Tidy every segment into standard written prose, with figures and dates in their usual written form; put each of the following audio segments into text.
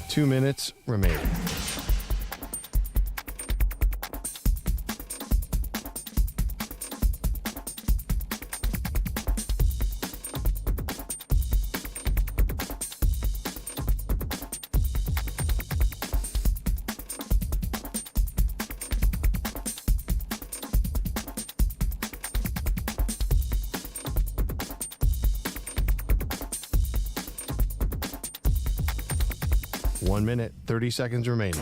2 minutes remaining. One minute, 30 seconds remaining.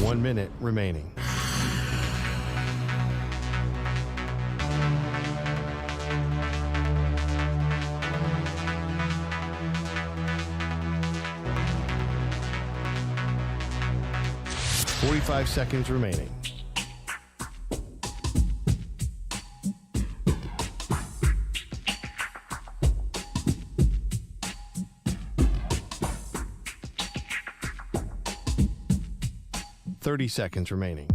One minute remaining. Forty-five seconds remaining. Thirty seconds remaining.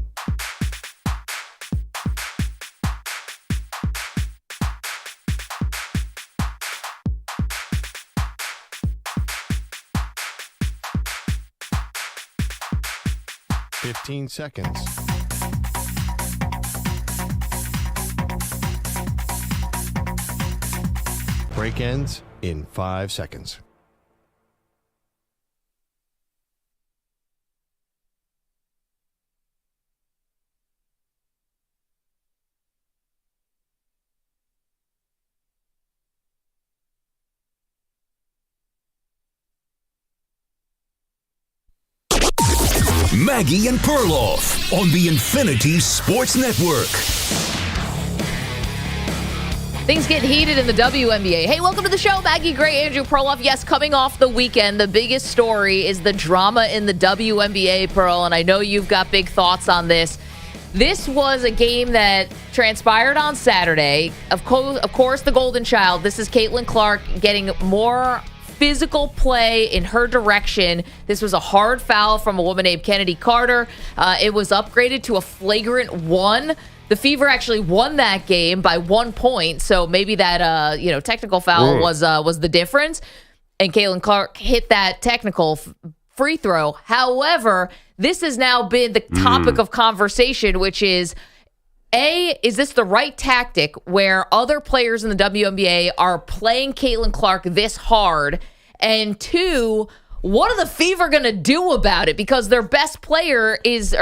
Fifteen seconds. Break ends in 5 seconds. Maggie and Perloff on the Infinity Sports Network. Things get heated in the WNBA. Hey, welcome to the show. Maggie Gray, Andrew Perloff. Yes, coming off the weekend, the biggest story is the drama in the WNBA, Pearl, and I know you've got big thoughts on this. This was a game that transpired on Saturday. Of course, the golden child. This is Caitlin Clark getting more physical play in her direction. This was a hard foul from a woman named Kennedy Carter. It was upgraded to a flagrant 1. The Fever actually won that game by 1 point, so maybe that technical foul was the difference. And Caitlin Clark hit that technical free throw. However, this has now been the topic of conversation, which is, A, is this the right tactic where other players in the WNBA are playing Caitlin Clark this hard? And 2, what are the Fever going to do about it? Because their best player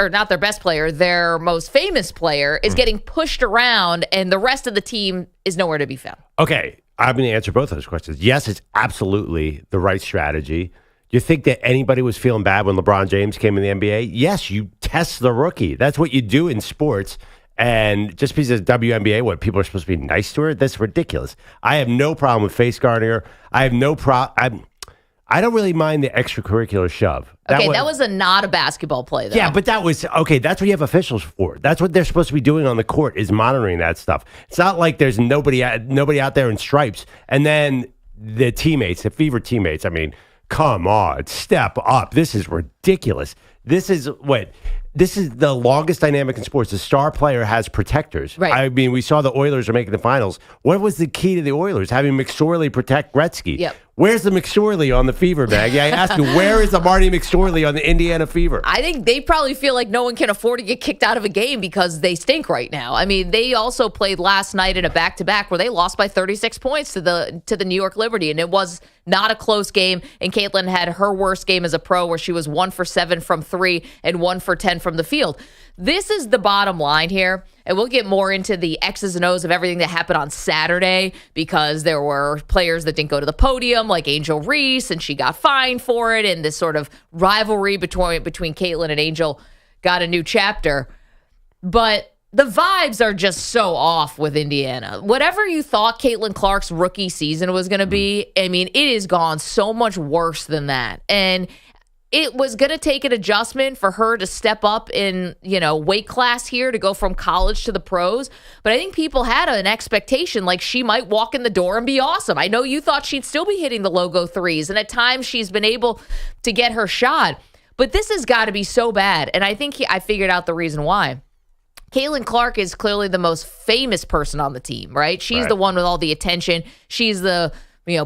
not their best player, their most famous player is getting pushed around, and the rest of the team is nowhere to be found. Okay, I'm going to answer both of those questions. Yes, it's absolutely the right strategy. Do you think that anybody was feeling bad when LeBron James came in the NBA? Yes, you test the rookie. That's what you do in sports. And just because it's WNBA, what, people are supposed to be nice to her? That's ridiculous. I have no problem with face guarding her. I have no problem. I don't really mind the extracurricular shove. That was not a basketball play, though. Yeah, but that was, okay, that's what you have officials for. That's what they're supposed to be doing on the court, is monitoring that stuff. It's not like there's nobody out there in stripes. And then the teammates, the Fever teammates, I mean, come on, step up. This is ridiculous. This is the longest dynamic in sports. The star player has protectors. Right. I mean, we saw the Oilers are making the finals. What was the key to the Oilers? Having McSorley protect Gretzky. Yep. Where's the McSorley on the Fever, Maggie? I ask you, where is the Marty McSorley on the Indiana Fever? I think they probably feel like no one can afford to get kicked out of a game because they stink right now. I mean, they also played last night in a back-to-back where they lost by 36 points to the New York Liberty, and it was not a close game. And Caitlin had her worst game as a pro, where she was 1 for 7 from 3 and 1 for 10 from the field. This is the bottom line here, and we'll get more into the X's and O's of everything that happened on Saturday, because there were players that didn't go to the podium, like Angel Reese, and she got fined for it, and this sort of rivalry between Caitlin and Angel got a new chapter. But the vibes are just so off with Indiana. Whatever you thought Caitlin Clark's rookie season was going to be, I mean, it has gone so much worse than that. And it was going to take an adjustment for her to step up in, weight class here to go from college to the pros. But I think people had an expectation like she might walk in the door and be awesome. I know you thought she'd still be hitting the logo threes, and at times she's been able to get her shot. But this has got to be so bad. And I think I figured out the reason why. Caitlin Clark is clearly the most famous person on the team, right? She's the one with all the attention. She's the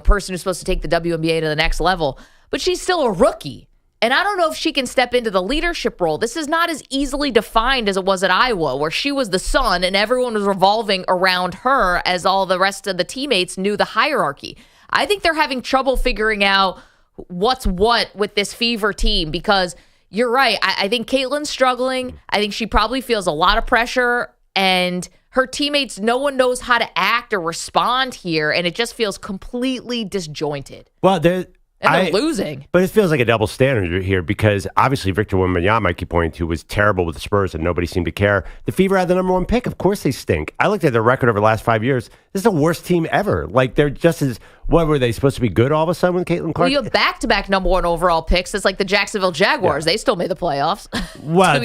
person who's supposed to take the WNBA to the next level. But she's still a rookie. And I don't know if she can step into the leadership role. This is not as easily defined as it was at Iowa, where she was the sun and everyone was revolving around her as all the rest of the teammates knew the hierarchy. I think they're having trouble figuring out what's what with this Fever team, because you're right. I think Caitlin's struggling. I think she probably feels a lot of pressure, and her teammates, no one knows how to act or respond here, and it just feels completely disjointed. Well, And they're losing. But it feels like a double standard here, because obviously Victor Wembanyama, I keep pointing to, was terrible with the Spurs and nobody seemed to care. The Fever had the number 1 pick. Of course they stink. I looked at their record over the last 5 years. This is the worst team ever. Like, they're just as, what were they supposed to be good all of a sudden with Caitlin Clark? Well, you have back-to-back number 1 overall picks. It's like the Jacksonville Jaguars. Yeah. They still made the playoffs. Well,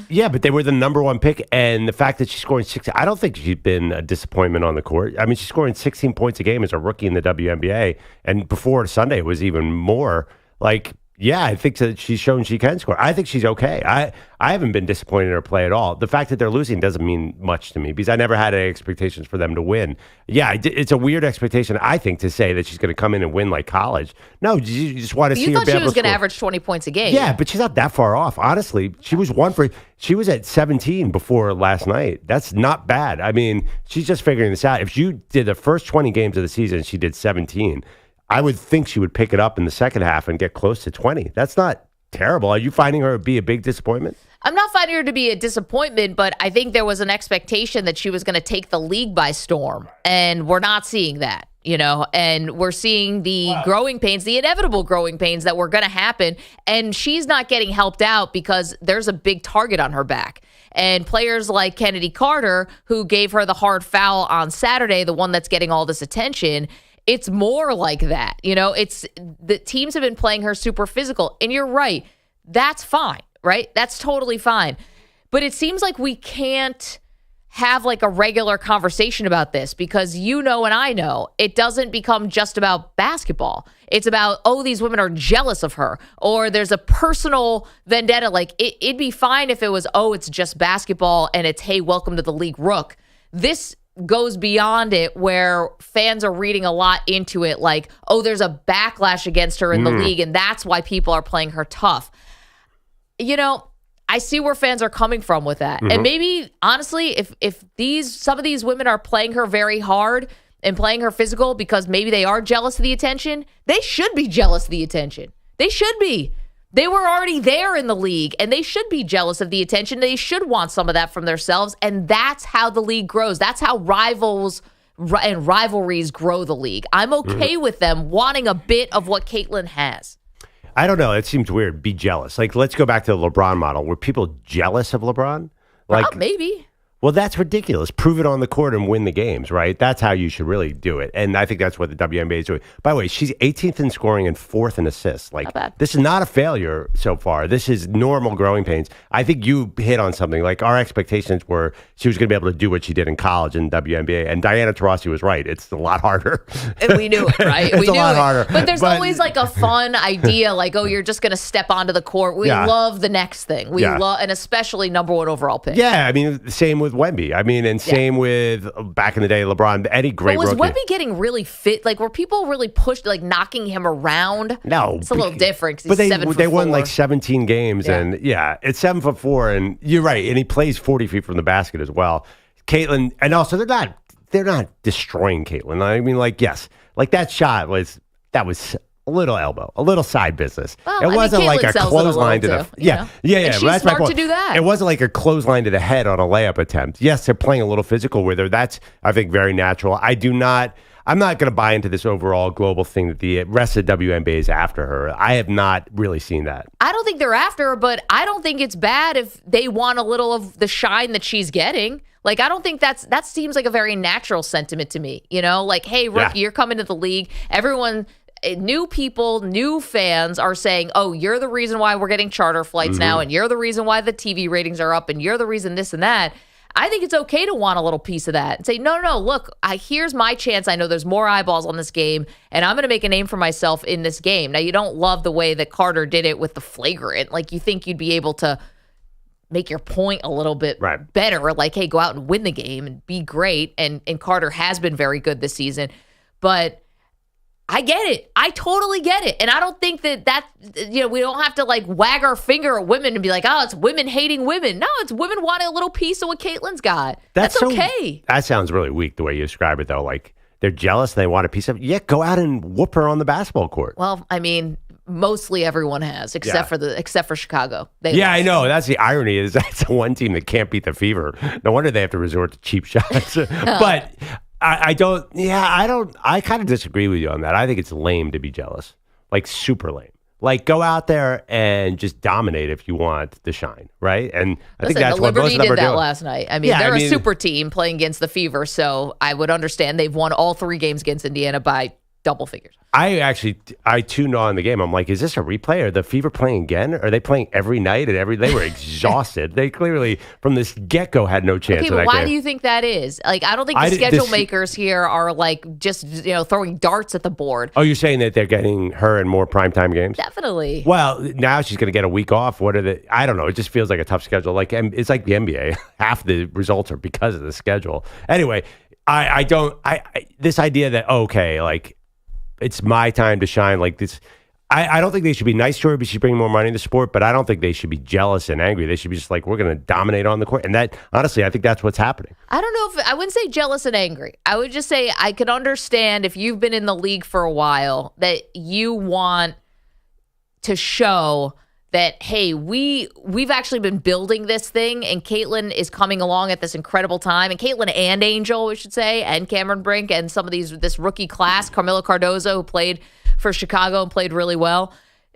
yeah, but they were the number 1 pick, and the fact that she's scoring 16, I don't think she's been a disappointment on the court. I mean, she's scoring 16 points a game as a rookie in the WNBA, and before Sunday it was even more. Like, yeah, I think that she's shown she can score. I think she's okay. I haven't been disappointed in her play at all. The fact that they're losing doesn't mean much to me, because I never had any expectations for them to win. Yeah, it's a weird expectation, I think, to say that she's going to come in and win like college. No, you just want to see her. You thought she was going to average 20 points a game. Yeah, but she's not that far off. Honestly, she was at 17 before last night. That's not bad. I mean, she's just figuring this out. If you did the first 20 games of the season, she did 17. I would think she would pick it up in the second half and get close to 20. That's not terrible. Are you finding her to be a big disappointment? I'm not finding her to be a disappointment, but I think there was an expectation that she was going to take the league by storm, and we're not seeing that, and we're seeing the growing pains, the inevitable growing pains that were going to happen, and she's not getting helped out because there's a big target on her back. And players like Kennedy Carter, who gave her the hard foul on Saturday, the one that's getting all this attention, it's more like that. It's the teams have been playing her super physical. And you're right. That's fine, right? That's totally fine. But it seems like we can't have like a regular conversation about this, because and I know it doesn't become just about basketball. It's about, these women are jealous of her, or there's a personal vendetta. Like it'd be fine if it was, it's just basketball and it's, hey, welcome to the league, Rook. This goes beyond it, where fans are reading a lot into it, like, there's a backlash against her in the league, and that's why people are playing her tough. I see where fans are coming from with that. And maybe, honestly, if some of these women are playing her very hard and playing her physical because maybe they are jealous of the attention, they should be jealous of the attention. They should be. They were already there in the league, and they should be jealous of the attention. They should want some of that from themselves, and that's how the league grows. That's how rivals and rivalries grow the league. I'm okay with them wanting a bit of what Caitlin has. I don't know. It seems weird. Be jealous. Like, let's go back to the LeBron model. Were people jealous of LeBron? Like, maybe. Well, that's ridiculous. Prove it on the court and win the games, right? That's how you should really do it. And I think that's what the WNBA is doing. By the way, she's 18th in scoring and 4th in assists. Like, this is not a failure so far. This is normal growing pains. I think you hit on something. Like, our expectations were she was going to be able to do what she did in college in WNBA. And Diana Taurasi was right. It's a lot harder. And we knew it, right? It's a lot harder. But there's always like a fun idea, like, you're just going to step onto the court. We love the next thing. We love, and especially number 1 overall pick. Yeah, I mean, same with Wemby. I mean, and same with back in the day, LeBron, any great rookie. Was Wemby getting really fit? Like, were people really pushed, like knocking him around? No. It's a little different because he's 7'4". They won like 17 games, and it's 7'4", and you're right, and he plays 40 feet from the basket as well. Caitlin, and also they're not destroying Caitlin. I mean, like, yes, like that shot was a little elbow, a little side business. Well, it wasn't like a clothesline to the yeah. And she's that's smart my point. to do that. It wasn't like a clothesline to the head on a layup attempt. Yes, they're playing a little physical with her. That's, I think, very natural. I'm not going to buy into this overall global thing that the rest of the WNBA is after her. I have not really seen that. I don't think they're after her, but I don't think it's bad if they want a little of the shine that she's getting. Like, I don't think that seems like a very natural sentiment to me. Like, hey, rookie, you're coming to the league. Everyone new people, new fans are saying, oh, you're the reason why we're getting charter flights now, and you're the reason why the TV ratings are up, and you're the reason this and that. I think it's okay to want a little piece of that and say, no, look, here's my chance. I know there's more eyeballs on this game, and I'm going to make a name for myself in this game. Now, you don't love the way that Carter did it with the flagrant. Like, you think you'd be able to make your point a little bit better. Like, hey, go out and win the game and be great. And Carter has been very good this season. But I get it. I totally get it. And I don't think that, we don't have to like wag our finger at women and be like, oh, it's women hating women. No, it's women wanting a little piece of what Caitlin's got. That's okay. That sounds really weak the way you describe it, though. Like, they're jealous and they want a piece of it. Yeah, go out and whoop her on the basketball court. Well, I mean, mostly everyone has, except for Chicago. I know. That's the irony is that's the one team that can't beat the Fever. No wonder they have to resort to cheap shots. But I kind of disagree with you on that. I think it's lame to be jealous. Like, super lame. Like, go out there and just dominate if you want to shine, right? And I think that's what most of them are doing. Liberty did that last night. I mean, they're a super team playing against the Fever, so I would understand they've won all 3 games against Indiana by double figures. I tuned on the game. I'm like, is this a replay? Are the Fever playing again? Are they playing every night? They were exhausted. They clearly, from this get-go, had no chance. Okay, but why do you think that is? Like, I don't think the schedule makers here are like just throwing darts at the board. Oh, you're saying that they're getting her in more primetime games? Definitely. Well, now she's going to get a week off. I don't know. It just feels like a tough schedule. Like, it's like the NBA. Half the results are because of the schedule. Anyway, this idea that, okay, like, it's my time to shine like this. I don't think they should be nice to her because she's bringing more money to the sport, but I don't think they should be jealous and angry. They should be just like, we're going to dominate on the court. And that, honestly, I think that's what's happening. I don't know I wouldn't say jealous and angry. I would just say I could understand if you've been in the league for a while that you want to show that, hey, we've actually been building this thing, and Caitlin is coming along at this incredible time. And Caitlin and Angel, we should say, and Cameron Brink, and some of this rookie class, Carmelo Cardozo, who played for Chicago and played really well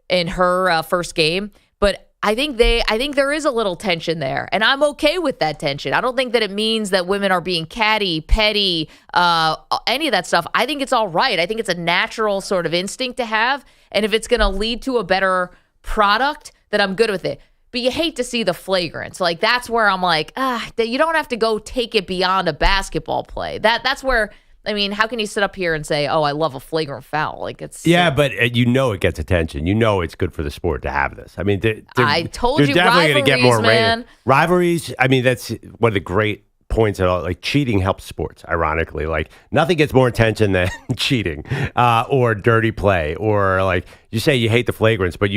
in her first game. But I think there is a little tension there, and I'm okay with that tension. I don't think that it means that women are being catty, petty, any of that stuff. I think it's all right. I think it's a natural sort of instinct to have, and if it's going to lead to a better product, that I'm good with it. But you hate to see the flagrants. Like, that's where I'm like, you don't have to go take it beyond a basketball play. That's where, I mean, how can you sit up here and say, oh, I love a flagrant foul? Like, it's but it gets attention. It's good for the sport to have this. I mean, I told you, definitely going to get more man. Rivalries. I mean, that's one of the great points at all. Like, cheating helps sports, ironically. Like, nothing gets more attention than cheating or dirty play, or like you say you hate the flagrants, but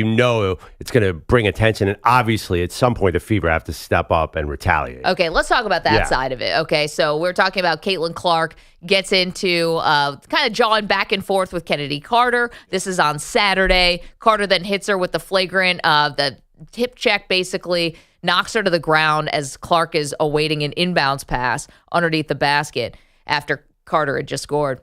it's going to bring attention, and obviously at some point the Fever have to step up and retaliate. Okay, let's talk about that side of it. Okay, so we're talking about Caitlin Clark gets into kind of jawing back and forth with Kennedy Carter. This is on Saturday. Carter then hits her with the flagrant, the hip check, basically knocks her to the ground as Clark is awaiting an inbounds pass underneath the basket after Carter had just scored.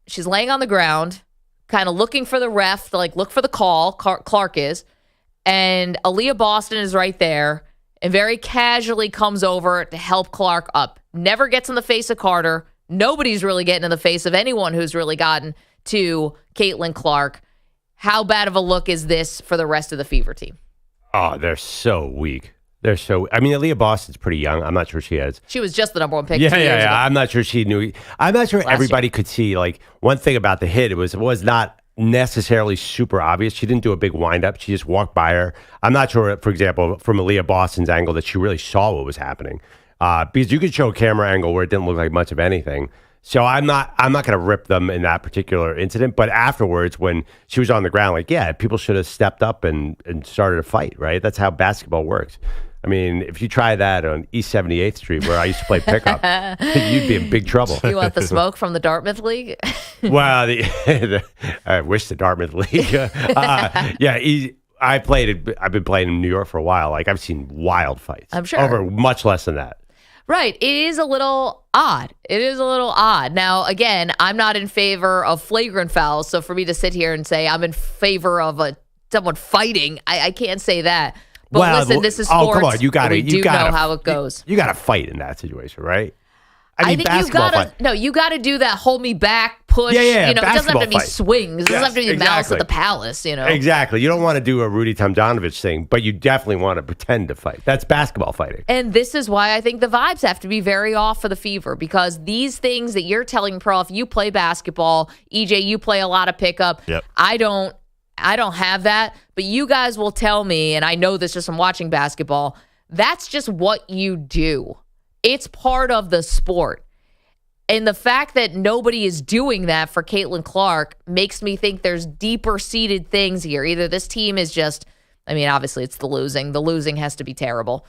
She's laying on the ground, kind of looking for the ref, like look for the call, Clark is, and Aaliyah Boston is right there and very casually comes over to help Clark up. Never gets in the face of Carter. Nobody's really getting in the face of anyone who's really gotten to Caitlin Clark. How bad of a look is this for the rest of the Fever team? Oh, they're so weak. I mean, Aaliyah Boston's pretty young. I'm not sure she is. She was just the number 1 pick. Yeah. I'm not sure she knew. I'm not sure everybody could see. Like, one thing about the hit, it was not necessarily super obvious. She didn't do a big windup. She just walked by her. I'm not sure, for example, from Aaliyah Boston's angle, that she really saw what was happening. Because you could show a camera angle where it didn't look like much of anything. So I'm not going to rip them in that particular incident. But afterwards, when she was on the ground, like, yeah, people should have stepped up and started a fight, right? That's how basketball works. I mean, if you try that on East 78th Street, where I used to play pickup, you'd be in big trouble. You want the smoke from the Dartmouth League? Well, I wish the Dartmouth League. I've been playing in New York for a while. Like, I've seen wild fights. I'm sure. Over much less than that. Right. It is a little odd. Now, again, I'm not in favor of flagrant fouls. So for me to sit here and say I'm in favor of someone fighting, I can't say that. But listen, this is sports. Oh, come on. You got to know how it goes. You got to fight in that situation, right? I think you got to do that hold me back, push. Yeah, it doesn't have basketball to be fight. swings. It doesn't have to be Malice at exactly. the Palace, Exactly. You don't want to do a Rudy Tomjanovich thing, but you definitely want to pretend to fight. That's basketball fighting. And this is why I think the vibes have to be very off for the Fever, because these things that you're telling Perloff, you play basketball, EJ, you play a lot of pickup. Yep. I don't have that, but you guys will tell me, and I know this just from watching basketball, that's just what you do. It's part of the sport. And the fact that nobody is doing that for Caitlin Clark makes me think there's deeper seated things here. Either this team is just, obviously it's the losing. The losing has to be terrible.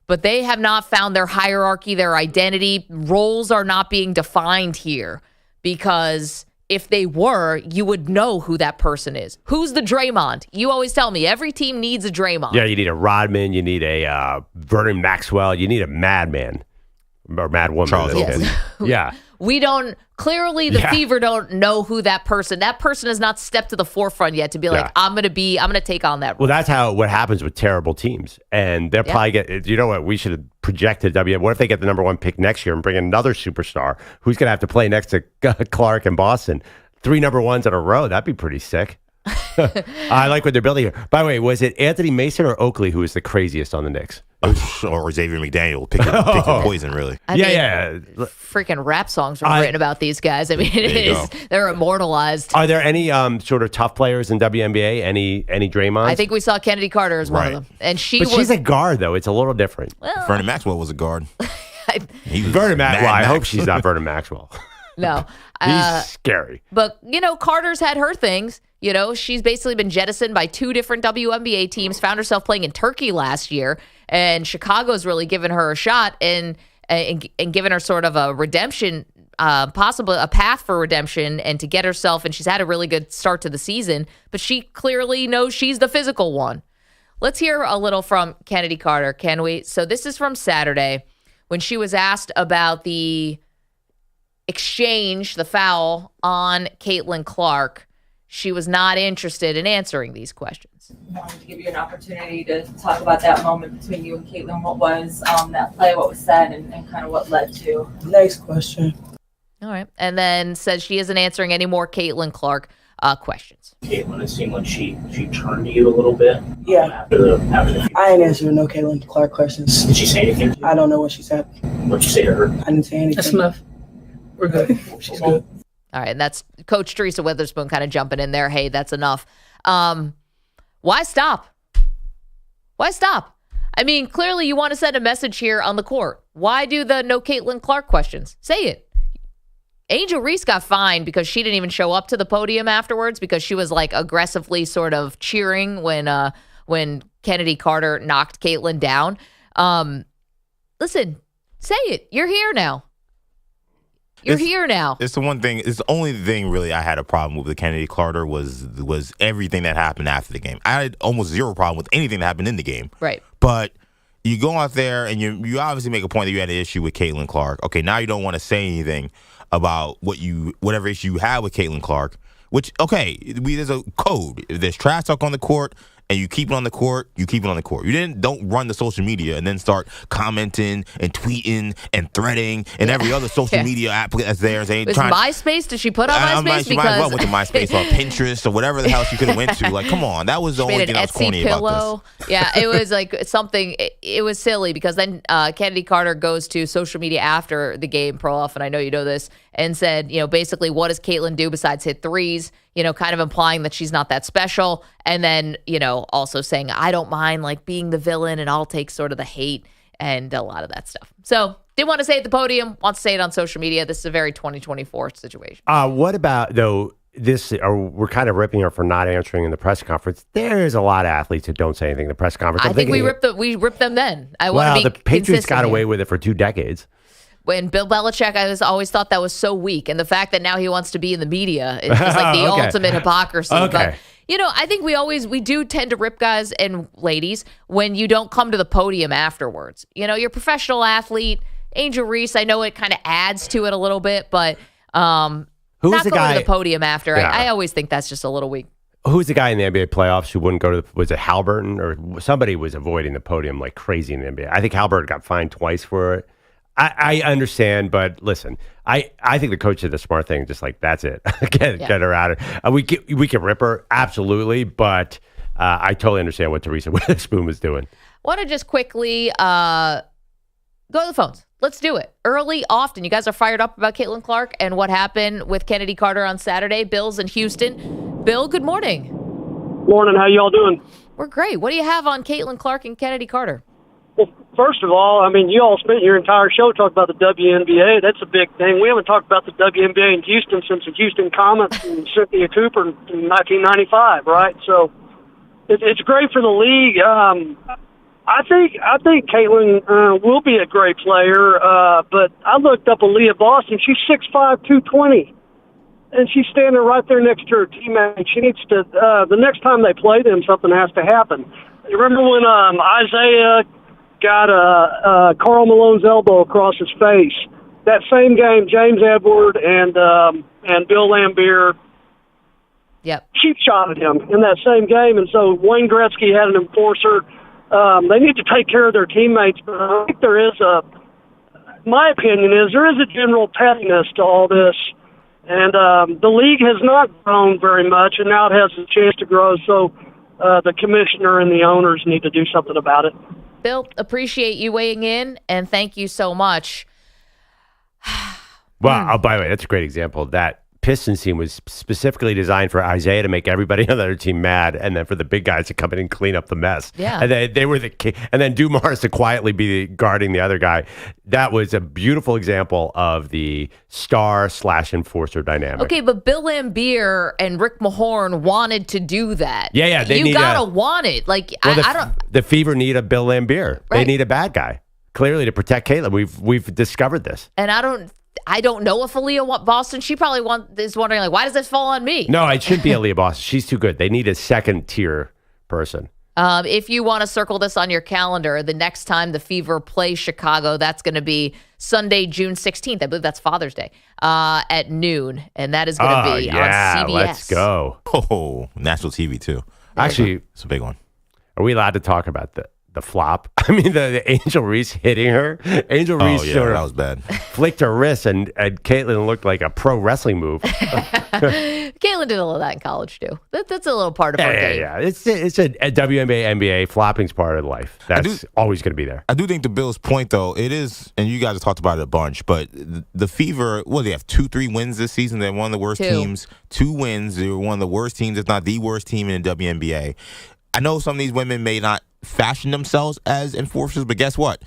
But they have not found their hierarchy, their identity. Roles are not being defined here, because if they were, you would know who that person is. Who's the Draymond? You always tell me every team needs a Draymond. Yeah, you need a Rodman. You need a Vernon Maxwell. You need a madman. Or mad woman. Charles Oakley. Yeah. We don't, clearly the Fever don't know who that person has not stepped to the forefront yet to be like, I'm going to take on that role. Well, that's what happens with terrible teams. And they'll probably you know what, we should have projected what if they get the number 1 pick next year and bring in another superstar who's going to have to play next to Clark and Boston? 3 number 1s in a row. That'd be pretty sick. I like what they're building here. By the way, was it Anthony Mason or Oakley who was the craziest on the Knicks? Or Xavier McDaniel picking poison, really. Freaking rap songs were written about these guys. They're immortalized. Are there any sort of tough players in WNBA? Any Draymonds? I think we saw Kennedy Carter as one of them. And she's a guard, though. It's a little different. Well, Vernon Maxwell was a guard. Vernon Maxwell. I hope she's not Vernon Maxwell. No. He's scary. But, Carter's had her things. She's basically been jettisoned by 2 different WNBA teams, found herself playing in Turkey last year, and Chicago's really given her a shot and given her sort of a redemption, possibly a path for redemption, and to get herself, and she's had a really good start to the season, but she clearly knows she's the physical one. Let's hear a little from Kennedy Carter, can we? So this is from Saturday, when she was asked about the exchange, the foul on Caitlin Clark. She was not interested in answering these questions. I wanted to give you an opportunity to talk about that moment between you and Caitlin. What was that play, what was said, and kind of what led to? Next question. All right. And then says she isn't answering any more Caitlin Clark questions. Caitlin, it seemed like she turned to you a little bit. Yeah. After the I ain't answering no Caitlin Clark questions. Did she say anything to you? I don't know what she said. What'd you say to her? I didn't say anything. That's enough. We're good. She's good. All right, and that's Coach Teresa Witherspoon kind of jumping in there. Hey, that's enough. Why stop? Why stop? Clearly you want to send a message here on the court. Why do the no Caitlin Clark questions? Say it. Angel Reese got fined because she didn't even show up to the podium afterwards, because she was like aggressively sort of cheering when Kennedy Carter knocked Caitlin down. Listen, say it. You're here now. You're here now. It's the one thing. It's the only thing really I had a problem with Kennedy Carter was everything that happened after the game. I had almost zero problem with anything that happened in the game. Right. But you go out there and you obviously make a point that you had an issue with Caitlin Clark. Okay, now you don't want to say anything about whatever issue you had with Caitlin Clark. Which, okay, there's a code. If there's trash talk on the court and you keep it on the court, you keep it on the court. You don't run the social media and then start commenting and tweeting and threading and every other social media app that's there. Saying, MySpace? Did she put on MySpace? She might as well went to MySpace or Pinterest or whatever the hell she could have went to. Like, come on, that was the only thing that was corny about this. Yeah, it was like something. It was silly because then Kennedy Carter goes to social media after the game, Perloff, and I know you know this, and said, basically, what does Caitlin do besides hit threes? Kind of implying that she's not that special. And then, also saying, I don't mind like being the villain and I'll take sort of the hate and a lot of that stuff. So didn't want to say it at the podium, wants to say it on social media. This is a very 2024 situation. What about, though, this, or we're kind of ripping her for not answering in the press conference. There's a lot of athletes that don't say anything in the press conference. I think we ripped them then. The Patriots got away with it for 2 decades. When Bill Belichick, I always thought that was so weak. And the fact that now he wants to be in the media is just like the ultimate hypocrisy. Okay. But, I think we do tend to rip guys and ladies when you don't come to the podium afterwards. You're a professional athlete. Angel Reese, I know it kind of adds to it a little bit, but not going to the podium after. Yeah. I always think that's just a little weak. Who's the guy in the NBA playoffs who wouldn't go to was it Halliburton or somebody was avoiding the podium like crazy in the NBA? I think Halliburton got fined twice for it. I understand, but listen, I think the coach did the smart thing. Just like, that's it. Get her out of we can rip her, absolutely, but I totally understand what Teresa Witherspoon was doing. Want to just quickly go to the phones. Let's do it. Early, often. You guys are fired up about Caitlin Clark and what happened with Kennedy Carter on Saturday. Bill's in Houston. Bill, good morning. Morning. How y'all doing? We're great. What do you have on Caitlin Clark and Kennedy Carter? Well, first of all, I mean, you all spent your entire show talking about the WNBA. That's a big thing. We haven't talked about the WNBA in Houston since the Houston Comets and Cynthia Cooper in 1995, right? So it's great for the league. I think Caitlin will be a great player, but I looked up Aaliyah Boston. She's 6'5", 220, and she's standing right there next to her teammate. She needs to, the next time they play them, something has to happen. You remember when Isaiah got Karl Malone's elbow across his face? That same game, James Edward and Bill Laimbeer cheap shot at him in that same game, and so Wayne Gretzky had an enforcer. They need to take care of their teammates, but I think there is my opinion is there is a general pettiness to all this, and the league has not grown very much, and now it has a chance to grow, so the commissioner and the owners need to do something about it. Bill, appreciate you weighing in, and thank you so much. Well, by the way, that's a great example. That Pistons team was specifically designed for Isaiah to make everybody on the other team mad, and then for the big guys to come in and clean up the mess. Yeah. And they were and then Dumars to quietly be guarding the other guy. That was a beautiful example of the star/enforcer dynamic. Okay, but Bill Laimbeer and Rick Mahorn wanted to do that. Yeah. You gotta want it. Like, well, I don't. The Fever need a Bill Laimbeer. Right. They need a bad guy, clearly, to protect Caitlin. We've discovered this. And I don't know if Aaliyah Boston. She probably is wondering, like, why does this fall on me? No, it should be Aaliyah Boston. She's too good. They need a second tier person. If you want to circle this on your calendar, the next time the Fever play Chicago, that's going to be Sunday, June 16th. I believe that's Father's Day at noon, and that is going to be on CBS. Let's go. Oh, national TV too. Actually, it's a big one. Are we allowed to talk about the flop? I mean, the Angel Reese hitting her. Angel Reese sort of that was bad. Flicked her wrist, and Caitlin looked like a pro wrestling move. Caitlin did a little of that in college too. That's a little part of her game. Yeah. It's a WNBA, NBA flopping's part of life. That's always going to be there. I do think to Bill's point, though, it is, and you guys have talked about it a bunch, but the Fever, they have 2-3 wins this season. They're one of the worst teams. 2 wins. They were one of the worst teams, if not the worst team in the WNBA. I know some of these women may not fashion themselves as enforcers, but guess what?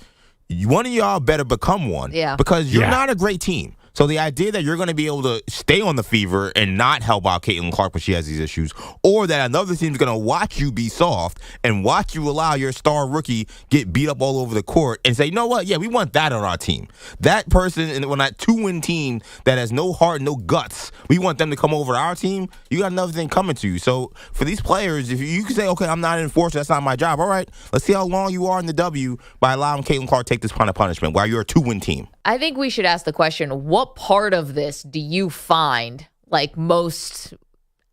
One of y'all better become one. Yeah. Because you're not a great team. So the idea that you're going to be able to stay on the Fever and not help out Caitlin Clark when she has these issues, or that another team's going to watch you be soft and watch you allow your star rookie get beat up all over the court and say, you know what? Yeah, we want that on our team. That person, and when that 2-win team that has no heart, no guts, we want them to come over to our team. You got another thing coming to you. So for these players, if you can say, okay, I'm not an enforcer, that's not my job. All right, let's see how long you are in the W by allowing Caitlin Clark to take this kind of punishment while you're a 2-win team. I think we should ask the question, what part of this do you find like most,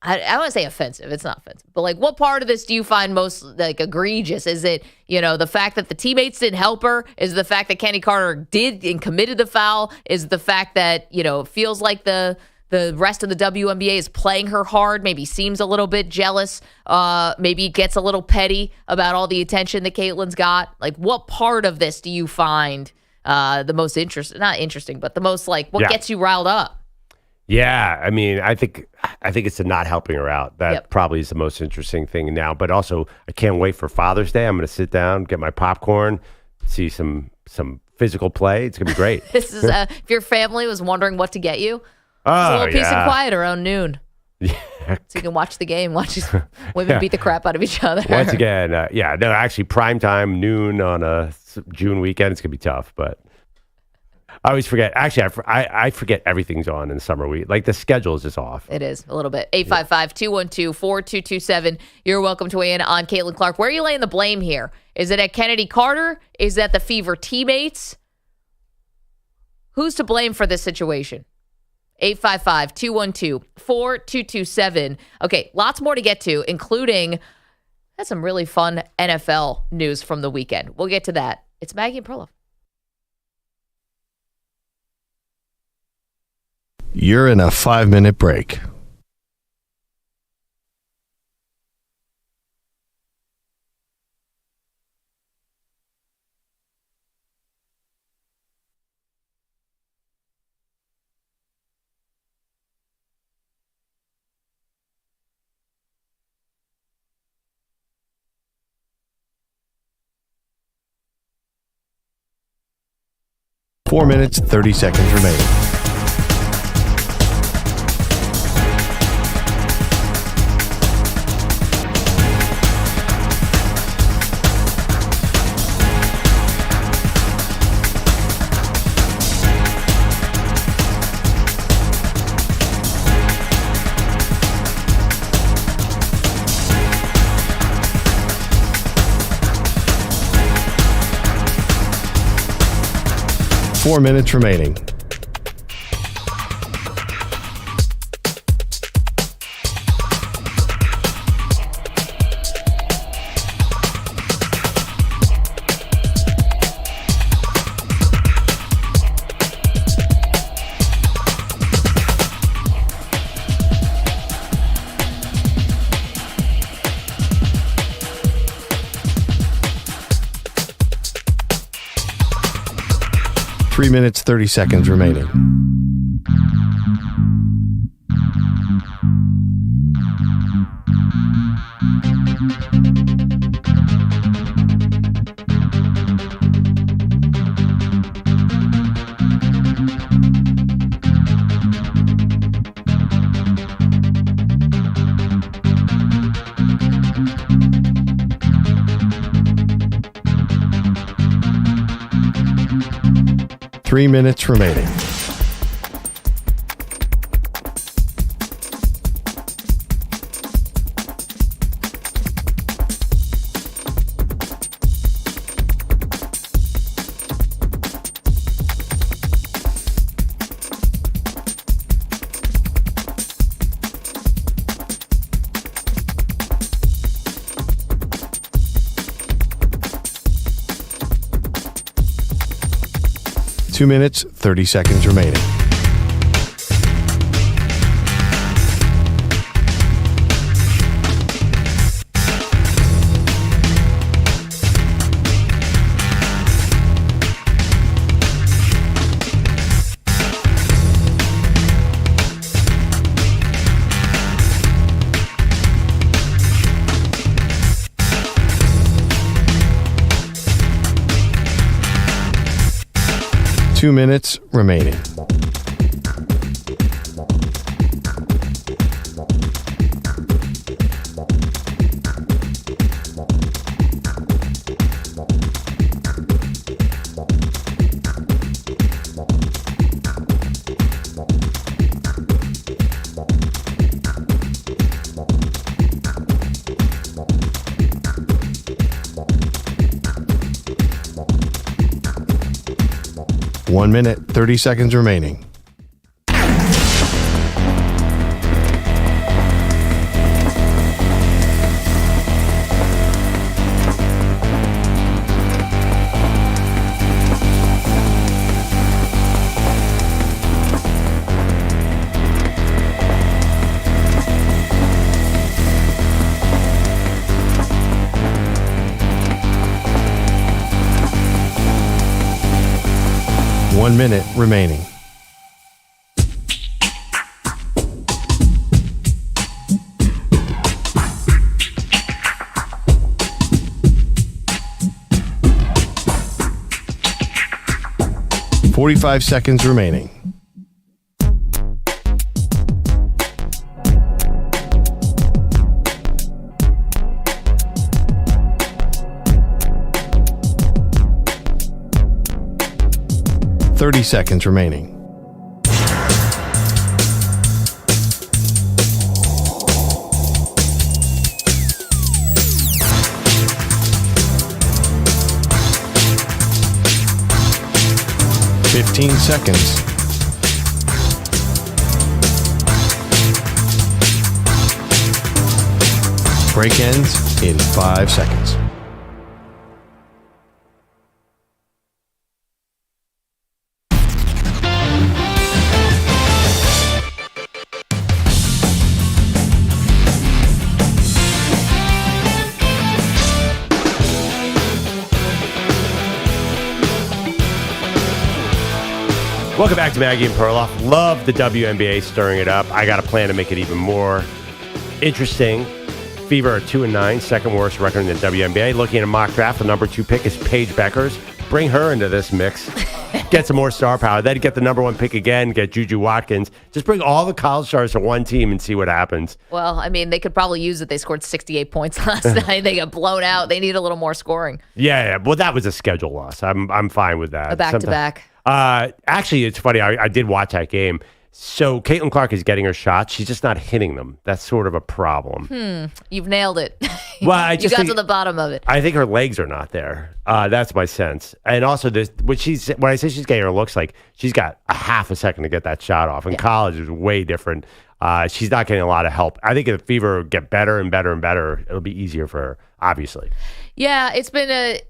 I want to say offensive, it's not offensive, but like what part of this do you find most like egregious? Is it, the fact that the teammates didn't help her? Is it the fact that Kennedy Carter did and committed the foul? Is it the fact that, it feels like the rest of the WNBA is playing her hard, maybe seems a little bit jealous, maybe gets a little petty about all the attention that Caitlin's got? Like what part of this do you find the most not interesting, but the most what gets you riled up? Yeah, I mean, I think it's the not helping her out. That probably is the most interesting thing now. But also, I can't wait for Father's Day. I'm going to sit down, get my popcorn, see some physical play. It's going to be great. This is if your family was wondering what to get you, it's a little peace and quiet around noon. Yeah. So you can watch the game, watch these women beat the crap out of each other. Once again, actually, primetime noon on a June weekend, it's going to be tough, but I always forget. Actually, I forget everything's on in summer week. Like the schedule is just off. It is a little bit. 855-212-4227. You're welcome to weigh in on Caitlin Clark. Where are you laying the blame here? Is it at Kennedy Carter? Is it at the Fever teammates? Who's to blame for this situation? 855-212-4227. Okay, lots more to get to, including that's some really fun NFL news from the weekend. We'll get to that. It's Maggie and Perloff. You're in a 5-minute break. Four minutes, 30 seconds remaining. Four minutes remaining. Three minutes, 30 seconds remaining. Three minutes remaining. Two minutes, 30 seconds remaining. Two minutes remaining. One minute, 30 seconds remaining. One minute remaining. Forty-five seconds remaining. Thirty seconds remaining. Fifteen seconds. Break ends in 5 seconds. Welcome back to Maggie and Perloff. Love the WNBA stirring it up. I got a plan to make it even more interesting. Fever are 2-9, second worst record in the WNBA. Looking at a mock draft, the number 2 pick is Paige Beckers. Bring her into this mix. Get some more star power. Then get the number 1 pick again, get Juju Watkins. Just bring all the college stars to one team and see what happens. Well, I mean, they could probably use it. They scored 68 points last night. They got blown out. They need a little more scoring. Yeah. Well, that was a schedule loss. I'm fine with that. A back-to-back. Actually, it's funny. I did watch that game. So Caitlin Clark is getting her shots. She's just not hitting them. That's sort of a problem. You've nailed it. Well, I just you got think, to the bottom of it. I think her legs are not there. That's my sense. And also, when I say she's getting her looks like, she's got a half a second to get that shot off. In college, it was way different. She's not getting a lot of help. I think if the Fever get better and better and better, it'll be easier for her, obviously. Yeah, it's been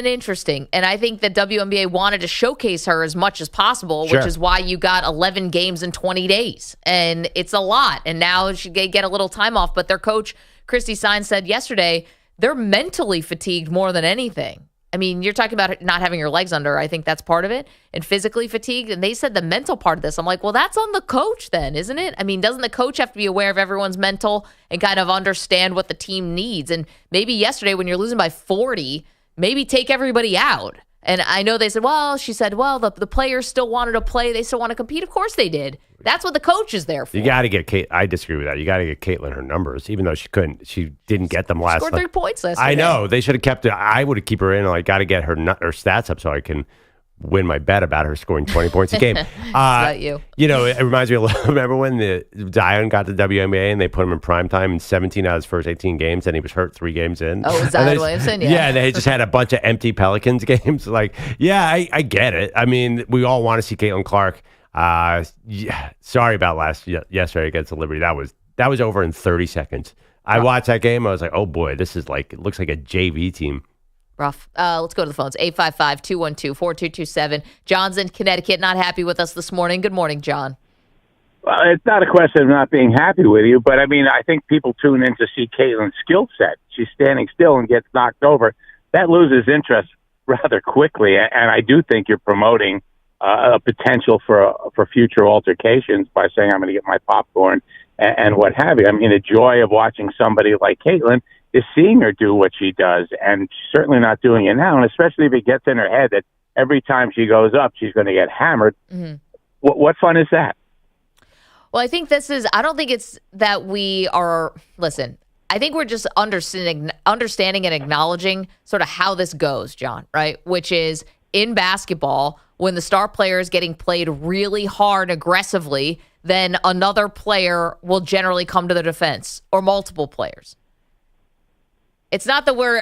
interesting. And I think that WNBA wanted to showcase her as much as possible, Sure. which is why you got 11 games in 20 days. And it's a lot. And now she get a little time off. But their coach, Christy Sines, said yesterday they're mentally fatigued more than anything. I mean, you're talking about not having your legs under. I think that's part of it. And physically fatigued. And they said the mental part of this. I'm like, well, that's on the coach then, isn't it? I mean, doesn't the coach have to be aware of everyone's mental and kind of understand what the team needs? And maybe yesterday when you're losing by 40, maybe take everybody out. And I know they said, she said, the players still wanted to play. They still want to compete. Of course they did. That's what the coach is there for. You got to get Kate. I disagree with that. You got to get Caitlin her numbers, even though she didn't get them last Scored night. 3 points last night. I know. They should have kept it. I would have keep her in. I got to get her stats up so I can win my bet about her scoring 20 points a game. About you. You know, it reminds me a little. Remember when Zion got to WNBA and they put him in primetime in 17 out of his first 18 games and he was hurt 3 games in? Oh, Zion Williamson? Yeah. Yeah, they just had a bunch of empty Pelicans games. Like, yeah, I get it. I mean, we all want to see Caitlin Clark. Sorry about yesterday against the Liberty. That was over in 30 seconds. I watched that game. I was like, oh boy, this is like, it looks like a JV team. Rough. Let's go to the phones. 855-212-4227. John's in Connecticut, not happy with us this morning. Good morning, John. Well, it's not a question of not being happy with you, but I mean, I think people tune in to see Caitlin's skill set. She's standing still and gets knocked over. That loses interest rather quickly, and I do think you're promoting a potential for future altercations by saying, I'm going to get my popcorn and what have you. I mean, the joy of watching somebody like Caitlin is seeing her do what she does, and she's certainly not doing it now, and especially if it gets in her head that every time she goes up, she's going to get hammered. Mm-hmm. What fun is that? Well, I think I don't think it's that we are, listen, I think we're just understanding and acknowledging sort of how this goes, John, right? Which is in basketball, when the star player is getting played really hard aggressively, then another player will generally come to the defense, or multiple players. It's not that we're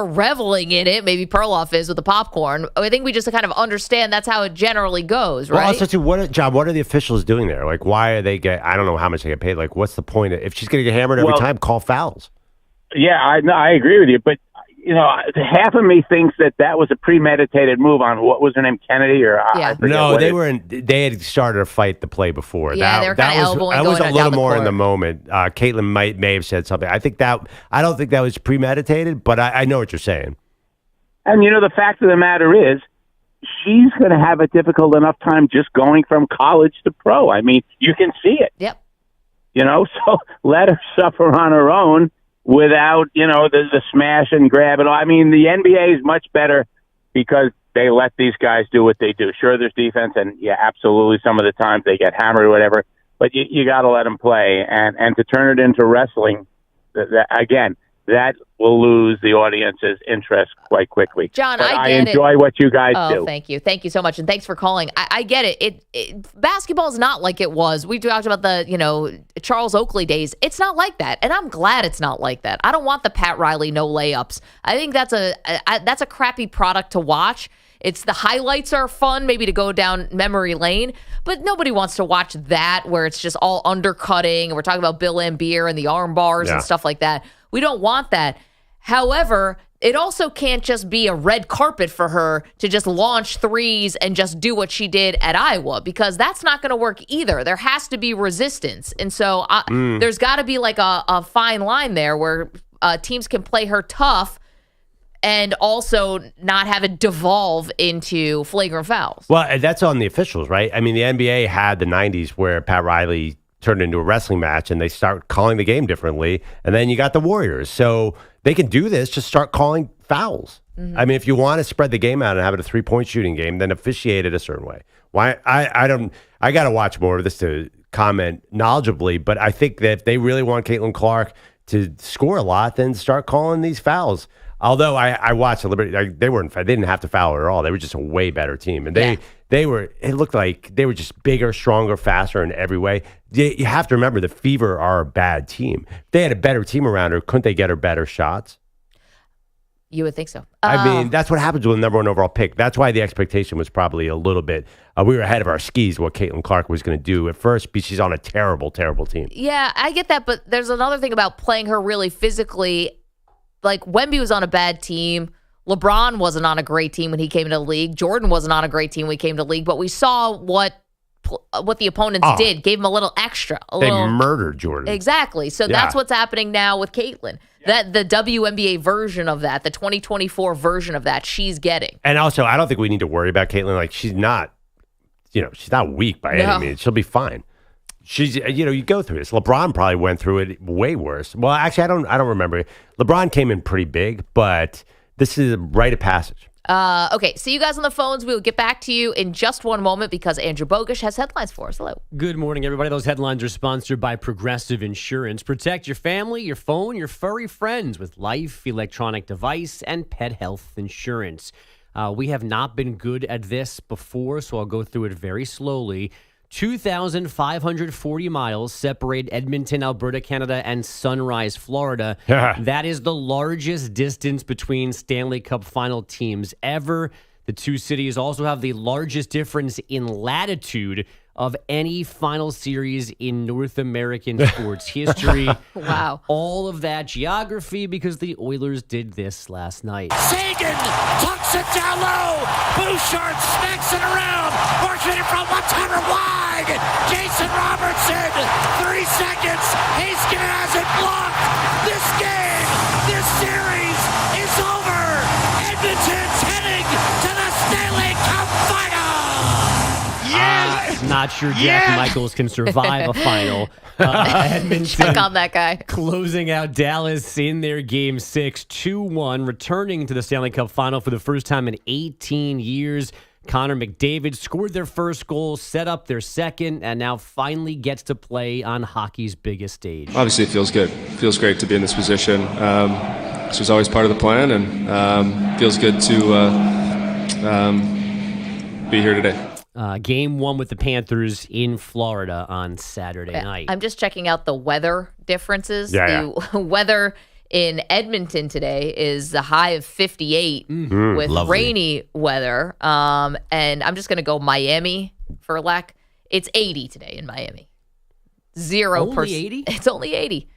reveling in it. Maybe Perloff is with the popcorn. I think we just kind of understand that's how it generally goes, right? Well, also, too, John, what are the officials doing there? Like, why are they I don't know how much they get paid. Like, what's the point? If she's going to get hammered every time, call fouls. Yeah, I agree with you. But, you know, half of me thinks that was a premeditated move on, what was her name, Kennedy? No, they had started a fight the play before. Yeah, they were kind of elbowing. That was a little more court. in the moment. Caitlin may have said something. I don't think that was premeditated, but I know what you're saying. And, you know, the fact of the matter is, she's going to have a difficult enough time just going from college to pro. I mean, you can see it. Yep. You know, so let her suffer on her own without, you know, the smash and grab and all. I mean, the NBA is much better because they let these guys do what they do. Sure, there's defense, and yeah, absolutely, some of the times they get hammered or whatever, but you got to let them play. And to turn it into wrestling, again, that will lose the audience's interest quite quickly. John, but I get enjoy what you guys do. Oh, thank you. Thank you so much. And thanks for calling. I get it. Basketball is not like it was. We talked about the, Charles Oakley days. It's not like that. And I'm glad it's not like that. I don't want the Pat Riley no layups. I think that's a crappy product to watch. It's the highlights are fun, maybe to go down memory lane, but nobody wants to watch that where it's just all undercutting. And we're talking about Bill Laimbeer and the arm bars and stuff like that. We don't want that. However, it also can't just be a red carpet for her to just launch threes and just do what she did at Iowa, because that's not going to work either. There has to be resistance. And so there's got to be like a fine line there where teams can play her tough and also not have it devolve into flagrant fouls. Well, that's on the officials, right? I mean, the NBA had the 90s where Pat Riley turned into a wrestling match and they start calling the game differently. And then you got the Warriors. So they can do this, just start calling fouls. I mean, if you want to spread the game out and have it a 3-point shooting game, then officiate it a certain way. Why? I got to watch more of this to comment knowledgeably, but I think that if they really want Caitlin Clark to score a lot, then start calling these fouls. Although I watched a little bit, they didn't have to foul her at all. They were just a way better team, and they were. It looked like they were just bigger, stronger, faster in every way. You have to remember the Fever are a bad team. If they had a better team around her, couldn't they get her better shots? You would think so. I mean, that's what happens with the number 1 overall pick. That's why the expectation was probably a little bit. We were ahead of our skis what Caitlin Clark was going to do at first, because she's on a terrible, terrible team. Yeah, I get that, but there's another thing about playing her really physically. Like, Wemby was on a bad team. LeBron wasn't on a great team when he came into the league. Jordan wasn't on a great team when he came to the league. But we saw what the opponents did. Gave him a little extra. They murdered Jordan. Exactly. So that's what's happening now with Caitlin. That the WNBA version of that, the 2024 version of that, she's getting. And also, I don't think we need to worry about Caitlin. Like, she's not weak by any means. She'll be fine. She's, you go through this. LeBron probably went through it way worse. Well, actually, I don't remember. LeBron came in pretty big, but this is a rite of passage. Okay, see you guys on the phones. We will get back to you in just one moment because Andrew Bogusch has headlines for us. Hello. Good morning, everybody. Those headlines are sponsored by Progressive Insurance. Protect your family, your phone, your furry friends with life, electronic device, and pet health insurance. We have not been good at this before, so I'll go through it very slowly. 2,540 miles separate Edmonton, Alberta, Canada, and Sunrise, Florida. That is the largest distance between Stanley Cup final teams ever. The two cities also have the largest difference in latitude of any final series in North American sports history. Wow. All of that geography because the Oilers did this last night. Sagan tucks it down low. Bouchard smacks it around. Marching in front, one-timer wide. Jason Robertson, 3 seconds. Haskin has it blocked. This game, this series is over. Edmonton's heading to the Stanley Cup final. Yes! Not sure Jack Michaels can survive a final. Edmonton check on that guy. Closing out Dallas in their game 6, 2-1, returning to the Stanley Cup final for the first time in 18 years. Connor McDavid scored their first goal, set up their second, and now finally gets to play on hockey's biggest stage. Obviously, it feels good. It feels great to be in this position. This was always part of the plan, and feels good to be here today. Game 1 with the Panthers in Florida on Saturday night. I'm just checking out the weather differences. Yeah, the weather in Edmonton today is a high of 58 with lovely. rainy weather. And I'm just going to go Miami for lack. It's 80 today in Miami. 0%. Only 80? It's only 80.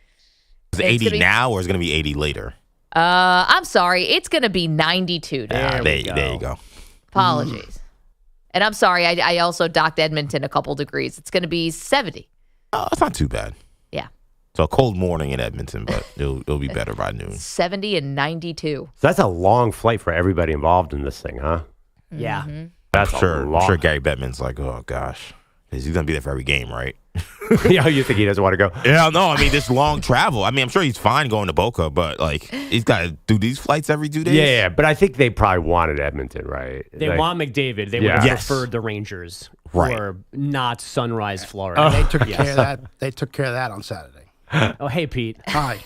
Is it 80 now or is it going to be 80 later? I'm sorry. It's going to be 92 today. There you go. Apologies. And I'm sorry, I also docked Edmonton a couple degrees. It's going to be 70. Oh, that's not too bad. Yeah. So a cold morning in Edmonton, but it'll be better by noon. 70 and 92. So that's a long flight for everybody involved in this thing, huh? Yeah. That's I'm sure long. Gary Bettman's like, oh, gosh. He's going to be there for every game, right? Yeah, you think he doesn't want to go? Yeah, no, I mean, this long travel. I mean, I'm sure he's fine going to Boca, but, like, he's got to do these flights every 2 days? Yeah, but I think they probably wanted Edmonton, right? They want McDavid. They would have preferred the Rangers or not Sunrise, Florida. They took care of that. They took care of that on Saturday. Oh, hey, Pete. Hi.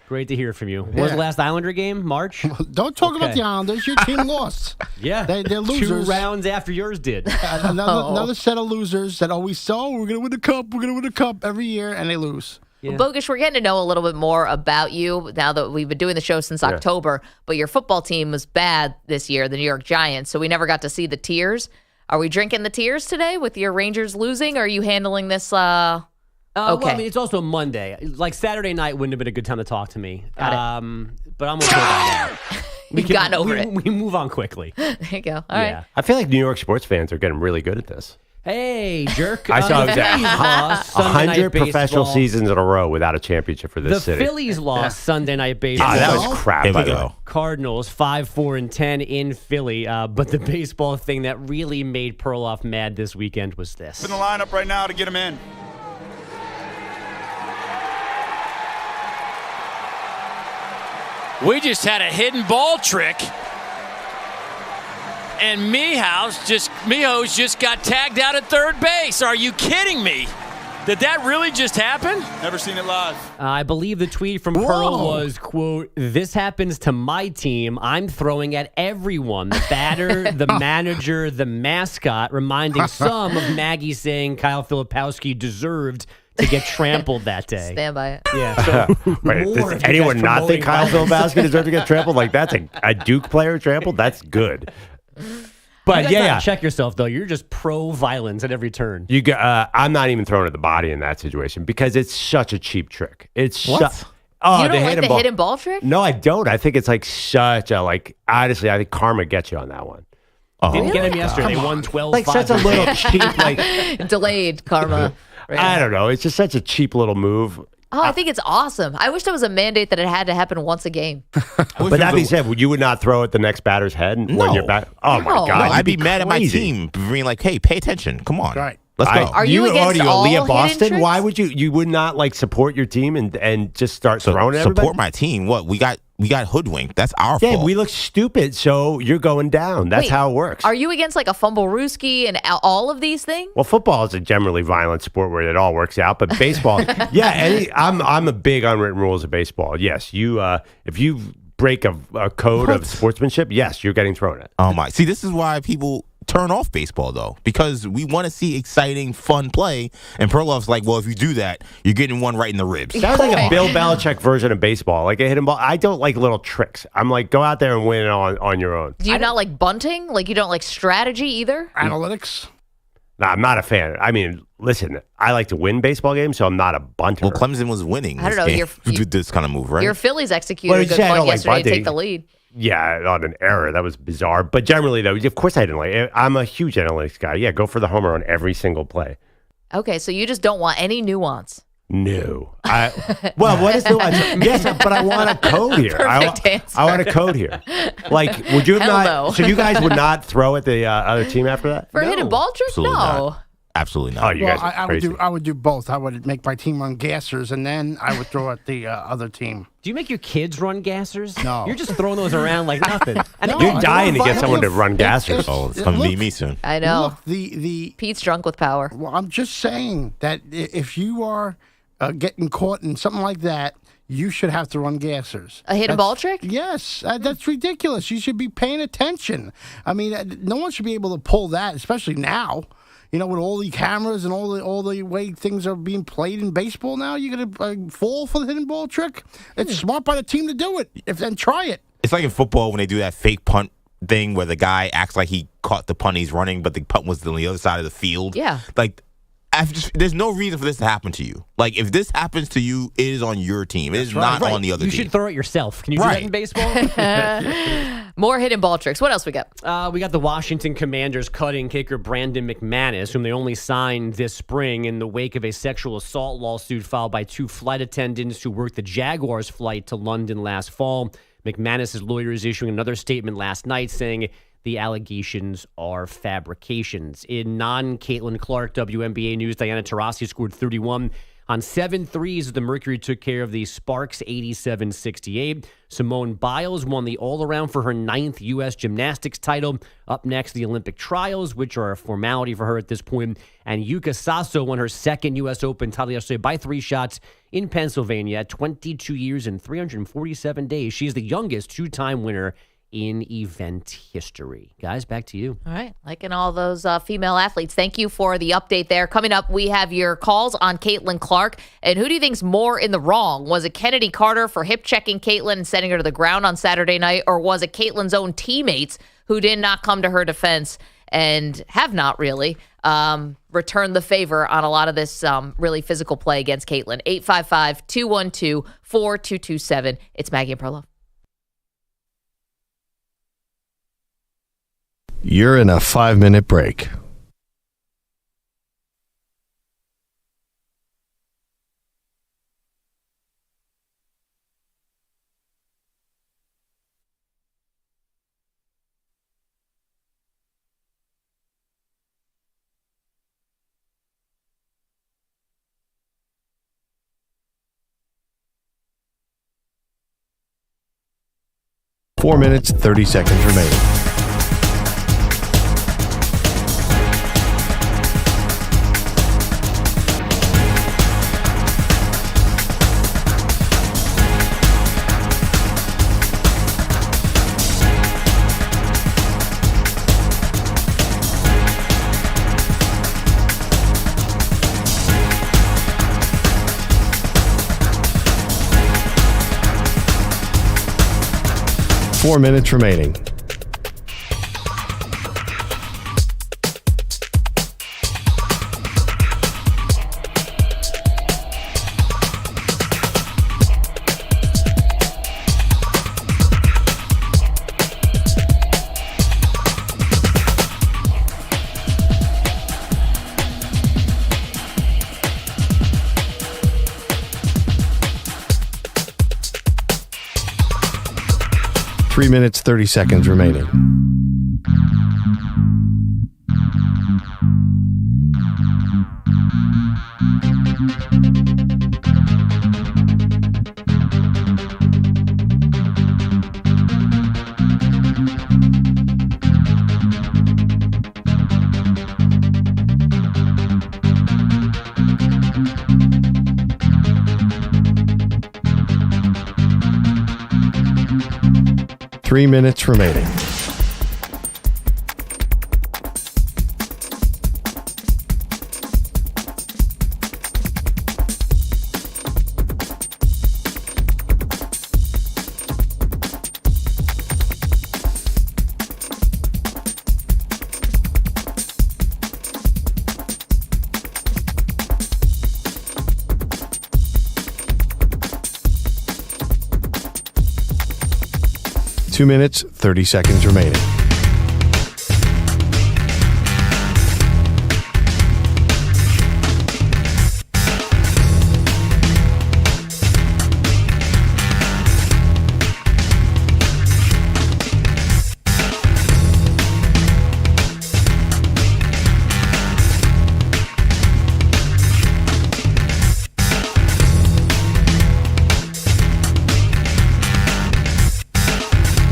Great to hear from you. When was the last Islander game? March? Don't talk about the Islanders. Your team lost. Yeah. They're losers. 2 rounds after yours did. Another set of losers that always say, oh, we're going to win the cup. We're going to win the cup every year, and they lose. Yeah. Well, Bogusch, we're getting to know a little bit more about you now that we've been doing the show since October, but your football team was bad this year, the New York Giants, so we never got to see the tears. Are we drinking the tears today with your Rangers losing, or are you handling this Well, I mean, it's also Monday. Like, Saturday night wouldn't have been a good time to talk to me. Got it. But I'm okay by that. We've gotten over it. We move on quickly. There you go. All right. I feel like New York sports fans are getting really good at this. Hey, jerk. I saw the Phillies lost Sunday 100 night professional baseball. seasons in a row without a championship for this The city. Phillies lost Sunday night baseball. That was crap. Here we by the way. go. Cardinals 5-4-10 in Philly. But the baseball thing that really made Perloff mad this weekend was this. In the lineup right now to get him in. We just had a hidden ball trick. And Mijo's just got tagged out at third base. Are you kidding me? Did that really just happen? Never seen it live. I believe the tweet from Pearl was, quote, "This happens to my team. I'm throwing at everyone. The batter, the manager, the mascot," reminding some of Maggie saying Kyle Filipowski deserved to get trampled that day. Stand by it. Yeah. So Wait, more does of you anyone guys not think Kyle promoting violence. Filipowski deserves to get trampled? Like, that's a Duke player trampled? That's good. But You guys yeah, gotta check yourself though. You're just pro-violence at every turn. I'm not even throwing at the body in that situation because it's such a cheap trick. It's What? Oh, You don't the like the ball. hidden ball trick? No, I don't. I think it's like such a honestly, I think karma gets you on that one. Didn't get him yesterday. They won 12. Like such a little cheap, like Delayed karma. I don't know. It's just such a cheap little move. Oh, I think it's awesome. I wish there was a mandate that it had to happen once a game. But that being said, you would not throw at the next batter's head when you're back. Oh my No. God! No, I'd you'd be mad at my crazy. team for being like, hey, pay attention. Come on. Right. Let's go. Are you against all Aaliyah hidden Boston? tricks? Why would you would not like support your team and just start throwing at everybody? Support my team. What? We got hoodwinked. That's our Yeah, fault. we look stupid, so you're going down. That's Wait, how it works. Are you against like a fumble rooski and all of these things? Well, football is a generally violent sport where it all works out, but baseball, I'm a big unwritten rules of baseball. Yes, if you break a code of sportsmanship, yes, you're getting thrown at. Oh my! See, this is why people turn off baseball though, because we want to see exciting, fun play. And Perloff's like, well, if you do that, you're getting one right in the ribs. Sounds like a Bill Belichick version of baseball, like a hidden ball. I don't like little tricks. I'm like, go out there and win on your own. Do you not like bunting? Like you don't like strategy either? Analytics? No, I'm not a fan. I mean, listen, I like to win baseball games, so I'm not a bunter. Well, Clemson was winning. I don't know, This game. Did this kind of move, right? Your Phillies executed Well, a good yeah, I punt don't like yesterday to bunting. take the lead. Yeah, on an error. That was bizarre. But generally, though, of course I didn't like it. I'm a huge analytics guy. Yeah, go for the homer on every single play. Okay, so you just don't want any nuance. No. Well, what is nuance? Yes, but I want a code here. Perfect answer. I want a code here. Like, would you have Hell not? no. So you guys would not throw at the other team after that? For a hidden ball trick? Absolutely No. not. Absolutely not. Oh, you Well, guys are I would crazy. I would do both. I would make my team run gassers, and then I would throw at the other team. Do you make your kids run gassers? No. You're just throwing those around like nothing. No, You're I dying to don't get know someone to if- run gassers. Oh, it's going to be Look, me soon. I know. Look, the Pete's drunk with power. well, I'm just saying that if you are getting caught in something like that, you should have to run gassers. A hidden ball trick? Yes, that's ridiculous. You should be paying attention. I mean, no one should be able to pull that, especially now. You know, with all the cameras and all the way things are being played in baseball now, you're gonna fall for the hidden ball trick. It's smart by the team to do it. Then try it. It's like in football when they do that fake punt thing where the guy acts like he caught the punt he's running, but the punt was on the other side of the field. Yeah. Like, there's no reason for this to happen to you. Like, if this happens to you, it is on your team. It is not on the other You team. should throw it yourself. Can you do that in baseball? More hidden ball tricks. What else we got? We got the Washington Commanders cutting kicker Brandon McManus, whom they only signed this spring in the wake of a sexual assault lawsuit filed by two flight attendants who worked the Jaguars flight to London last fall. McManus' lawyer is issuing another statement last night saying the allegations are fabrications. In non-Caitlin Clark WNBA news, Diana Taurasi scored 31 on 7 threes as the Mercury took care of the Sparks 87-68. Simone Biles won the all-around for her 9th U.S. gymnastics title. Up next, the Olympic trials, which are a formality for her at this point. And Yuka Sasso won her 2nd U.S. Open title yesterday by 3 shots in Pennsylvania at 22 years and 347 days. She is the youngest 2-time winner in event history. Guys, back to you. All right. Liking all those female athletes. Thank you for the update there. Coming up, we have your calls on Caitlin Clark. And who do you think's more in the wrong? Was it Kennedy Carter for hip-checking Caitlin and sending her to the ground on Saturday night? Or was it Caitlin's own teammates who did not come to her defense and have not really returned the favor on a lot of this really physical play against Caitlin? 855-212-4227. It's Maggie and Perloff. You're in a 5-minute break. 4 minutes, 30 seconds remaining. Four minutes remaining. Three minutes, 30 seconds remaining. Three minutes remaining. Two minutes, 30 seconds remaining.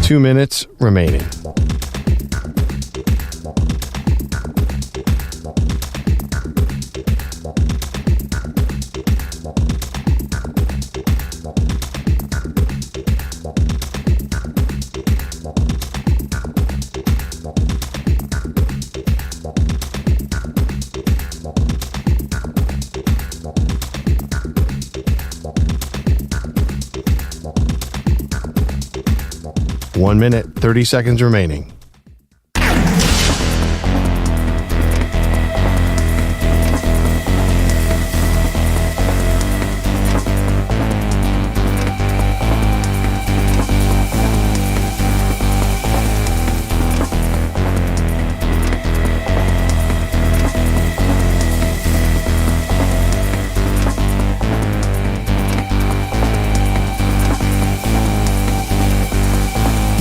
Two minutes remaining. One minute, 30 seconds remaining.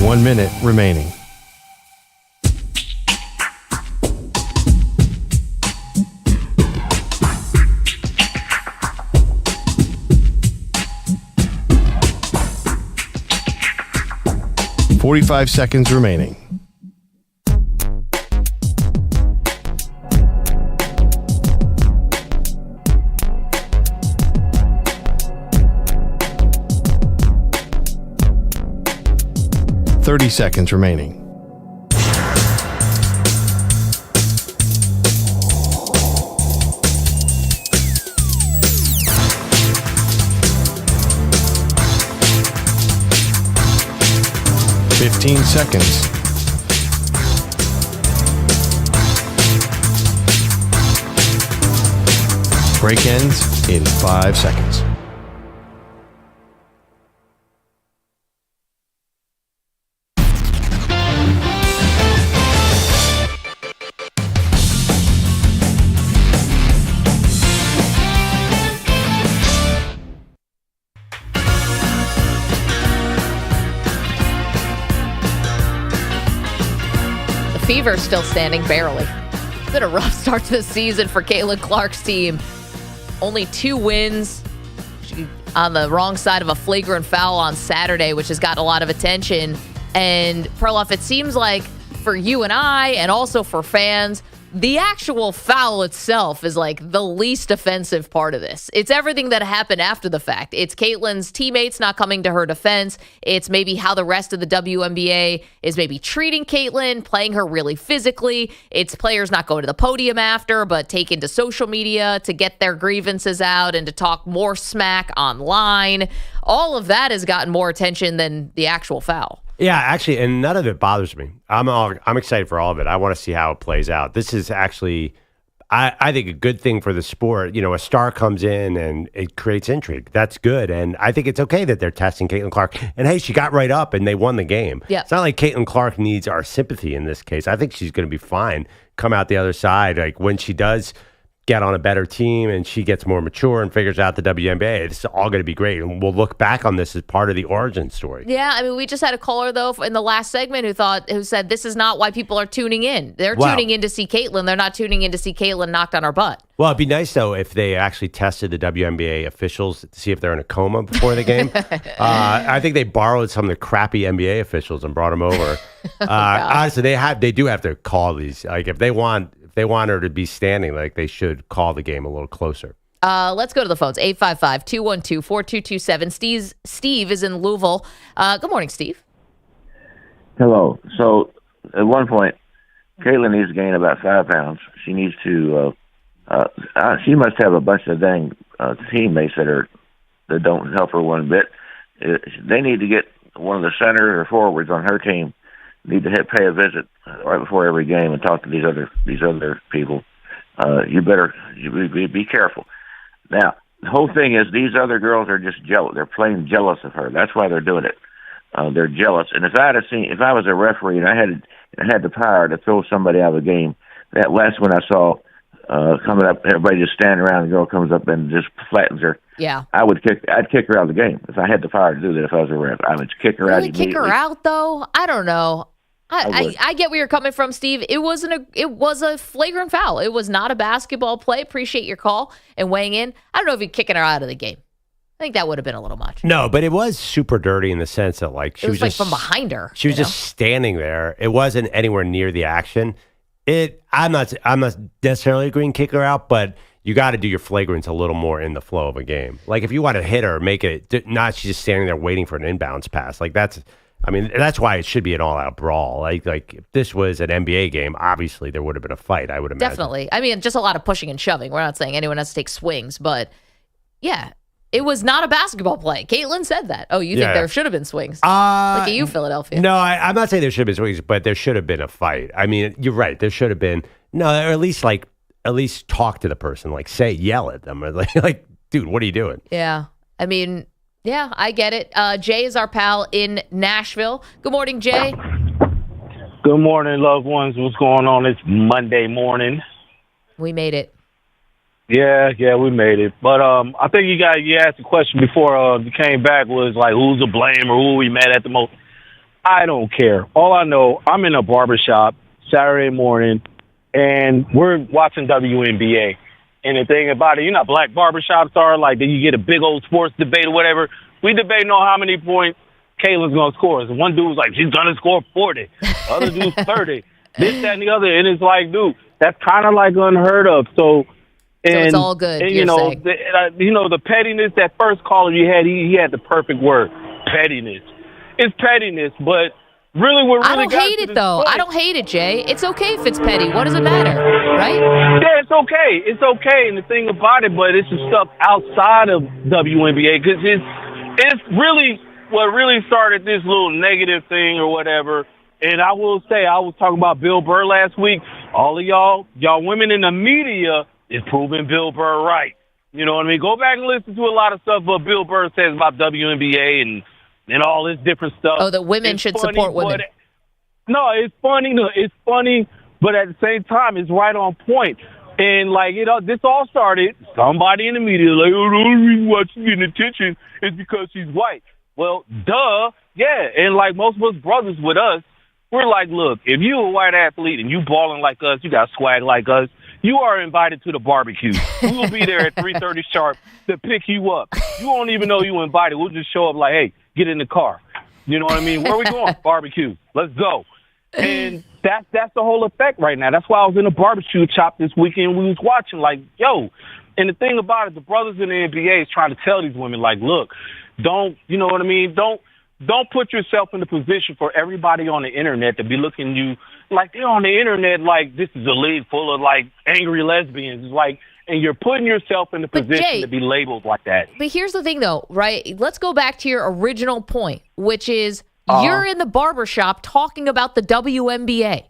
One minute remaining. Forty-five seconds remaining. Thirty seconds remaining. Fifteen seconds. Break ends in 5 seconds. Fever's still standing, barely. It's been a rough start to the season for Caitlin Clark's team. Only 2 wins. She on the wrong side of a flagrant foul on Saturday, which has gotten a lot of attention. And Perloff, it seems like for you and I, and also for fans, the actual foul itself is like the least offensive part of this. It's everything that happened after the fact. It's Caitlin's teammates not coming to her defense. It's maybe how the rest of the WNBA is maybe treating Caitlin, playing her really physically. It's players not going to the podium after, but taking to social media to get their grievances out and to talk more smack online. All of that has gotten more attention than the actual foul. Yeah, actually, and none of it bothers me. I'm excited for all of it. I want to see how it plays out. This is actually, I think, a good thing for the sport. You know, a star comes in and it creates intrigue. That's good, and I think it's okay that they're testing Caitlin Clark. And hey, she got right up and they won the game. Yeah. It's not like Caitlin Clark needs our sympathy in this case. I think she's going to be fine. Come out the other side, like when she does get on a better team and she gets more mature and figures out the WNBA. It's all going to be great. And we'll look back on this as part of the origin story. Yeah, I mean, we just had a caller, though, in the last segment who said this is not why people are tuning in. They're tuning in to see Caitlin. They're not tuning in to see Caitlin knocked on our butt. Well, it'd be nice, though, if they actually tested the WNBA officials to see if they're in a coma before the game. I think they borrowed some of the crappy NBA officials and brought them over. Honestly, they do have to call these. Like, if they want her to be standing, like, they should call the game a little closer. Let's go to the phones. 855-212-4227. Steve is in Louisville. Good morning, Steve. Hello. So at one point, Caitlin needs to gain about 5 pounds. She needs to. She must have a bunch of dang teammates that don't help her one bit. They need to get one of the centers or forwards on her team. Need to pay a visit right before every game and talk to these other people. You better be careful. Now, the whole thing is these other girls are just jealous. They're plain jealous of her. That's why they're doing it. They're jealous. And if I was a referee and I had the power to throw somebody out of the game, that last one I saw coming up, everybody just standing around, the girl comes up and just flattens her. Yeah. I'd kick her out of the game if I had the power to do that. If I was a ref, I would kick her out immediately. Kick her out though? I don't know. I get where you're coming from, Steve. It was a flagrant foul. It was not a basketball play. Appreciate your call and weighing in. I don't know if you're kicking her out of the game. I think that would have been a little much. No, but it was super dirty in the sense that, like, she was like just from behind her. She was just standing there. It wasn't anywhere near the action. I'm not necessarily agreeing kick her out, but you got to do your flagrants a little more in the flow of a game. Like, if you want to hit her, make it not she's just standing there waiting for an inbounds pass. Like, that's why it should be an all-out brawl. Like if this was an NBA game, obviously there would have been a fight, I would imagine. Definitely. I mean, just a lot of pushing and shoving. We're not saying anyone has to take swings, but yeah, it was not a basketball play. Caitlin said that. Oh, you think there should have been swings? Look at you, Philadelphia. No, I'm not saying there should have been swings, but there should have been a fight. I mean, you're right. There should have been, or at least talk to the person, like yell at them. Or like, dude, what are you doing? Yeah. I mean, yeah, I get it. Jay is our pal in Nashville. Good morning, Jay. Good morning, loved ones. What's going on? It's Monday morning. We made it. Yeah, we made it. But I think you asked a question before you came back was like, who's to blame or who we mad at the most? I don't care. All I know, I'm in a barbershop Saturday morning, and we're watching WNBA. And the thing about it, you know, black barbershops are like, then you get a big old sports debate or whatever. We debating on how many points Caitlin's going to score. So one dude was like, she's going to score 40. The other dude's 30. This, that, and the other. And it's like, dude, that's kind of like unheard of. So it's all good. And, you know, the pettiness, that first caller you had, he had the perfect word, pettiness. It's pettiness, but really I don't hate it, though. I don't hate it, Jay. It's okay if it's petty. What does it matter, right? Yeah, it's okay. It's okay. And the thing about it, but it's the stuff outside of WNBA, because it's really what really started this little negative thing or whatever. And I will say, I was talking about Bill Burr last week. All of y'all women in the media is proving Bill Burr right. You know what I mean? Go back and listen to a lot of stuff what Bill Burr says about WNBA and all this different stuff. Oh, that women should support women. No, it's funny. It's funny, but at the same time, it's right on point. And, like, you know, this all started, somebody in the media, like, oh, the only reason why she's getting attention is because she's white. Well, duh, yeah. And, like, most of us brothers with us, we're like, look, if you're a white athlete and you balling like us, you got swag like us, you are invited to the barbecue. We will be there at 3:30 sharp to pick you up. You won't even know you invited. We'll just show up like, hey, get in the car. You know what I mean? Where are we going? Barbecue. Let's go. And that's the whole effect right now. That's why I was in a barbecue shop this weekend. We was watching, like, yo. And the thing about it, the brothers in the NBA is trying to tell these women, like, look, don't, you know what I mean? Don't put yourself in the position for everybody on the internet to be looking at you like they're on the internet like this is a league full of, like, angry lesbians. It's like, and you're putting yourself in the position Jay, to be labeled like that. But here's the thing, though, right? Let's go back to your original point, which is you're in the barbershop talking about the WNBA.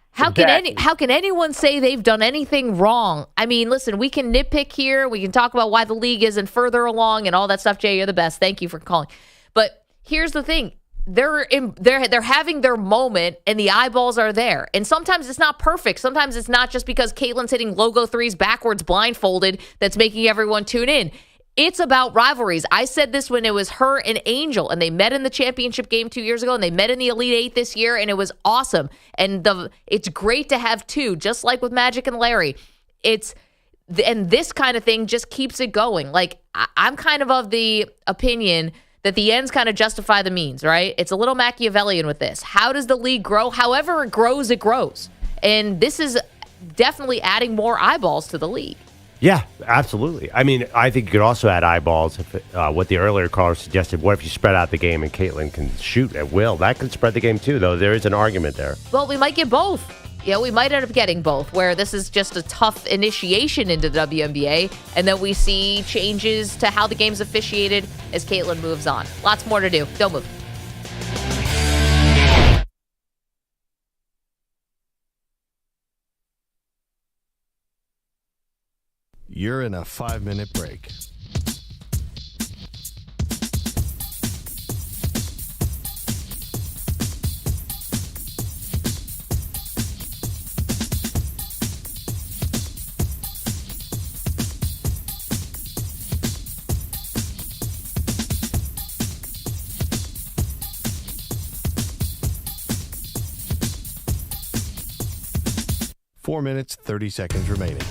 How can anyone say they've done anything wrong? I mean, listen, we can nitpick here. We can talk about why the league isn't further along and all that stuff. Jay, you're the best. Thank you for calling. But here's the thing. They're having their moment, and the eyeballs are there. And sometimes it's not perfect. Sometimes it's not just because Caitlin's hitting logo threes backwards blindfolded that's making everyone tune in. It's about rivalries. I said this when it was her and Angel, and they met in the championship game 2 years ago, and they met in the Elite Eight this year, and it was awesome. And it's great to have two, just like with Magic and Larry. And this kind of thing just keeps it going. Like, I'm kind of the opinion that the ends kind of justify the means, right? It's a little Machiavellian with this. How does the league grow? However it grows, it grows. And this is definitely adding more eyeballs to the league. Yeah, absolutely. I mean, I think you could also add eyeballs if what the earlier caller suggested. What if you spread out the game and Caitlin can shoot at will? That could spread the game too, though. There is an argument there. Well, we might get both. Yeah, we might end up getting both, where this is just a tough initiation into the WNBA, and then we see changes to how the game's officiated as Caitlin moves on. Lots more to do. Don't move. You're in a 5-minute break. Four minutes, 30 seconds remaining.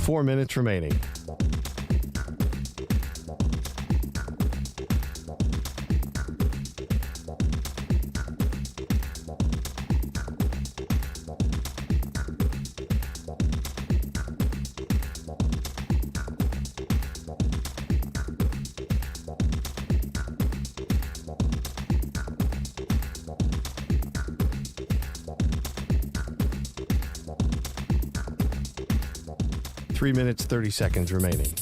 Four minutes remaining. Three minutes, 30 seconds remaining.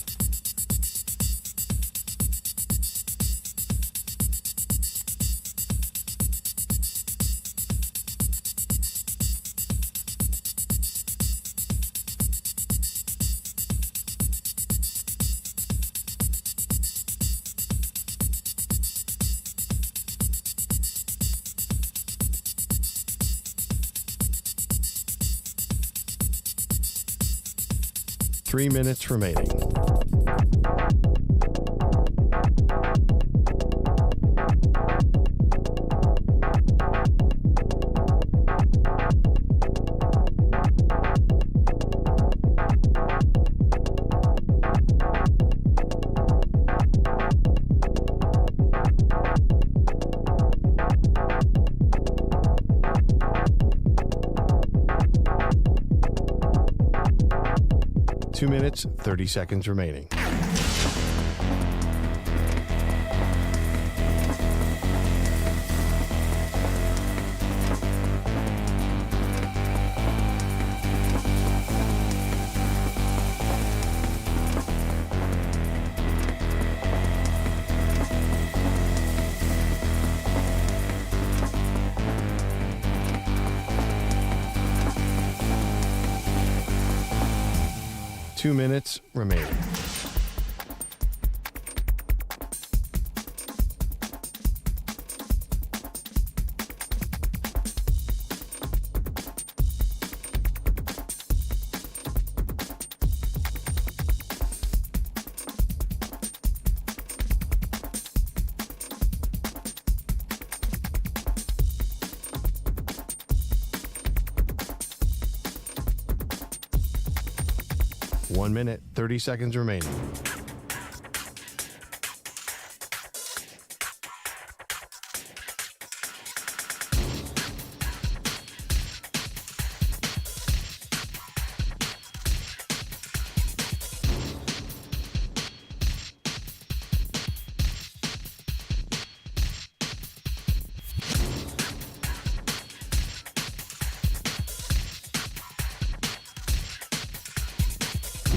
Three minutes remaining. Two minutes, 30 seconds remaining. Two minutes remaining. 1 minute, 30 seconds remaining.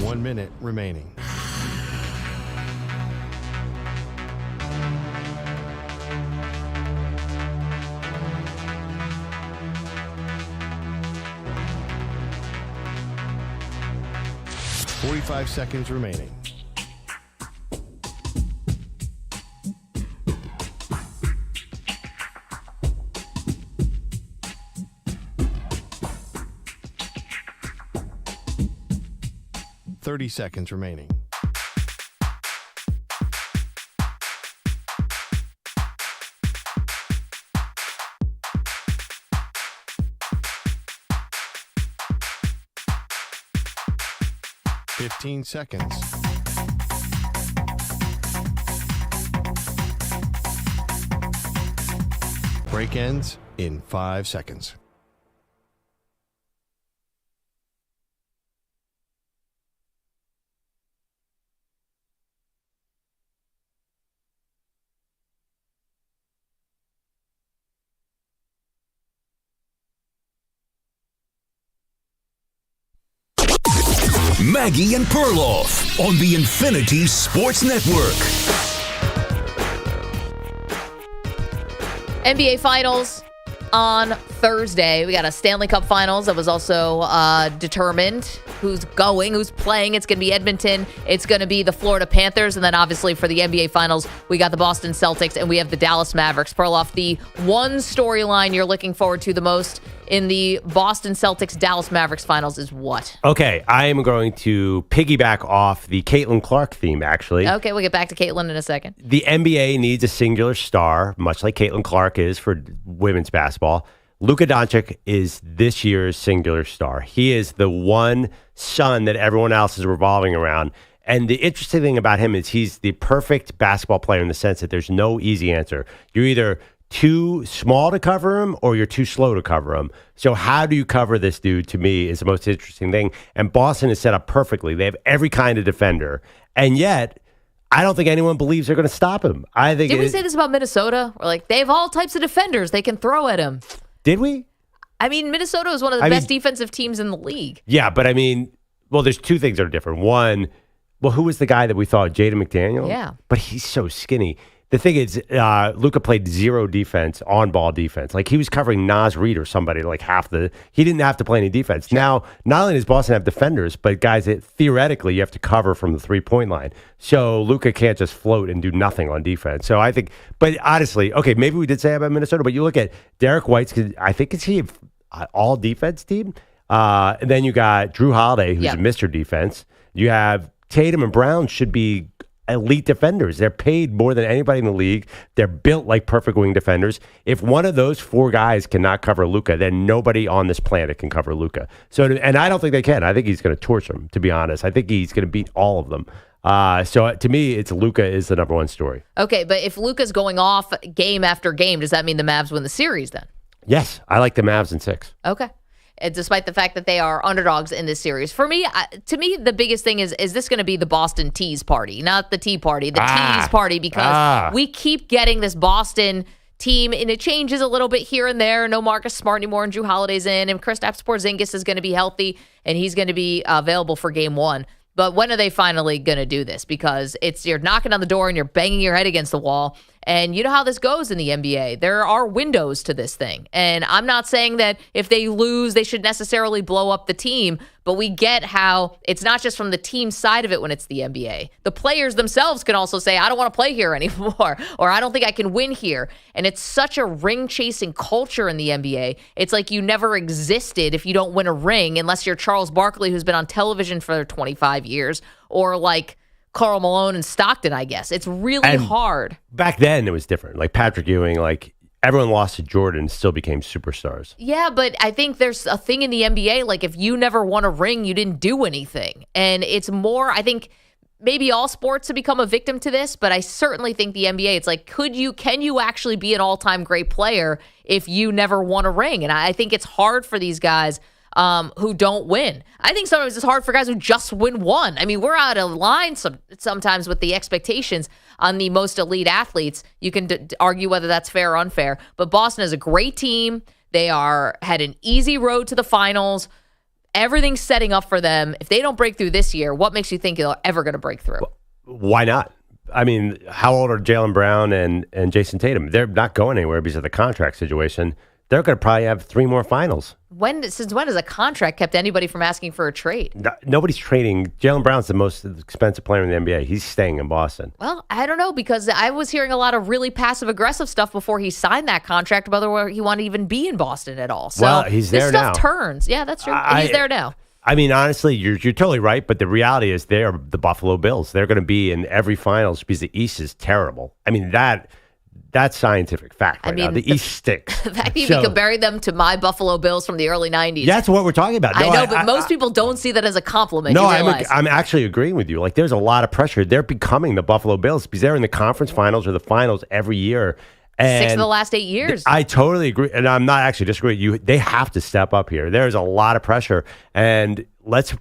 One minute remaining. Forty-five seconds remaining. Thirty seconds remaining. Fifteen seconds. Break ends in 5 seconds. Maggie and Perloff on the Infinity Sports Network. NBA Finals on Thursday. We got a Stanley Cup Finals that was also determined who's going, who's playing. It's going to be Edmonton. It's going to be the Florida Panthers. And then obviously for the NBA Finals, we got the Boston Celtics and we have the Dallas Mavericks. Perloff, the one storyline you're looking forward to the most in the Boston Celtics Dallas Mavericks Finals is what? Okay, I am going to piggyback off the Caitlin Clark theme, actually. Okay, we'll get back to Caitlin in a second. The NBA needs a singular star, much like Caitlin Clark is for women's basketball. Luka Doncic is this year's singular star. He is the one sun that everyone else is revolving around. And the interesting thing about him is he's the perfect basketball player in the sense that there's no easy answer. You're either too small to cover him or you're too slow to cover him. So how do you cover this dude, to me, is the most interesting thing. And Boston is set up perfectly. They have every kind of defender. And yet, I don't think anyone believes they're going to stop him. I think. Did we say this about Minnesota? We're like, they have all types of defenders they can throw at him. Did we? I mean, Minnesota is one of the best defensive teams in the league. Yeah, but I mean, well, there's two things that are different. One, well, who was the guy that we thought, Jaden McDaniel? Yeah. But he's so skinny. The thing is, Luka played zero defense, on-ball defense. Like, he was covering Naz Reid or somebody like he didn't have to play any defense. Sure. Now, not only does Boston have defenders, but guys that theoretically you have to cover from the three-point line. So Luka can't just float and do nothing on defense. So I think, but honestly, okay, maybe we did say about Minnesota, but you look at Derek White's, I think is he an all-defense team? And then you got Drew Holiday, who's a Mr. Defense. You have Tatum and Brown should be elite defenders. They're paid more than anybody in the league. They're built like perfect wing defenders. If one of those four guys cannot cover Luka, then nobody on this planet can cover Luka. So, and I don't think they can. I think he's going to torch them, to be honest. I think he's going to beat all of them. So to me, it's Luka is the number one story. Okay, but if Luka's going off game after game, does that mean the Mavs win the series then? Yes, I like the Mavs in 6. Okay. And despite the fact that they are underdogs in this series. For me, to me, the biggest thing is this going to be the Boston Tease Party, not the Tea Party, the Tease Party, because we keep getting this Boston team, and it changes a little bit here and there. No Marcus Smart anymore, and Drew Holiday's in, and Kristaps Porzingis is going to be healthy, and he's going to be available for game 1. But when are they finally going to do this? Because you're knocking on the door and you're banging your head against the wall. And you know how this goes in the NBA. There are windows to this thing. And I'm not saying that if they lose, they should necessarily blow up the team. But we get how it's not just from the team side of it when it's the NBA. The players themselves can also say, I don't want to play here anymore. Or I don't think I can win here. And it's such a ring-chasing culture in the NBA. It's like you never existed if you don't win a ring, unless you're Charles Barkley, who's been on television for 25 years. Or like Karl Malone and Stockton, I guess. It's really hard. Back then, it was different. Like Patrick Ewing, like everyone lost to Jordan still became superstars. Yeah, but I think there's a thing in the NBA, like if you never won a ring, you didn't do anything. And it's more, I think maybe all sports have become a victim to this, but I certainly think the NBA, it's like, can you actually be an all-time great player if you never won a ring? And I think it's hard for these guys who don't win. I think sometimes it's hard for guys who just win one. I mean, we're out of line sometimes with the expectations on the most elite athletes. You can argue whether that's fair or unfair, but Boston is a great team. They had an easy road to the finals. Everything's setting up for them. If they don't break through this year, what makes you think they're ever going to break through? Why not? I mean, how old are Jaylen Brown and Jason Tatum? They're not going anywhere because of the contract situation. They're going to probably have 3 more finals. Since when has a contract kept anybody from asking for a trade? Nobody's trading. Jaylen Brown's the most expensive player in the NBA. He's staying in Boston. Well, I don't know, because I was hearing a lot of really passive-aggressive stuff before he signed that contract about whether he wanted to even be in Boston at all. So well, he's there now. This stuff turns. Yeah, that's true. He's there now. I mean, honestly, you're totally right, but the reality is they're the Buffalo Bills. They're going to be in every finals because the East is terrible. I mean, that's scientific fact now. The East stinks. The fact that you can compare them to my Buffalo Bills from the early 90s. That's what we're talking about. I know, but most people don't see that as a compliment. No, I'm actually agreeing with you. Like, there's a lot of pressure. They're becoming the Buffalo Bills because they're in the conference finals or the finals every year. And 6 of the last 8 years. I totally agree. And I'm not actually disagreeing with you. They have to step up here. There's a lot of pressure. And let's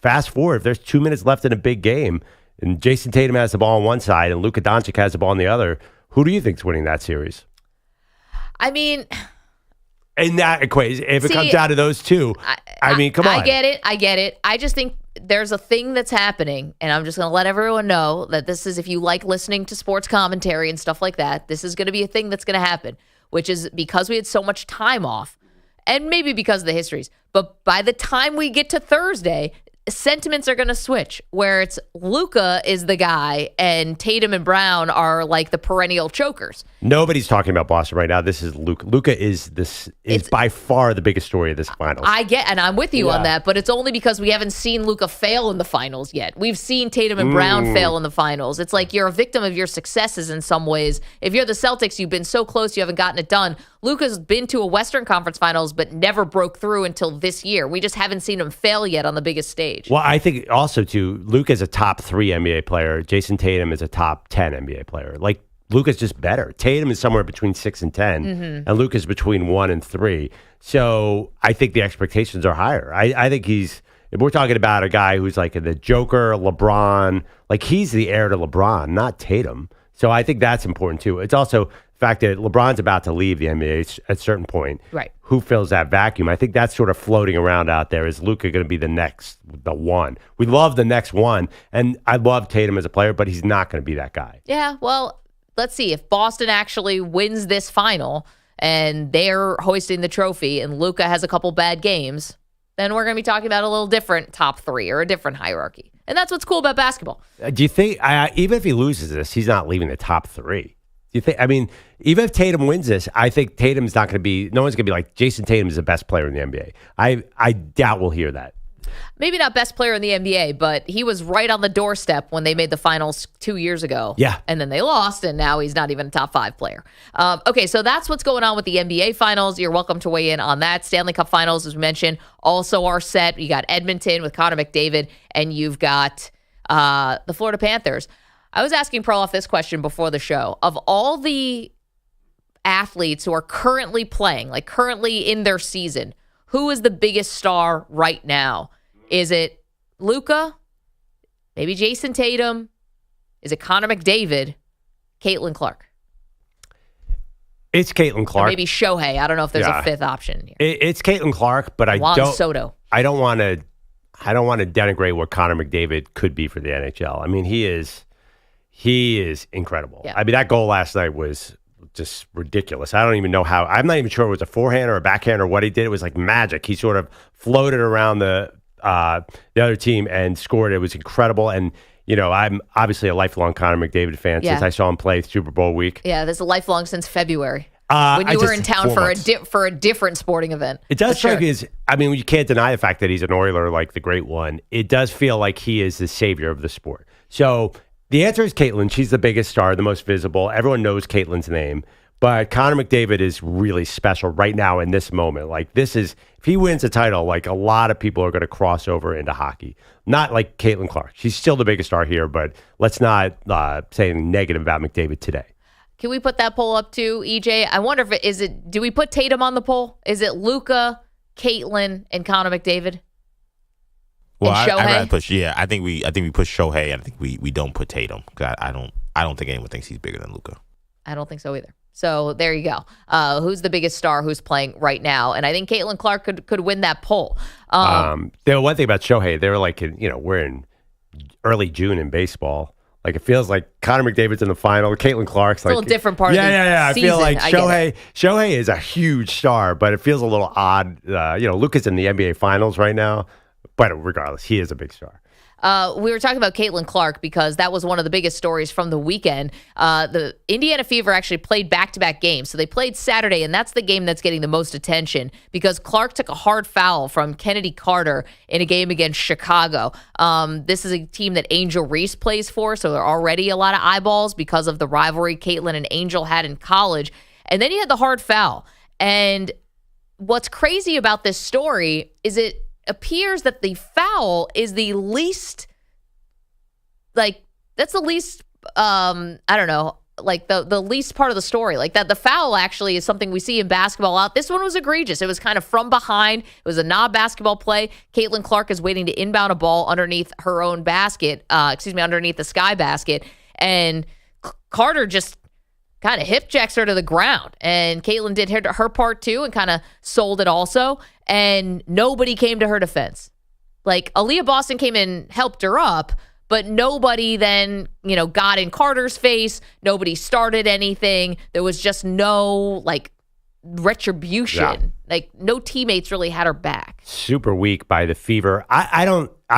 fast forward. If there's 2 minutes left in a big game and Jason Tatum has the ball on one side and Luka Doncic has the ball on the other, who do you think's winning that series? I mean, in that equation, if it comes down to those two, I mean, come on. I get it. I just think there's a thing that's happening, and I'm just going to let everyone know that this is, if you like listening to sports commentary and stuff like that, this is going to be a thing that's going to happen, which is because we had so much time off, and maybe because of the histories, but by the time we get to Thursday, sentiments are going to switch, where it's Luka is the guy and Tatum and Brown are like the perennial chokers. Nobody's talking about Boston right now. This is Luka. Luka is by far the biggest story of this finals. And I'm with you on that, but it's only because we haven't seen Luka fail in the finals yet. We've seen Tatum and Brown fail in the finals. It's like you're a victim of your successes in some ways. If you're the Celtics, you've been so close, you haven't gotten it done. Luka's been to a Western Conference Finals, but never broke through until this year. We just haven't seen him fail yet on the biggest stage. Well, I think also, too, Luka is a top 3 NBA player. Jason Tatum is a top 10 NBA player. Like, Luka's just better. Tatum is somewhere between 6 and 10, and Luka's between 1 and 3. So I think the expectations are higher. I think if we're talking about a guy who's like the Joker, LeBron, like he's the heir to LeBron, not Tatum. So I think that's important, too. It's also the fact that LeBron's about to leave the NBA at a certain point. Right. Who fills that vacuum? I think that's sort of floating around out there. Is Luka going to be the one? We love the next one, and I love Tatum as a player, but he's not going to be that guy. Yeah, well, let's see. If Boston actually wins this final and they're hoisting the trophy and Luka has a couple bad games, then we're going to be talking about a little different top 3 or a different hierarchy. And that's what's cool about basketball. Do you think, even if he loses this, he's not leaving the top 3? Do you think, I mean, even if Tatum wins this, I think Tatum's not going to be, no one's going to be like, Jason Tatum is the best player in the NBA. I doubt we'll hear that. Maybe not best player in the NBA, but he was right on the doorstep when they made the finals 2 years ago. Yeah. And then they lost, and now he's not even a top 5 player. Okay, so that's what's going on with the NBA finals. You're welcome to weigh in on that. Stanley Cup finals, as we mentioned, also are set. You got Edmonton with Connor McDavid, and you've got the Florida Panthers. I was asking Perloff this question before the show. Of all the athletes who are currently playing, like currently in their season, who is the biggest star right now? Is it Luka? Maybe Jason Tatum? Is it Connor McDavid? Caitlin Clark? It's Caitlin Clark. Or maybe Shohei. I don't know if there's a fifth option here. It's Caitlin Clark, but Juan Soto. I don't want to denigrate what Connor McDavid could be for the NHL. I mean, he is incredible. Yeah. I mean, that goal last night was just ridiculous. I don't even know how. I'm not even sure it was a forehand or a backhand or what he did. It was like magic. He sort of floated around the other team and scored. It was incredible. And, you know, I'm obviously a lifelong Connor McDavid fan since I saw him play Super Bowl week. Yeah, there's a lifelong since February. When you were in town for a different sporting event. It does strike me as, I mean, you can't deny the fact that he's an Oiler, like the great one. It does feel like he is the savior of the sport. So the answer is Caitlin. She's the biggest star, the most visible. Everyone knows Caitlin's name. But Connor McDavid is really special right now in this moment. Like this is, if he wins a title, like a lot of people are going to cross over into hockey. Not like Caitlin Clark. She's still the biggest star here, but let's not say anything negative about McDavid today. Can we put that poll up too, EJ? I wonder if do we put Tatum on the poll? Is it Luka, Caitlin, and Connor McDavid? Well, and Shohei? I'd rather push. Yeah, I think we push Shohei, and I think we don't put Tatum. I don't think anyone thinks he's bigger than Luka. I don't think so either. So there you go. Who's the biggest star who's playing right now? And I think Caitlin Clark could win that poll. The one thing about Shohei, they were like, we're in early June in baseball. Like it feels like Connor McDavid's in the final. Caitlin Clark's Still like a different part of the I season. feel like Shohei is a huge star, but it feels a little odd. Luka's in the NBA Finals right now, but regardless, he is a big star. We were talking about Caitlin Clark because that was one of the biggest stories from the weekend. The Indiana Fever actually played back-to-back games. So they played Saturday, and that's the game that's getting the most attention because Clark took a hard foul from Kennedy Carter in a game against Chicago. This is a team that Angel Reese plays for, so there are already a lot of eyeballs because of the rivalry Caitlin and Angel had in college. And then he had the hard foul. And what's crazy about this story is it appears that the foul is the least, that's the least, the least part of the story. Like that the foul actually is something we see in basketball. This one was egregious. It was kind of from behind. It was a non-basketball play. Caitlin Clark is waiting to inbound a ball underneath her own basket, underneath the sky basket. And Carter just kind of hip jacks her to the ground. And Caitlin did her part too and kind of sold it also. And nobody came to her defense. Like Aaliyah Boston came in, helped her up, but nobody then, got in Carter's face. Nobody started anything. There was just no retribution. Yeah. Like no teammates really had her back. Super weak by the Fever. I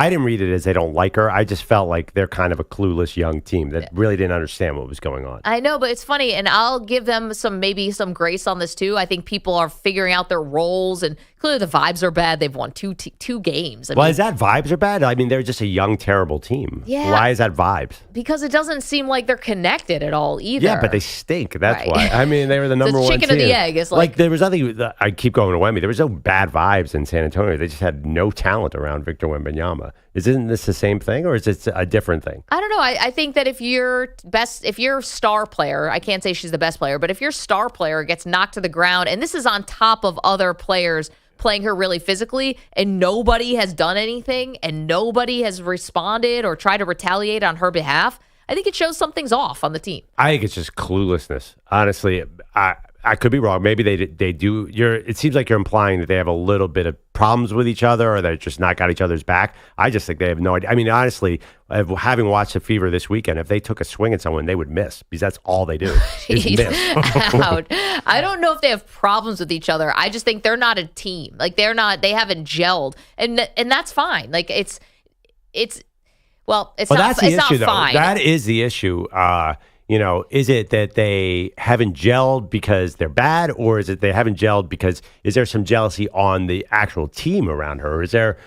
didn't read it as they don't like her. I just felt like they're kind of a clueless young team that really didn't understand what was going on. I know, but it's funny, and I'll give them maybe some grace on this too. I think people are figuring out their roles, and clearly the vibes are bad. They've won two games. Is that vibes are bad? I mean, they're just a young, terrible team. Yeah. Why is that vibes? Because it doesn't seem like they're connected at all either. Yeah, but they stink. That's Right. why. I mean, they were the number So it's one chicken team. or the egg. It's like there was nothing. I keep going to Wemby. There was no bad vibes in San Antonio. They just had no talent around Victor Wembanyama. Isn't this the same thing, or is it a different thing? I don't know. I think that if your star player, I can't say she's the best player, but if your star player gets knocked to the ground, and this is on top of other players playing her really physically, and nobody has done anything, and nobody has responded or tried to retaliate on her behalf, I think it shows something's off on the team. I think it's just cluelessness. Honestly, I could be wrong. Maybe they do. It seems like you're implying that they have a little bit of problems with each other, or they're just not got each other's back. I just think they have no idea. I mean, honestly, having watched the Fever this weekend, if they took a swing at someone, they would miss because that's all they do is miss. I don't know if they have problems with each other. I just think they're not a team. Like they haven't gelled, and that's fine. Like it's not the issue, though. fine. That is the issue. Is it that they haven't gelled because they're bad, or is it they haven't gelled because is there some jealousy on the actual team around her? Or is there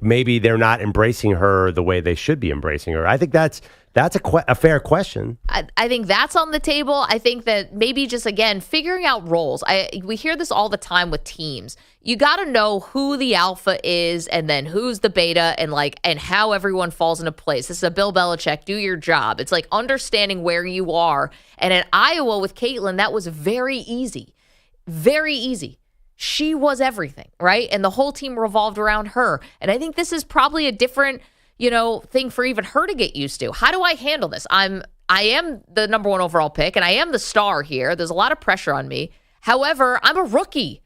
maybe they're not embracing her the way they should be embracing her? I think that's a fair question. I think that's on the table. I think that maybe just, again, figuring out roles. We hear this all the time with teams. You got to know who the alpha is and then who's the beta and how everyone falls into place. This is a Bill Belichick, do your job. It's like understanding where you are. And at Iowa with Caitlin, that was very easy. Very easy. She was everything, right? And the whole team revolved around her. And I think this is probably a different thing for even her to get used to. How do I handle this? I am the number one overall pick, and I am the star here. There's a lot of pressure on me. However, I'm a rookie,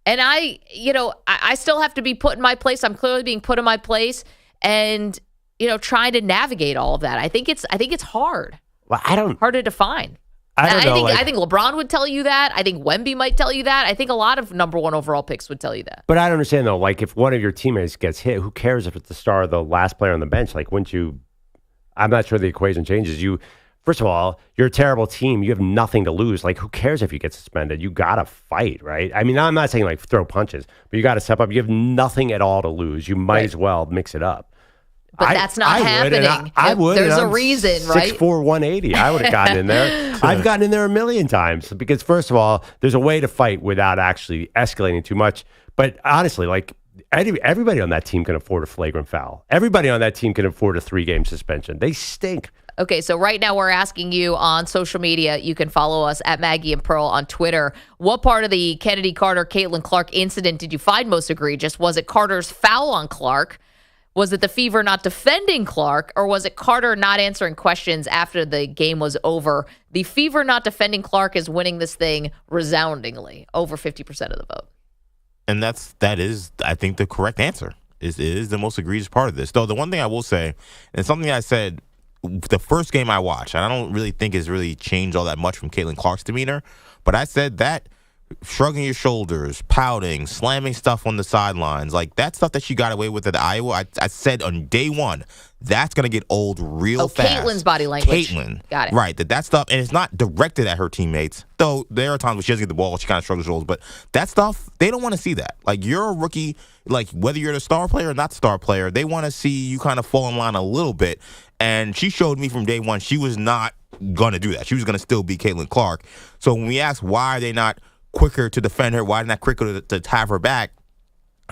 and I still have to be put in my place. I'm clearly being put in my place, and trying to navigate all of that. I think it's hard. Well, hard to define. I think LeBron would tell you that. I think Wemby might tell you that. I think a lot of number one overall picks would tell you that. But I don't understand, though. Like, if one of your teammates gets hit, who cares if it's the star or the last player on the bench? Like, wouldn't you... I'm not sure the equation changes. First of all, you're a terrible team. You have nothing to lose. Like, who cares if you get suspended? You got to fight, right? I mean, I'm not saying, throw punches, but you got to step up. You have nothing at all to lose. You might as well mix it up. But that's not happening. I would. There's a reason, right? 6'4", 180. I would have gotten in there. I've gotten in there a million times because, first of all, there's a way to fight without actually escalating too much. But honestly, like everybody on that team can afford a flagrant foul. Everybody on that team can afford a 3-game suspension. They stink. Okay, so right now we're asking you on social media. You can follow us at Maggie and Pearl on Twitter. What part of the Kennedy Carter, Caitlin Clark incident did you find most egregious? Was it Carter's foul on Clark? Was it the Fever not defending Clark, or was it Carter not answering questions after the game was over? The Fever not defending Clark is winning this thing resoundingly, over 50% of the vote. And that is, I think, the correct answer. It is the most egregious part of this. Though the one thing I will say, and something I said the first game I watched, and I don't really think it's really changed all that much from Caitlin Clark's demeanor, but I said that shrugging your shoulders, pouting, slamming stuff on the sidelines, like that stuff that she got away with at Iowa, I said on day one, that's going to get old real fast. Caitlin's body language. Caitlin. Got it. Right. That stuff, and it's not directed at her teammates, though there are times when she doesn't get the ball, she kind of shrugs her shoulders, but that stuff, they don't want to see that. Like, you're a rookie, like, whether you're the star player or not the star player, they want to see you kind of fall in line a little bit, and she showed me from day one she was not going to do that. She was going to still be Caitlin Clark. So when we ask why are they not quicker to defend her, why not quicker to have her back,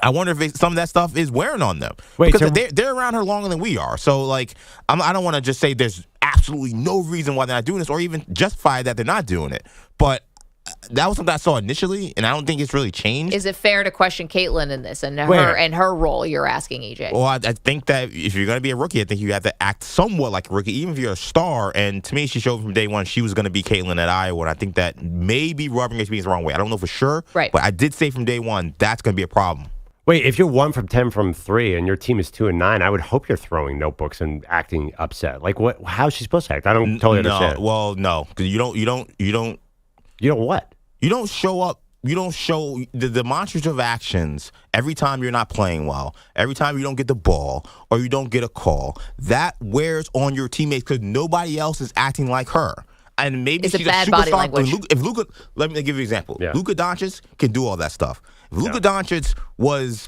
I wonder if some of that stuff is wearing on them. Because they're around her longer than we are. So, like, I don't want to just say there's absolutely no reason why they're not doing this or even justify that they're not doing it. But that was something I saw initially, and I don't think it's really changed. Is it fair to question Caitlin in this and her role? You're asking, EJ. Well, I think that if you're going to be a rookie, I think you have to act somewhat like a rookie, even if you're a star. And to me, she showed from day one she was going to be Caitlin at Iowa, and I think that may be rubbing her the wrong way. I don't know for sure, right? But I did say from day one that's going to be a problem. Wait, if you're 1 from 10 from 3 and your team is 2 and 9, I would hope you're throwing notebooks and acting upset. Like, what? How's she supposed to act? I don't totally understand. Well, no, because you don't what? You don't show up. You don't show the demonstrative actions every time you're not playing well, every time you don't get the ball or you don't get a call. That wears on your teammates because nobody else is acting like her. And maybe it's she's a bad superstar. body language. If Luka, let me give you an example. Yeah. Luka Doncic can do all that stuff. If Luka Doncic was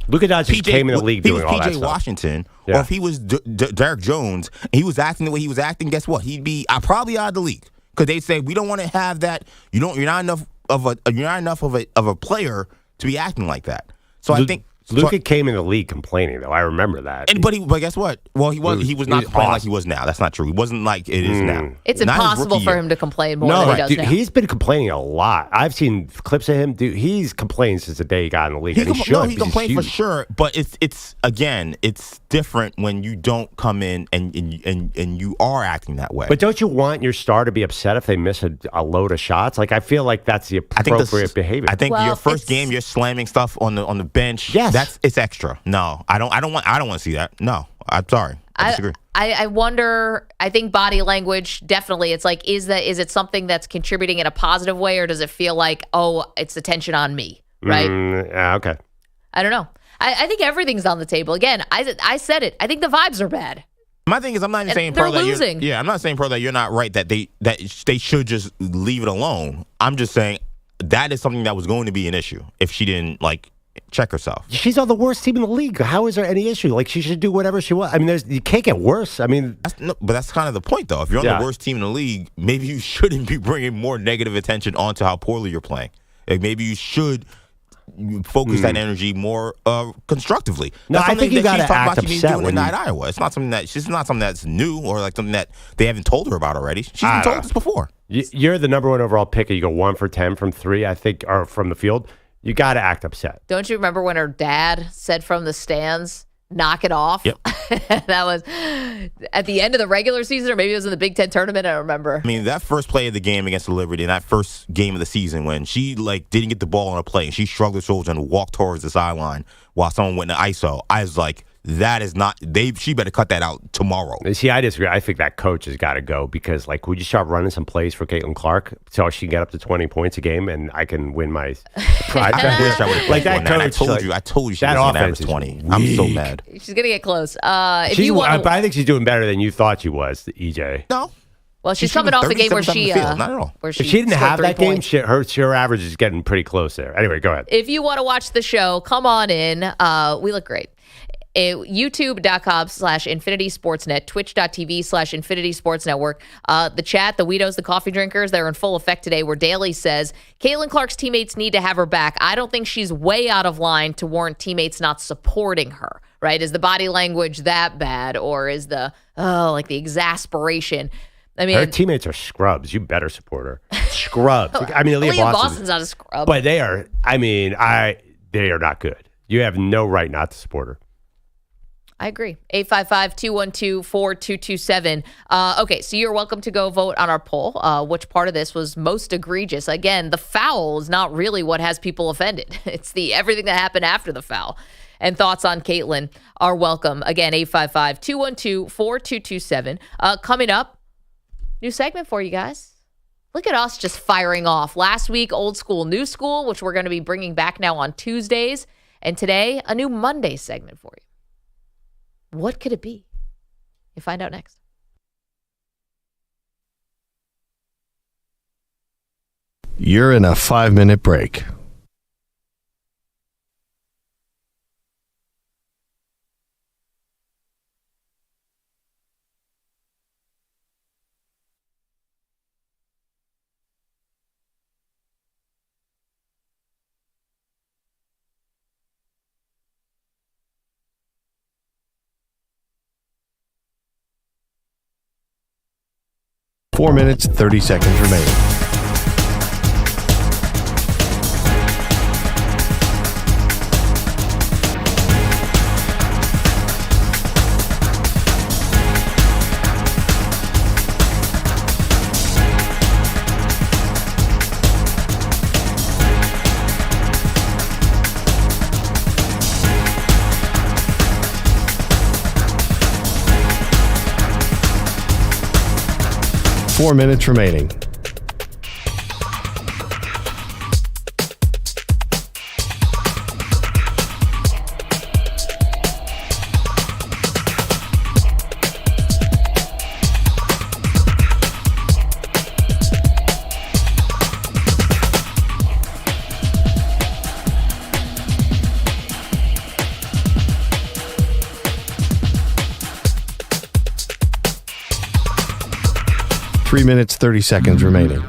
came in the league doing all that stuff. PJ Washington, or if he was Derek Jones, and he was acting the way he was acting, guess what? He'd be probably out of the league because they'd say we don't want to have that. You're not enough of a player to be acting like that. So I think Luka came in the league complaining, though. I remember that. But guess what? Well, he was not complaining like he was now. That's not true. He wasn't like it is now. It's impossible for him to complain more than he does now. He's been complaining a lot. I've seen clips of him. Dude, he's complained since the day he got in the league. He complained for sure. But it's different when you don't come in and you are acting that way. But don't you want your star to be upset if they miss a load of shots? Like, I feel like that's the appropriate behavior. I think your first game, you're slamming stuff on the bench. Yes. It's extra. No, I don't want to see that. No, I'm sorry. I disagree. I wonder, I think body language, definitely. It's like, is it something that's contributing in a positive way, or does it feel like, oh, it's attention on me, right? Okay. I don't know. I think everything's on the table. Again, I said it. I think the vibes are bad. My thing is, I'm not even saying they're losing. I'm not saying, Pearl, that you're not right, that they should just leave it alone. I'm just saying that is something that was going to be an issue if she didn't, like, check herself. She's on the worst team in the league. How is there any issue? Like, she should do whatever she wants. I mean, you can't get worse. I mean, but that's kind of the point, though. If you're on the worst team in the league, maybe you shouldn't be bringing more negative attention onto how poorly you're playing. Like, maybe you should focus that energy more constructively. No, I think you got to act upset when at Iowa. It's not something that's new or like something that they haven't told her about already. She's been told this before. You're the number 1 overall pick. You go 1 for 10 from 3, I think, or from the field. You got to act upset. Don't you remember when her dad said from the stands, knock it off? Yep. That was at the end of the regular season, or maybe it was in the Big Ten tournament. I don't remember. I mean, that first play of the game against the Liberty, and that first game of the season when she didn't get the ball on a play and she shrugged her shoulders and walked towards the sideline while someone went to ISO, I was like, that is not. She better cut that out tomorrow. See, I disagree. I think that coach has got to go because, like, would you start running some plays for Caitlin Clark so she can get up to 20 points a game and I can win my pride? I wish I would have like that coach. I told you she was going to average 20. I'm so mad. She's going to get close. I think she's doing better than you thought she was, EJ. No. Well, she's coming off a game where she not at all. Where if she didn't have that game, her average is getting pretty close there. Anyway, go ahead. If you want to watch the show, come on in. We look great. YouTube.com/Infinity Sportsnet, Twitch.tv/Infinity Sports Network. The chat, the Weedos, the coffee drinkers, they're in full effect today, where Daly says, Caitlin Clark's teammates need to have her back. I don't think she's way out of line to warrant teammates not supporting her, right? Is the body language that bad, or is the exasperation? I mean, her teammates are scrubs. You better support her. Scrubs. I mean, Aaliyah Boston's not a scrub. But they are, they are not good. You have no right not to support her. I agree. 855-212-4227. Okay, so you're welcome to go vote on our poll. Which part of this was most egregious? Again, the foul is not really what has people offended. It's everything that happened after the foul. And thoughts on Caitlin are welcome. Again, 855-212-4227. Coming up, new segment for you guys. Look at us just firing off. Last week, old school, new school, which we're going to be bringing back now on Tuesdays. And today, a new Monday segment for you. What could it be? You'll find out next. You're in a 5-minute break. Four minutes, 30 seconds remaining. Four minutes remaining. Three minutes, 30 seconds remaining.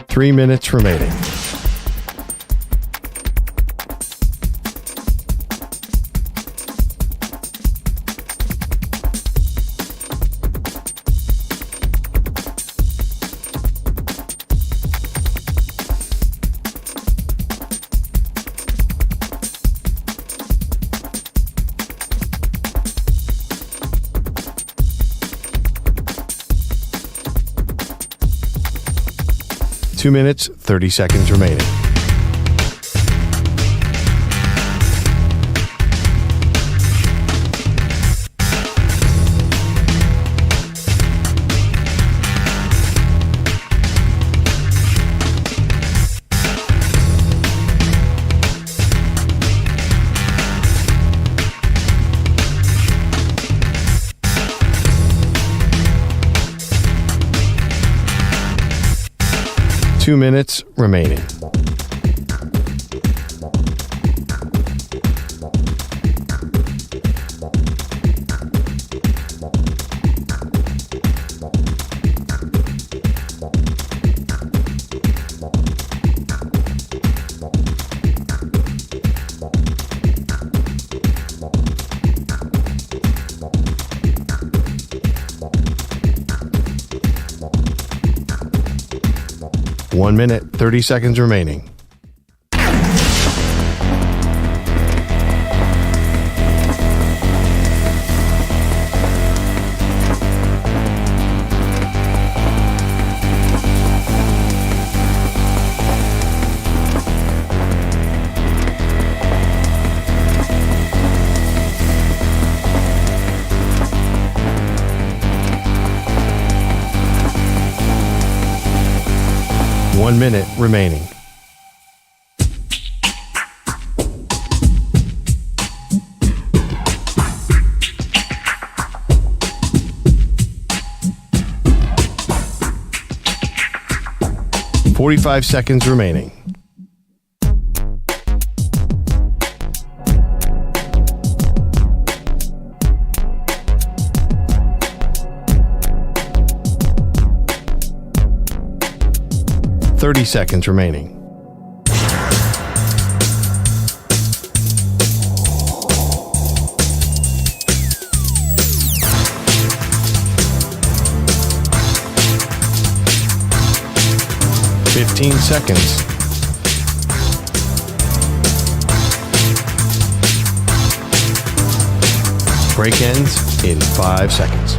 Three minutes remaining. Two minutes, 30 seconds remaining. Two minutes remaining. One minute, 30 seconds remaining. 1 minute remaining. "45 seconds remaining. "30 seconds remaining. "15 seconds. Break ends in 5 seconds.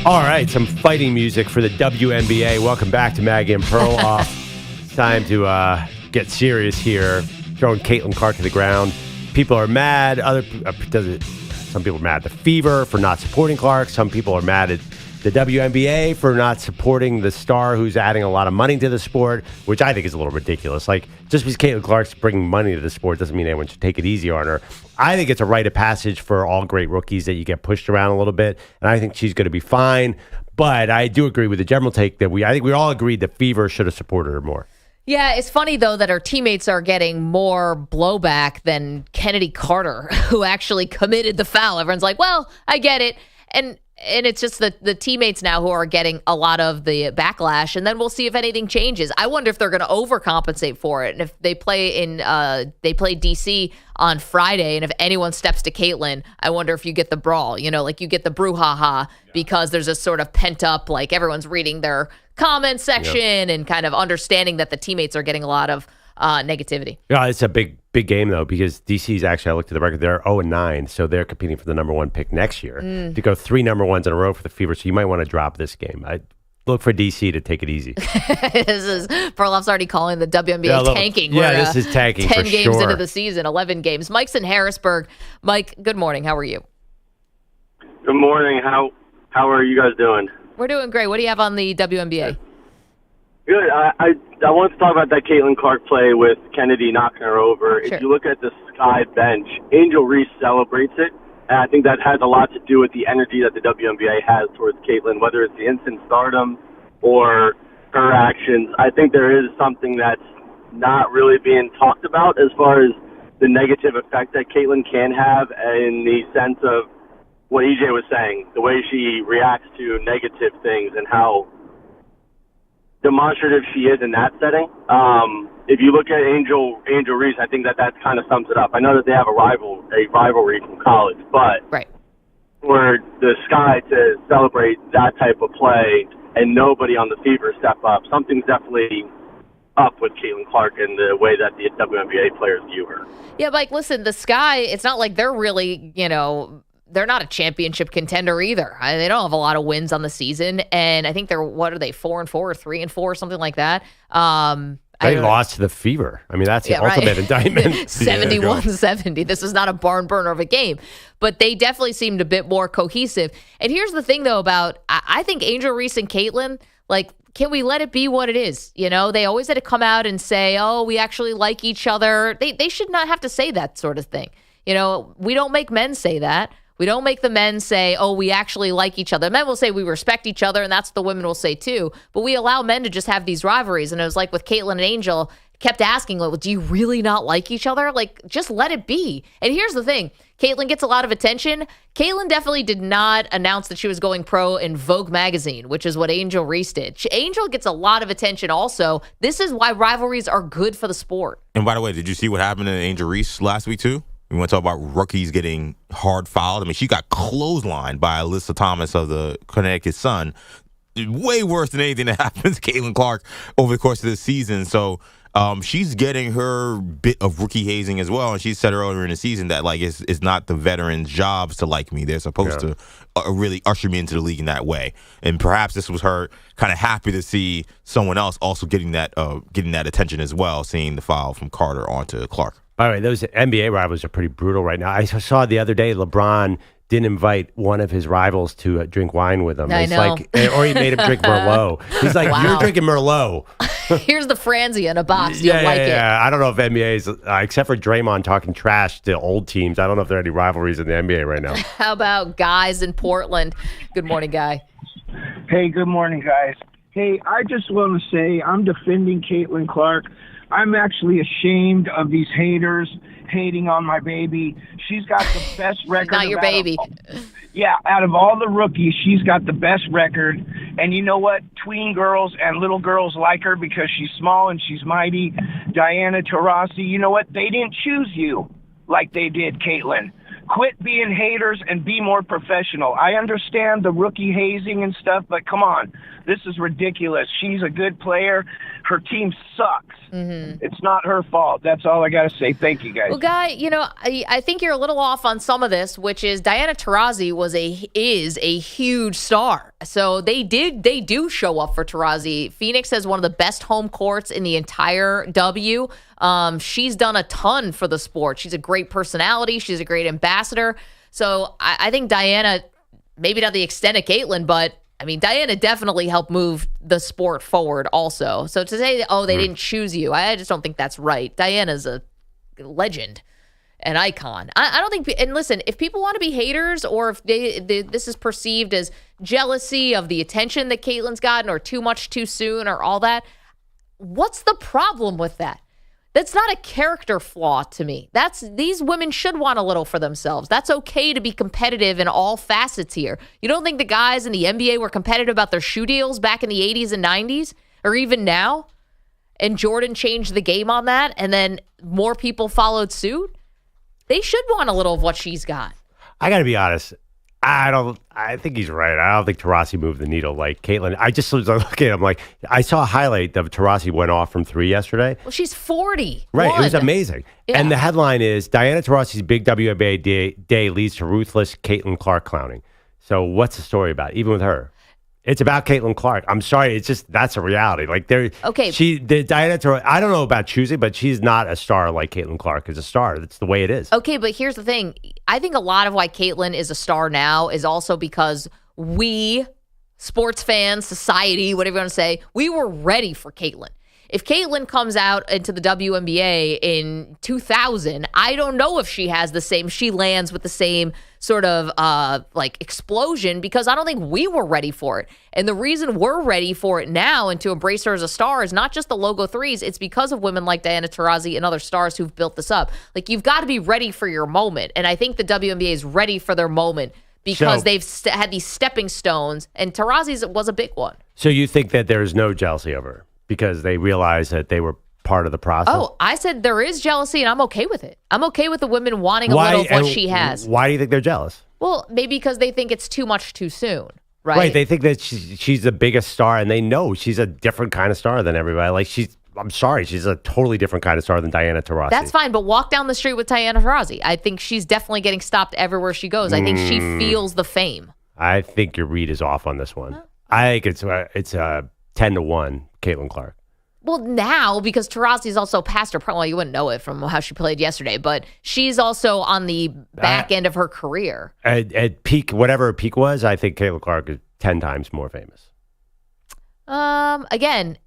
All right, some fighting music for the WNBA. Welcome back to Maggie and Perloff. It's time to get serious here. Throwing Caitlin Clark to the ground. People are mad. Some people are mad at the Fever for not supporting Clark. Some people are mad at the WNBA for not supporting the star who's adding a lot of money to the sport, which I think is a little ridiculous. Like, just because Caitlin Clark's bringing money to the sport doesn't mean anyone should take it easy on her. I think it's a rite of passage for all great rookies that you get pushed around a little bit, and I think she's going to be fine. But I do agree with the general take that I think we all agreed that Fever should have supported her more. Yeah, it's funny, though, that her teammates are getting more blowback than Kennedy Carter, who actually committed the foul. Everyone's like, well, I get it. And it's just the teammates now who are getting a lot of the backlash, and then we'll see if anything changes. I wonder if they're going to overcompensate for it, and if they play DC on Friday, and if anyone steps to Caitlin, I wonder if you get the brawl. You know, like you get the brouhaha because there's a sort of pent up, like everyone's reading their comment section and kind of understanding that the teammates are getting a lot of negativity. Yeah, it's a big game, though, because DC's actually, I looked at the record, they're 0-9, so they're competing for the number one pick next year to go 3 number ones in a row for the Fever, so you might want to drop this game. I look for DC to take it easy. Perloff's already calling the WNBA tanking. Yeah, this is tanking 10 for games sure. into the season, 11 games. Mike's in Harrisburg. Mike, good morning. How are you? Good morning. How are you guys doing? We're doing great. What do you have on the WNBA? Good. I want to talk about that Caitlin Clark play with Kennedy knocking her over. Sure. If you look at the Sky bench, Angel Reese celebrates it, and I think that has a lot to do with the energy that the WNBA has towards Caitlin, whether it's the instant stardom or her actions. I think there is something that's not really being talked about as far as the negative effect that Caitlin can have in the sense of what EJ was saying, the way she reacts to negative things and how demonstrative she is in that setting. If you look at Angel Reese, I think that kind of sums it up. I know that they have a rivalry from college, but for the Sky to celebrate that type of play and nobody on the Fever step up, something's definitely up with Caitlin Clark and the way that the WNBA players view her. Yeah, Mike, listen, the Sky, it's not like they're really, they're not a championship contender either. They don't have a lot of wins on the season, and I think they're 4-4 or 3-4, something like that. They lost to the Fever. I mean, that's the ultimate indictment. 71-70. This is not a barn burner of a game, but they definitely seemed a bit more cohesive. And here's the thing, though, about I think Angel Reese and Caitlin, like, can we let it be what it is? They always had to come out and say, oh, we actually like each other. They should not have to say that sort of thing. We don't make men say that. We don't make the men say, oh, we actually like each other. Men will say we respect each other, and that's what the women will say too. But we allow men to just have these rivalries. And it was like with Caitlin and Angel, kept asking, well, do you really not like each other? Like, just let it be. And here's the thing. Caitlin gets a lot of attention. Caitlin definitely did not announce that she was going pro in Vogue magazine, which is what Angel Reese did. Angel gets a lot of attention also. This is why rivalries are good for the sport. And by the way, did you see what happened to Angel Reese last week too? We want to talk about rookies getting hard fouled. I mean, she got clotheslined by Alyssa Thomas of the Connecticut Sun. Way worse than anything that happens to Caitlin Clark over the course of this season. So she's getting her bit of rookie hazing as well. And she said earlier in the season that like it's not the veterans' jobs to like me. They're supposed to really usher me into the league in that way. And perhaps this was her kind of happy to see someone else also getting that attention as well, seeing the foul from Carter onto Clark. By the way, those NBA rivals are pretty brutal right now. I saw the other day LeBron didn't invite one of his rivals to drink wine with him. I know. Or he made him drink Merlot. He's like, Wow. you're drinking Merlot. Here's the Franzia in a box. You'll like it. I don't know if NBA's, except for Draymond talking trash to old teams, I don't know if there are any rivalries in the NBA right now. How about guys in Portland? Good morning, Guy. Hey, good morning, guys. Hey, I just want to say I'm defending Caitlin Clark. I'm actually ashamed of these haters hating on my baby. She's got the best record. Not your baby. Out of all the rookies, she's got the best record. And you know what? Tween girls and little girls like her because she's small and she's mighty. Diana Taurasi, you know what? They didn't choose you like they did Caitlin. Quit being haters and be more professional. I understand the rookie hazing and stuff, but come on. This is ridiculous. She's a good player. Her team sucks. It's not her fault. That's all I got to say. Thank you, guys. Well, Guy, you know, I think you're a little off on some of this, which is Diana Taurasi is a huge star. So they do show up for Taurasi. Phoenix has one of the best home courts in the entire W. She's done a ton for the sport. She's a great personality. She's a great ambassador. So I think Diana, maybe not the extent of Caitlin, but I mean, Diana definitely helped move the sport forward also. So to say, they didn't choose you, I just don't think that's right. Diana's a legend, an icon. I don't think, and listen, if people want to be haters or if this is perceived as jealousy of the attention that Caitlin's gotten or too much too soon or all that, what's the problem with that? That's not a character flaw to me. These women should want a little for themselves. That's okay to be competitive in all facets here. You don't think the guys in the NBA were competitive about their shoe deals back in the 80s and 90s or even now? And Jordan changed the game on that and then more people followed suit? They should want a little of what she's got. I got to be honest. I think he's right. I don't think Taurasi moved the needle like Caitlin. I just was looking at him like, I saw a highlight of Taurasi went off from 3 yesterday. Well, she's 40. Right. It was amazing. Yeah. And the headline is, Diana Taurasi's big WNBA day leads to ruthless Caitlin Clark clowning. So what's the story about, even with her? It's about Caitlin Clark. I'm sorry. It's just, that's a reality. Like Diana Taurasi, I don't know about choosing, but she's not a star like Caitlin Clark is a star. That's the way it is. Okay, but here's the thing. I think a lot of why Caitlin is a star now is also because we, sports fans, society, whatever you want to say, we were ready for Caitlin. If Caitlin comes out into the WNBA in 2000, I don't know if she lands with the same sort of explosion because I don't think we were ready for it. And the reason we're ready for it now and to embrace her as a star is not just the logo threes. It's because of women like Diana Taurasi and other stars who've built this up. Like, you've got to be ready for your moment. And I think the WNBA is ready for their moment because they've had these stepping stones, and Taurasi's was a big one. So you think that there's no jealousy over her because they realized that they were part of the process? Oh, I said there is jealousy, and I'm okay with it. I'm okay with the women wanting a little of what she has. Why do you think they're jealous? Well, maybe because they think it's too much too soon, right? Right. They think that she's the biggest star, and they know she's a different kind of star than everybody. Like, I'm sorry, she's a totally different kind of star than Diana Taurasi. That's fine, but walk down the street with Diana Taurasi. I think she's definitely getting stopped everywhere she goes. I think she feels the fame. I think your read is off on this one. I think it's 10-1, Caitlin Clark. Well, now, because Taurasi's also past her prime. Well, you wouldn't know it from how she played yesterday, but she's also on the back end of her career. At peak, whatever her peak was, I think Caitlin Clark is 10 times more famous. Again,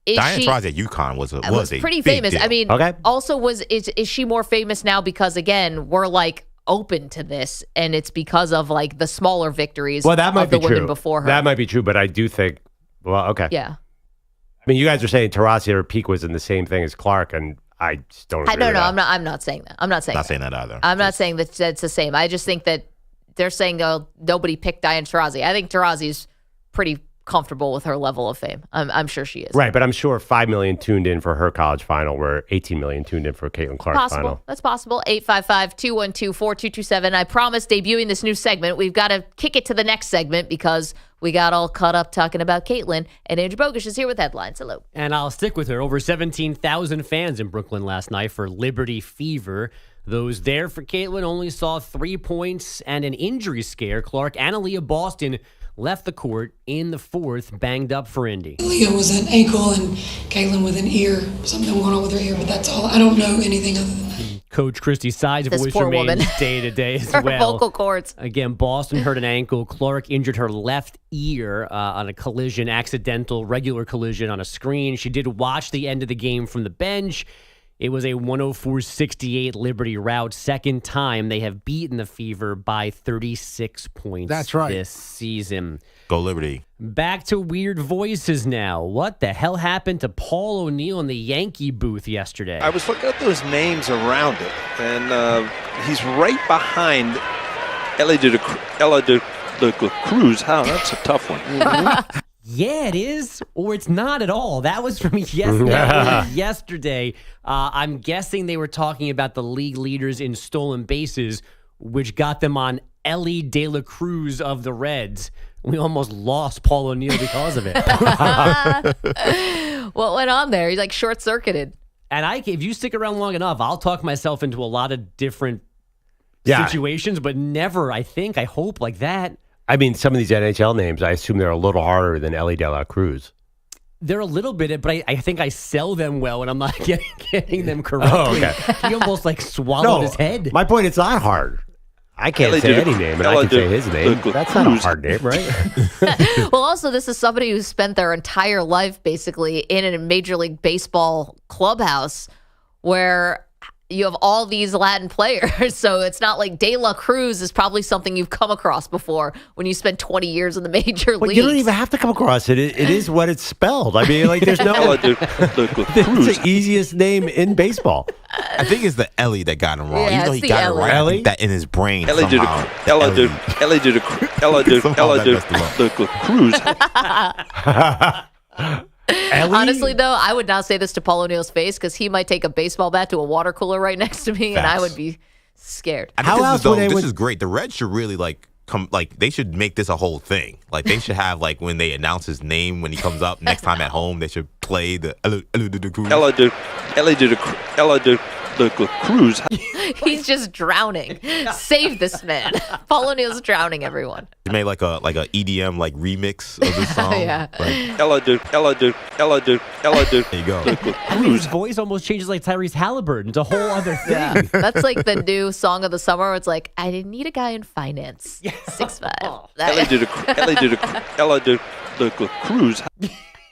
Diana Taurasi at UConn was a pretty big famous. deal. I mean, also is she more famous now because, again, we're like open to this, and it's because of like the smaller victories of the women before her. That might be true, but I do think, Yeah. I mean, you guys are saying Taurasi at her peak was in the same thing as Clark, and I just don't agree with that. I'm not saying that. I'm not saying that either. I'm not saying that that's the same. I just think that they're saying, nobody picked Diana Taurasi. I think Taurasi's pretty comfortable with her level of fame. I'm sure she is. Right, but I'm sure 5 million tuned in for her college final, where 18 million tuned in for Caitlin Clark's final. That's possible. 855-212-4227. I promise, debuting this new segment, we've got to kick it to the next segment because we got all caught up talking about Caitlin. And Andrew Bogusch is here with headlines. Hello. And I'll stick with her. Over 17,000 fans in Brooklyn last night for Liberty Fever. Those there for Caitlin only saw 3 points and an injury scare. Clark and Aaliyah Boston left the court in the fourth, banged up for Indy. Aaliyah was an ankle and Caitlin with an ear, something going on with her ear, but that's all. I don't know anything other than that. Coach Christy Side's This voice poor remains woman. day to day as Her well. vocal cords. Again, Boston hurt an ankle. Clark injured her left ear on a collision, accidental, regular collision on a screen. She did watch the end of the game from the bench. It was a 104-68 Liberty rout. Second time they have beaten the Fever by 36 points. That's right. This season. Go Liberty. Back to weird voices now. What the hell happened to Paul O'Neill in the Yankee booth yesterday? I was looking at those names around it, and he's right behind ELLY de CRUZ. How? That's a tough one. Yeah, it is, or it's not at all. That was from yesterday. I'm guessing they were talking about the league leaders in stolen bases, which got them on ELLY de la Cruz of the Reds. We almost lost Paul O'Neill because of it. What went on there? He's like short-circuited. And if you stick around long enough, I'll talk myself into a lot of different situations, but never, I hope, like that. I mean, some of these NHL names, I assume they're a little harder than ELLY de la Cruz. They're a little bit, but I think I sell them well, and I'm not getting them correctly. Oh, okay. He almost swallowed his head. My point, it's not hard. I can't say any name, and I can say his name. That's not a hard name, right? Well, also, this is somebody who spent their entire life basically in a Major League Baseball clubhouse where you have all these Latin players. So it's not like De La Cruz is probably something you've come across before when you spent 20 years in the major leagues. You don't even have to come across it. It is what it's spelled. I mean, there's no... It's the easiest name in baseball. I think it's the ELLY that got him wrong. Yeah, Even though he got it right, I think that in his brain ELLY de CRUZ. Honestly, though, I would not say this to Paul O'Neill's face because he might take a baseball bat to a water cooler right next to me, and I would be scared. I think this is great. The Reds should really they should make this a whole thing. Like they should have when they announce his name when he comes up next time at home, they should play the ELLY de CRUZ. He's just drowning. Save this man. Paul O'Neill's drowning everyone. He made like a EDM remix of this song. Yeah. ELLY de There you go. His voice almost changes like Tyrese Halliburton. It's a whole other thing. Yeah. That's like the new song of the summer where it's like, I didn't need a guy in finance. 6'5". ELLY de CRUZ.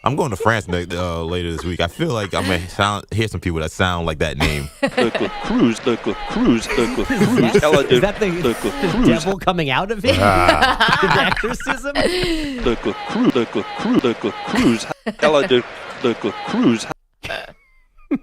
I'm going to France later this week. I feel like I'm going to hear some people that sound like that name. CRUZ. Is that the devil coming out of him? The exorcism? CRUZ. ELLY de CRUZ.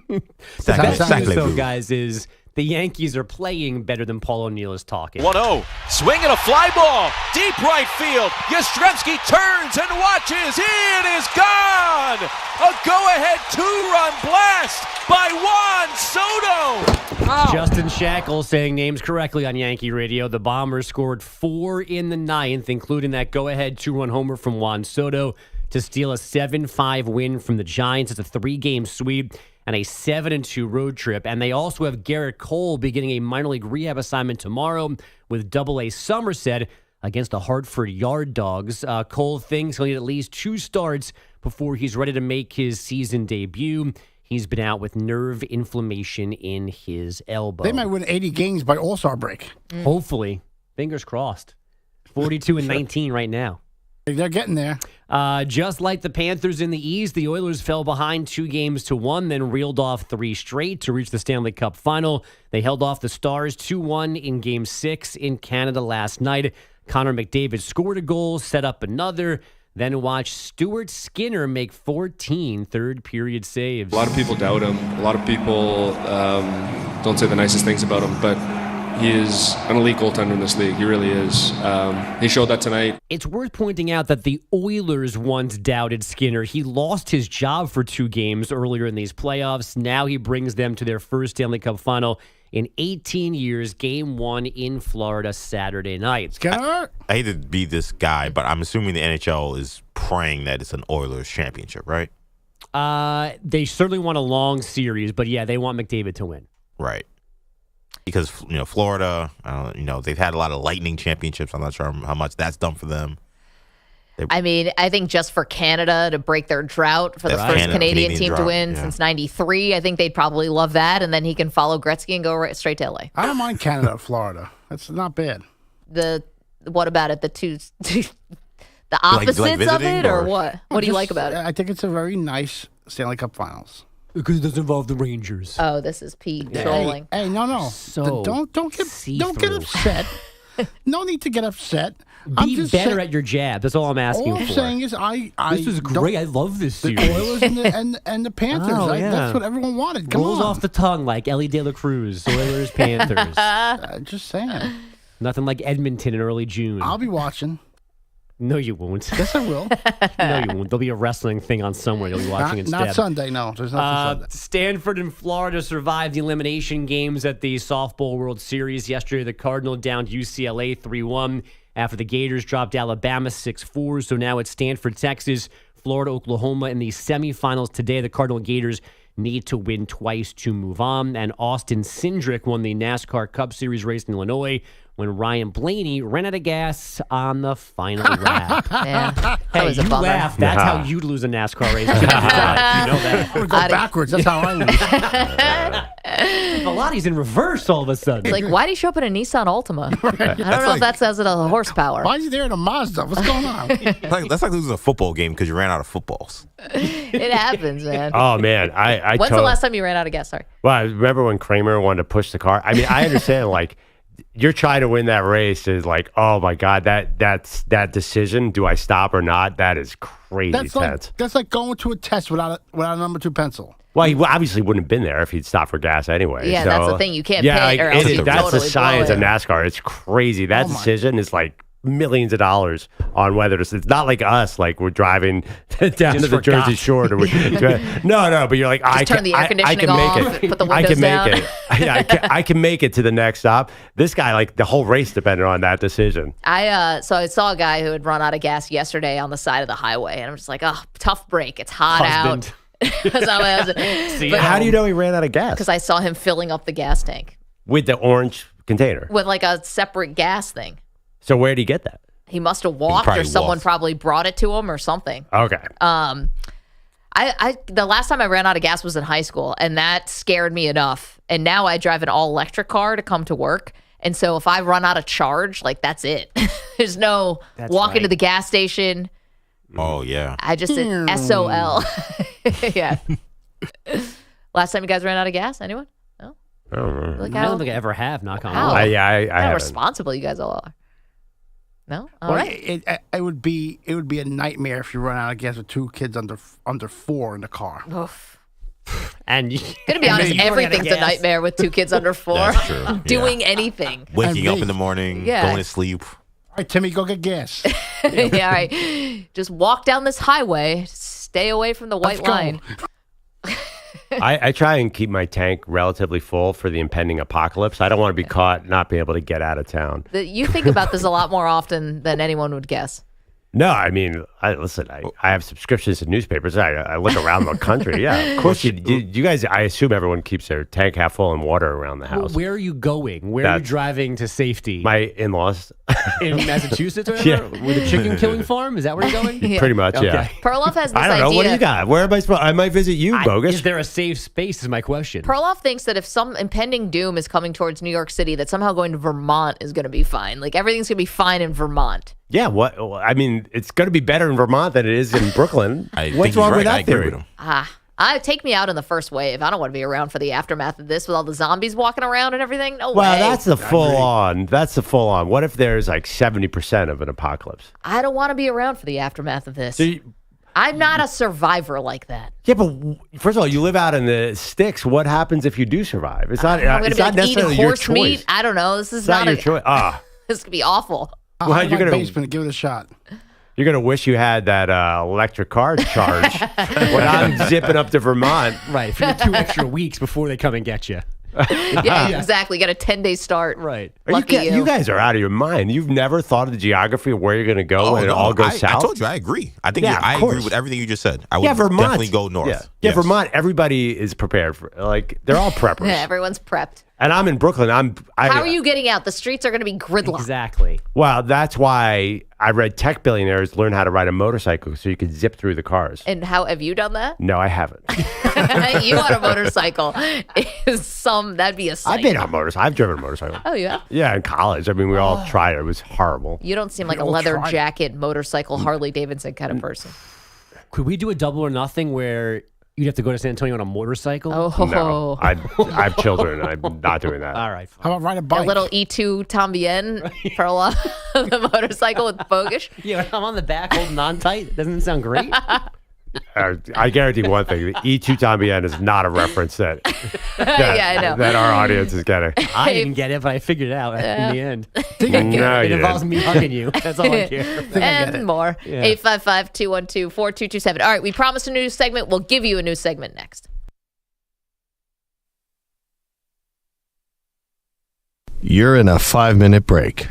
The best news, though, guys, is the Yankees are playing better than Paul O'Neill is talking. 1-0. Swinging a fly ball. Deep right field. Yastrzemski turns and watches. It is gone. A go-ahead two-run blast by Juan Soto. Wow. Justin Shackle saying names correctly on Yankee radio. The Bombers scored 4 in the ninth, including that go-ahead two-run homer from Juan Soto to steal a 7-5 win from the Giants. It's a 3-game sweep and a 7-2 road trip. And they also have Garrett Cole beginning a minor league rehab assignment tomorrow with Double-A Somerset against the Hartford Yard Dogs. Cole thinks he'll need at least 2 starts before he's ready to make his season debut. He's been out with nerve inflammation in his elbow. They might win 80 games by All-Star break. Hopefully. Fingers crossed. 42-19 right now. They're getting there. Just like the Panthers in the East, the Oilers fell behind 2-1, then reeled off 3 straight to reach the Stanley Cup final. They held off the Stars 2-1 in Game 6 in Canada last night. Connor McDavid scored a goal, set up another. Then watch Stuart Skinner make 14 third-period saves. A lot of people doubt him. A lot of people don't say the nicest things about him, but he is an elite goaltender in this league. He really is. He showed that tonight. It's worth pointing out that the Oilers once doubted Skinner. He lost his job for 2 games earlier in these playoffs. Now he brings them to their first Stanley Cup final in 18 years. Game 1 in Florida Saturday night. Skinner? I hate to be this guy, but I'm assuming the NHL is praying that it's an Oilers championship, right? They certainly want a long series, but yeah, they want McDavid to win. Right. Because, Florida, they've had a lot of Lightning championships. I'm not sure how much that's done for them. I mean, I think just for Canada to break their drought for the first Canadian team to win since '93, I think they'd probably love that. And then he can follow Gretzky and go right straight to LA. I don't mind Canada or Florida. That's not bad. What about it? The opposites of it, or what? What do you like about it? I think it's a very nice Stanley Cup Finals. Because it doesn't involve the Rangers. Oh, this is Pete trolling. Hey, no. So don't get upset. No need to get upset. Be better at your jab. That's all I'm asking for. All I'm saying is this is great. I love this series. The Oilers and the Panthers. That's what everyone wanted. Come Rolls on. off the tongue like Elly De La Cruz, Oilers, Panthers. Just saying. Nothing like Edmonton in early June. I'll be watching. No, you won't. Yes, I will. No, you won't. There'll be a wrestling thing on somewhere you'll be watching instead. Not Sunday, no. There's nothing Sunday. Stanford and Florida survived the elimination games at the Softball World Series. Yesterday, the Cardinal downed UCLA 3-1 after the Gators dropped Alabama 6-4. So now it's Stanford, Texas, Florida, Oklahoma in the semifinals today. The Cardinal Gators need to win twice to move on. And Austin Cindric won the NASCAR Cup Series race in Illinois when Ryan Blaney ran out of gas on the final lap. Yeah, hey, you laugh. That's how you'd lose a NASCAR race. You know that. I would go backwards. That's how I lose. Velotti's in reverse all of a sudden. It's like, why did he show up in a Nissan Altima? I don't know if that says it on horsepower. Why is he there in a Mazda? What's going on? That's like losing a football game because you ran out of footballs. It happens, man. Oh, man. When's the last time you ran out of gas? Sorry. Well, I remember when Kramer wanted to push the car. I mean, I understand, like, you're trying to win that race is like, oh my God, that decision. Do I stop or not? That is crazy tense. That's like going to a test without a number 2 pencil. Well, he obviously wouldn't have been there if he'd stopped for gas anyway. Yeah, so, that's the thing. You can't pay or else that's totally the science blow of it. NASCAR. It's crazy. That decision is like millions of dollars on whether it's not like us, like we're driving down to the Jersey Shore. No, but you're like, I turn the air conditioning off, make it. Put the windows down. I can make it to the next stop. This guy, like the whole race depended on that decision. So I saw a guy who had run out of gas yesterday on the side of the highway, and I'm just like, oh, tough break. It's hot out. How do you know he ran out of gas? Because I saw him filling up the gas tank with the orange container with like a separate gas thing. So where did he get that? He must have walked, or someone probably brought it to him, or something. Okay. The last time I ran out of gas was in high school, and that scared me enough. And now I drive an all electric car to come to work, and so if I run out of charge, like that's it. There's no walking to the gas station. Oh yeah. I just did SOL. Yeah. Last time you guys ran out of gas? Anyone? No. I don't know. Like I don't think I ever have. Knock on wood. I how responsible you guys all are. No, all right. It would be a nightmare if you run out of gas with 2 kids under 4 in the car. Oof. And Gonna be honest, everything's a nightmare with 2 kids under 4. That's true. Doing anything. Waking up in the morning, going to sleep. All right, Timmy, go get gas. Yeah, all right. Just walk down this highway. Stay away from the white line. I try and keep my tank relatively full for the impending apocalypse. I don't want to be caught not being able to get out of town. You think about this a lot more often than anyone would guess. No, I mean, I have subscriptions to newspapers. I look around the country. Yeah, of course. You guys, I assume everyone keeps their tank half full and water around the house. Well, where are you going? Where are you driving to safety? My in-laws. In Massachusetts or whatever? With a chicken killing farm? Is that where you're going? Yeah. Pretty much, yeah. Perloff has this idea. I don't know. What do you got? Where am I supposed? I might visit you, Bogus. Is there a safe space is my question. Perloff thinks that if some impending doom is coming towards New York City, that somehow going to Vermont is going to be fine. Like everything's going to be fine in Vermont. Yeah, what? I mean, it's going to be better in Vermont than it is in Brooklyn. What's wrong with that theory? Take me out in the first wave. I don't want to be around for the aftermath of this with all the zombies walking around and everything. No way. Well, that's the full on. That's the full on. What if there's like 70% of an apocalypse? I don't want to be around for the aftermath of this. So I'm not a survivor like that. Yeah, but first of all, you live out in the sticks. What happens if you do survive? It's not. I'm It's gonna not be like, eat necessarily your horse choice. meat. I don't know. This is It's not your a choice. This could be awful. Well, you're gonna basement. Give it a shot. You're gonna wish you had that electric car charge when I'm zipping up to Vermont. Right, for the 2 extra weeks before they come and get you. Yeah, exactly. Got a 10-day start. Right. Lucky you. You guys are out of your mind. You've never thought of the geography of where you're going to go when it all goes south? I told you, I agree. I think Yeah, I of agree course. with everything you just said. I would Vermont. definitely go north. Yeah, Yes. Vermont, everybody is prepared for, like, they're all preppers. Yeah, everyone's prepped. And I'm in Brooklyn. How are you getting out? The streets are going to be gridlocked. Exactly. Well, that's why I read Tech Billionaires learn how to ride a motorcycle so you could zip through the cars. And how have you done that? No, I haven't. You on a motorcycle that'd be a sight. I've been on motorcycle. I've driven a motorcycle. Oh, yeah? Yeah, in college. I mean, we all tried it. It was horrible. You don't seem like a all leather tried it. jacket, motorcycle, Harley Davidson kind of person. Could we do a double or nothing where you'd have to go to San Antonio on a motorcycle? Oh. No, I have children. I'm not doing that. All right. How about ride a A bike? little E2 Tambien, Perloff, the motorcycle with Bogish. Yeah, I'm on the back holding on tight. Doesn't it sound great? I guarantee one thing: the E2 Tambien is not a reference that Yeah, I know. that our audience is getting. I didn't get it, but I figured it out in the end. No, It you involves didn't. me hugging you. That's all I care. And more. Yeah. 855-212-4227. All right, we promised a new segment. We'll give you a new segment next. You're in a 5-minute break.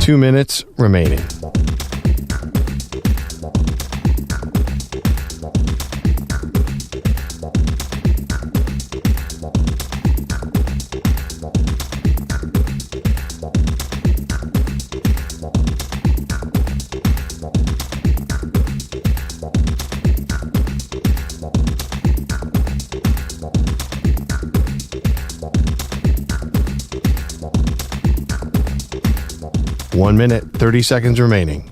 Two minutes remaining. 1 minute, 30 seconds remaining.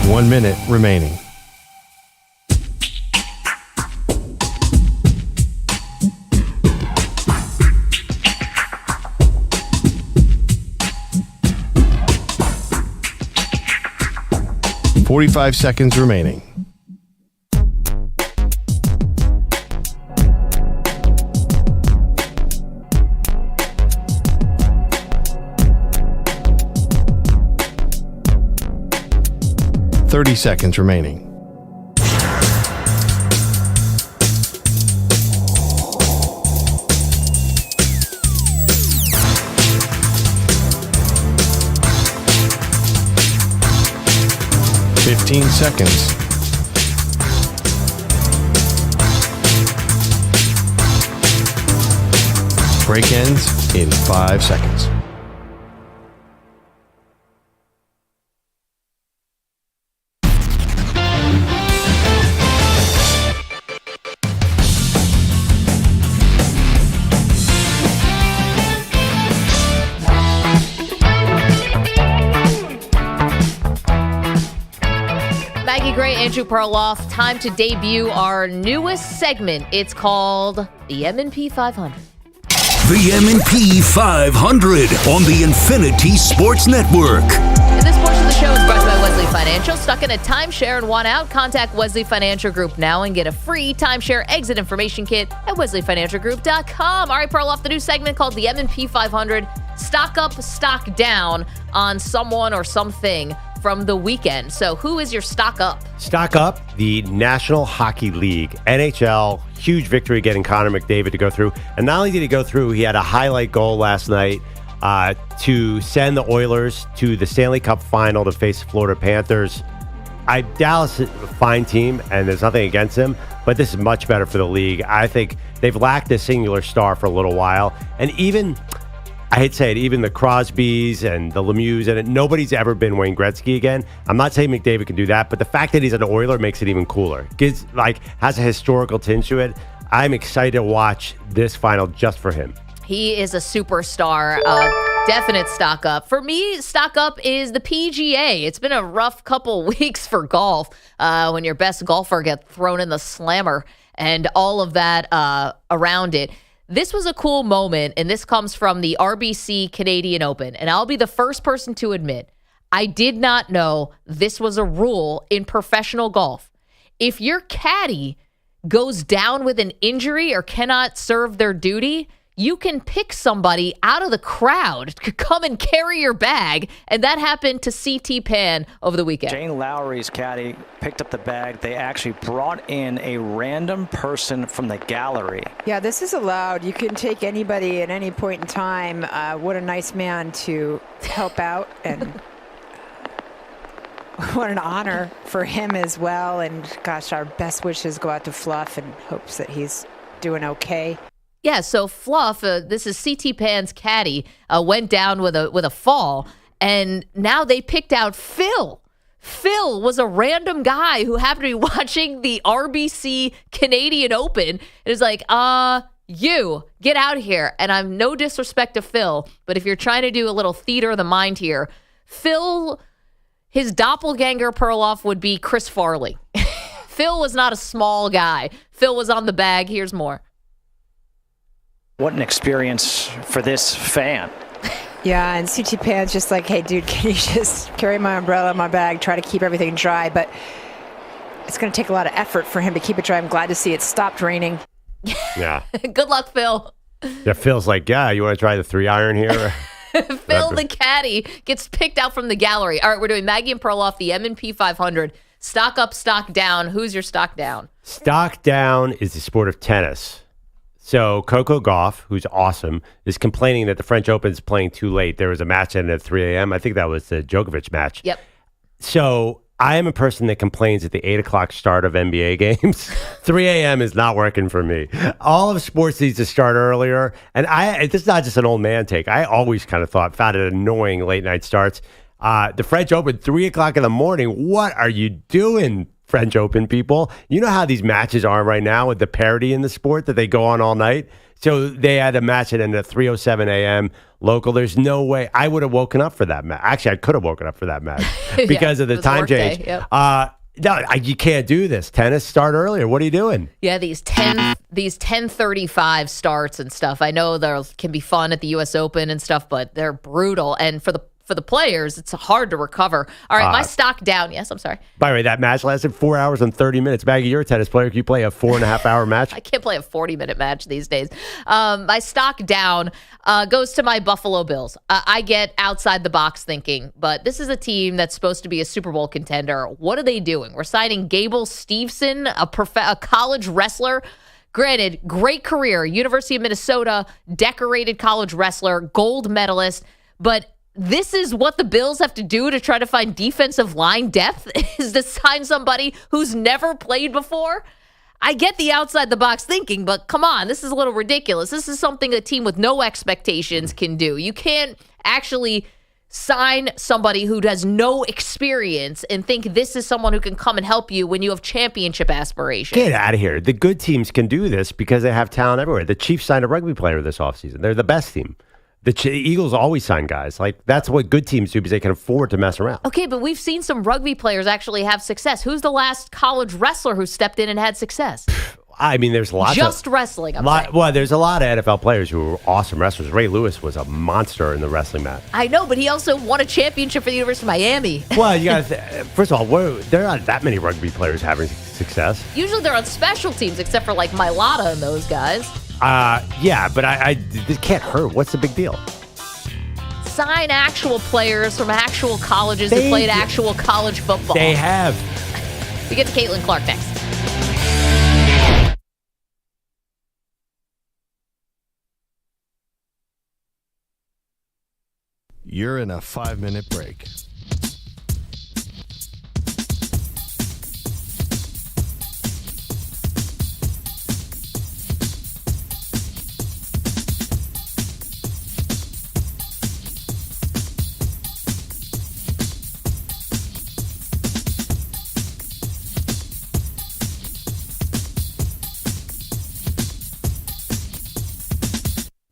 One minute remaining. "45 seconds remaining. "30 seconds remaining. "15 seconds. Break ends in 5 seconds. Maggie Gray, Andrew Perloff. Time to debut our newest segment. It's called the M&P 500. The M&P 500 on the Infinity Sports Network. And this portion of the show is brought to you by Wesley Financial. Stuck in a timeshare and want out? Contact Wesley Financial Group now and get a free timeshare exit information kit at wesleyfinancialgroup.com. All right, Perloff, the new segment called the M&P 500. Stock up, stock down on someone or something from the weekend. So who is your stock up? Stock up, the National Hockey League, NHL, huge victory getting Connor McDavid to go through. And not only did he go through, he had a highlight goal last night to send the Oilers to the Stanley Cup final to face the Florida Panthers. Dallas is a fine team, and there's nothing against them, but this is much better for the league. I think they've lacked a singular star for a little while. And even, I hate to say it, even the Crosbys and the Lemieux, and nobody's ever been Wayne Gretzky again. I'm not saying McDavid can do that, but the fact that he's an Oiler makes it even cooler. Has a historical tinge to it. I'm excited to watch this final just for him. He is a superstar. Definite stock up. For me, stock up is the PGA. It's been a rough couple weeks for golf when your best golfer gets thrown in the slammer and all of that around it. This was a cool moment, and this comes from the RBC Canadian Open. And I'll be the first person to admit, I did not know this was a rule in professional golf. If your caddy goes down with an injury or cannot serve their duty, you can pick somebody out of the crowd to come and carry your bag. And that happened to CT Pan over the weekend. Jane Lowry's caddy picked up the bag. They actually brought in a random person from the gallery. Yeah, this is allowed. You can take anybody at any point in time. What a nice man to help out, and what an honor for him as well. And gosh, our best wishes go out to Fluff and hopes that he's doing okay. Yeah, so Fluff, this is CT Pan's caddy, went down with a fall, and now they picked out Phil. Phil was a random guy who happened to be watching the RBC Canadian Open. It was like, you, get out of here. And I'm no disrespect to Phil, but if you're trying to do a little theater of the mind here, Phil, his doppelganger Perloff would be Chris Farley. Phil was not a small guy. Phil was on the bag. Here's more. What an experience for this fan. Yeah, and CT Pan's just like, hey, dude, can you just carry my umbrella in my bag, try to keep everything dry? But it's going to take a lot of effort for him to keep it dry. I'm glad to see it stopped raining. Yeah. Good luck, Phil. That feels like, yeah, you want to try the 3-iron here? Phil, the caddy, gets picked out from the gallery. All right, we're doing Maggie and Perloff, the M&P 500. Stock up, stock down. Who's your stock down? Stock down is the sport of tennis. So Coco Gauff, who's awesome, is complaining that the French Open is playing too late. There was a match ended at 3 a.m. I think that was the Djokovic match. Yep. So I am a person that complains at the 8 o'clock start of NBA games. 3 a.m. is not working for me. All of sports needs to start earlier. And this is not just an old man take. I always kind of found it annoying late night starts. The French Open, 3 o'clock in the morning. What are you doing, French Open people? You know how these matches are right now with the parity in the sport that they go on all night? So they had a match that ended at 3:07 a.m. local. There's no way I would have woken up for that match. Actually, I could have woken up for that match because of the time change. Yep. No, you can't do this. Tennis, start earlier. What are you doing? Yeah, these 10:35 starts and stuff. I know there can be fun at the U.S. Open and stuff, but they're brutal. And for the players, it's hard to recover. All right, my stock down. Yes, I'm sorry. By the way, that match lasted 4 hours and 30 minutes. Maggie, you're a tennis player. Can you play a 4.5-hour match? I can't play a 40-minute match these days. My stock down goes to my Buffalo Bills. I get outside the box thinking, but this is a team that's supposed to be a Super Bowl contender. What are they doing? We're signing GABLE Steveson, a college wrestler. Granted, great career, University of Minnesota, decorated college wrestler, gold medalist, but this is what the Bills have to do to try to find defensive line depth, is to sign somebody who's never played before. I get the outside the box thinking, but come on, this is a little ridiculous. This is something a team with no expectations can do. You can't actually sign somebody who has no experience and think this is someone who can come and help you when you have championship aspirations. Get out of here. The good teams can do this because they have talent everywhere. The Chiefs signed a rugby player this offseason. They're the best team. The Eagles always sign guys. Like, that's what good teams do because they can afford to mess around. Okay, but we've seen some rugby players actually have success. Who's the last college wrestler who stepped in and had success? I mean, there's lots Just wrestling, I'm saying. Well, there's a lot of NFL players who are awesome wrestlers. Ray Lewis was a monster in the wrestling match. I know, but he also won a championship for the University of Miami. Well, you got to first of all, there are not that many rugby players having success. Usually they're on special teams, except for like Mailata and those guys. Yeah, but this can't hurt. What's the big deal? Sign actual players from actual colleges who played actual college football. They have. We get to Caitlin Clark next. You're in a 5-minute break.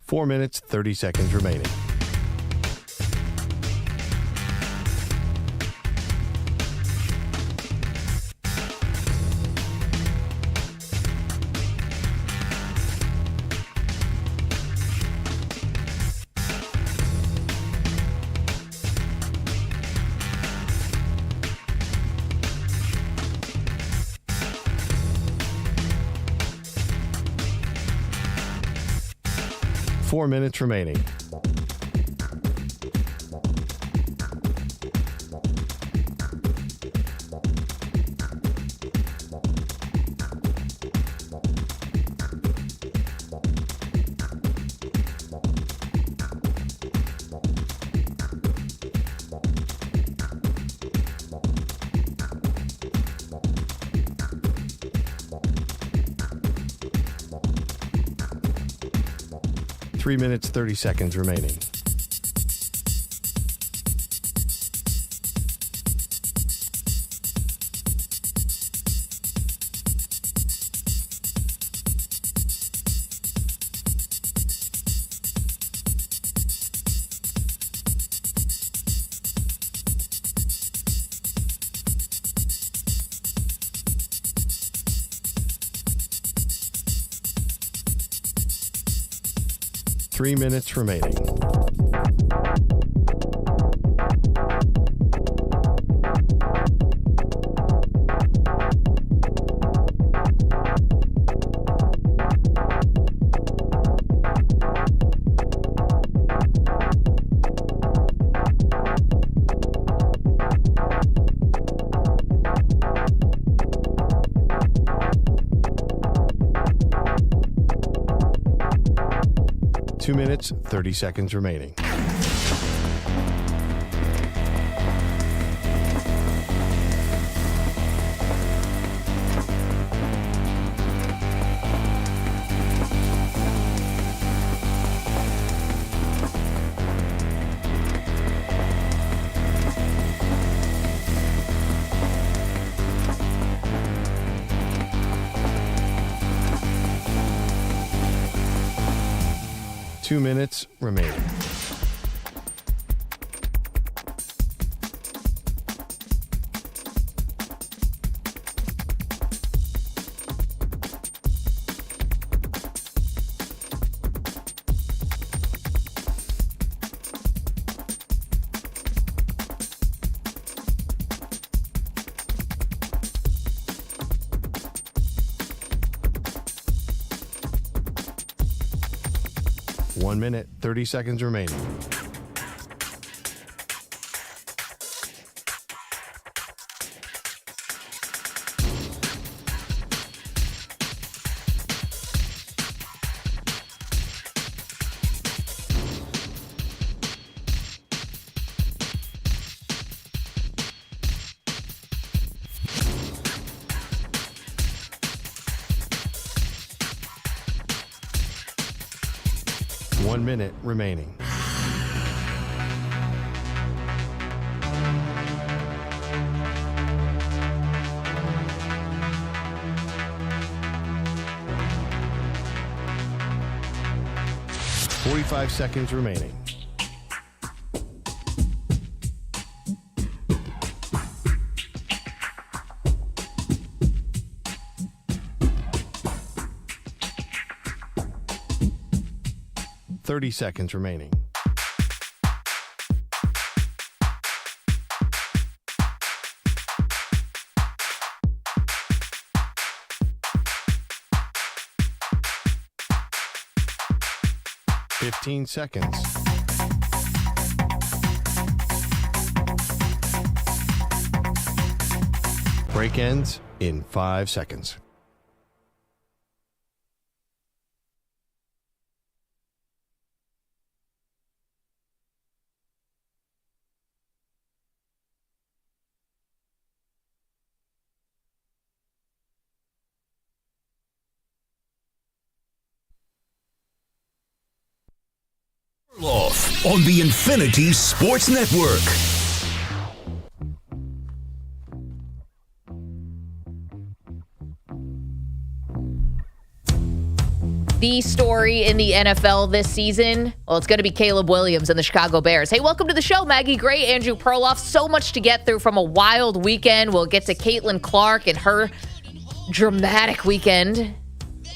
Four minutes, 30 seconds remaining. Four minutes remaining. Three minutes, 30 seconds remaining. Three minutes remaining. Two minutes, 30 seconds remaining. 2 minutes remaining. One minute, 30 seconds remaining. One minute remaining. Forty-five seconds remaining. Thirty seconds remaining. Fifteen seconds. Break ends in 5 seconds. Perloff on the Infinity Sports Network. The story in the NFL this season, well, it's going to be Caleb Williams and the Chicago Bears. Hey, welcome to the show, Maggie Gray, Andrew Perloff. So much to get through from a wild weekend. We'll get to Caitlin Clark and her dramatic weekend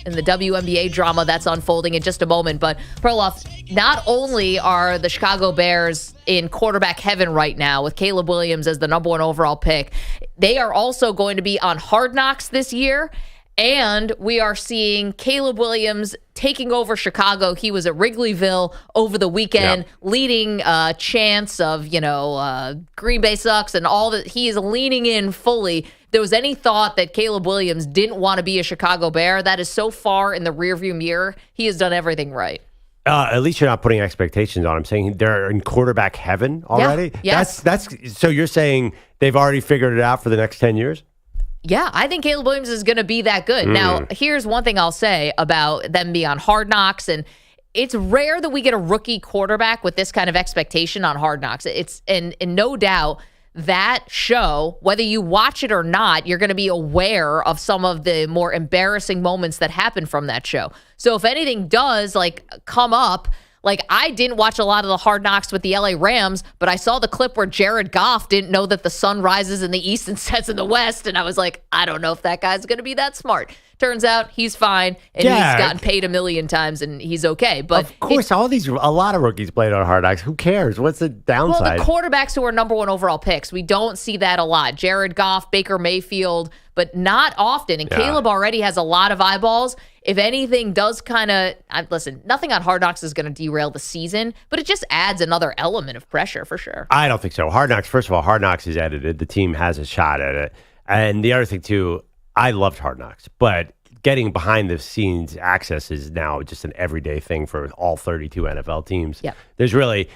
and the WNBA drama that's unfolding in just a moment. But Perloff, not only are the Chicago Bears in quarterback heaven right now with Caleb Williams as the number 1 overall pick, they are also going to be on Hard Knocks this year. And we are seeing Caleb Williams taking over Chicago. He was at Wrigleyville over the weekend, leading chants of, Green Bay sucks and all that. He is leaning in fully. If there was any thought that Caleb Williams didn't want to be a Chicago Bear, that is so far in the rearview mirror. He has done everything right. At least you're not putting expectations on him, saying they're in quarterback heaven already. Yeah, yes. That's so you're saying they've already figured it out for the next 10 years? Yeah, I think Caleb Williams is going to be that good. Now, here's one thing I'll say about them being on Hard Knocks, and it's rare that we get a rookie quarterback with this kind of expectation on Hard Knocks. It's and no doubt that show, whether you watch it or not, you're going to be aware of some of the more embarrassing moments that happen from that show. So if anything does come up, I didn't watch a lot of the Hard Knocks with the LA Rams, but I saw the clip where Jared Goff didn't know that the sun rises in the east and sets in the west, and I was like, I don't know if that guy's going to be that smart. Turns out he's fine, and he's gotten paid 1 million times, and he's okay. But of course, a lot of rookies played on Hard Knocks. Who cares? What's the downside? Well, the quarterbacks who are number 1 overall picks, we don't see that a lot. Jared Goff, Baker Mayfield, but not often. And Caleb already has a lot of eyeballs. If anything does listen, nothing on Hard Knocks is going to derail the season, but it just adds another element of pressure for sure. I don't think so. Hard Knocks, first of all, Hard Knocks is edited. The team has a shot at it. And the other thing, too, I loved Hard Knocks, but getting behind the scenes access is now just an everyday thing for all 32 NFL teams. Yeah. They're going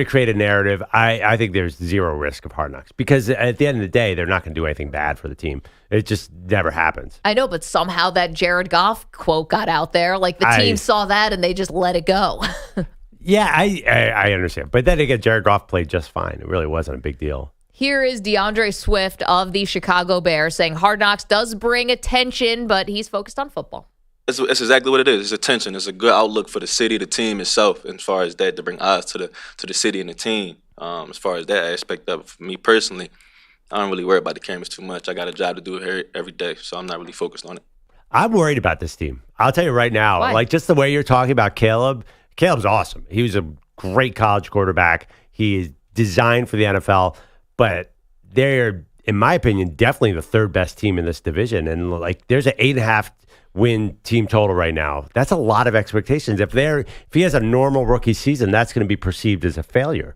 to create a narrative. I think there's zero risk of Hard Knocks because at the end of the day, they're not going to do anything bad for the team. It just never happens. I know, but somehow that Jared Goff quote got out there. The team saw that and they just let it go. Yeah, I understand. But then again, Jared Goff played just fine. It really wasn't a big deal. Here is DeAndre Swift of the Chicago Bears saying Hard Knocks does bring attention, but he's focused on football. It's exactly what it is. It's attention. It's a good outlook for the city, the team itself, as far as that, to bring eyes to the city and the team. As far as that aspect of it, for me personally, I don't really worry about the cameras too much. I got a job to do here every day, so I'm not really focused on it. I'm worried about this team. I'll tell you right now, Why? like just the way you're talking about Caleb. Caleb's awesome. He was a great college quarterback. He is designed for the NFL, but they're, in my opinion, definitely the third best team in this division. And like, there's an 8.5 win team total right now. That's a lot of expectations. If he has a normal rookie season, that's going to be perceived as a failure.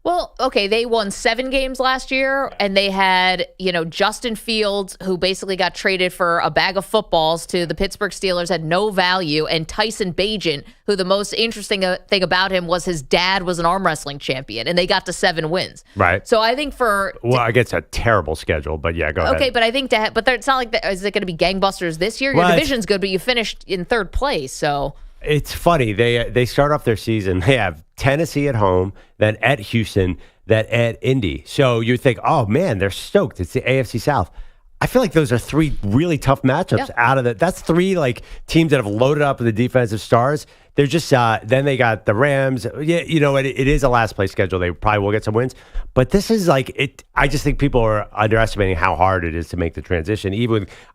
Well, okay, they won 7 games last year, and they had, Justin Fields, who basically got traded for a bag of footballs to the Pittsburgh Steelers, had no value, and Tyson Bagent, who the most interesting thing about him was his dad was an arm wrestling champion, and they got to 7 wins. Right. So I think I guess a terrible schedule, but yeah, go ahead. Okay, but I think it's not like is it going to be gangbusters this year? Your division's good, but you finished in 3rd place, so. It's funny. They start off their season. They have Tennessee at home, then at Houston, then at Indy. So you think, oh man, they're stoked. It's the AFC South. I feel like those are 3 really tough matchups out of that. That's 3 like teams that have loaded up with the defensive stars. They're just then they got the Rams. Yeah, it is a last place schedule. They probably will get some wins, but this is like it. I just think people are underestimating how hard it is to make the transition.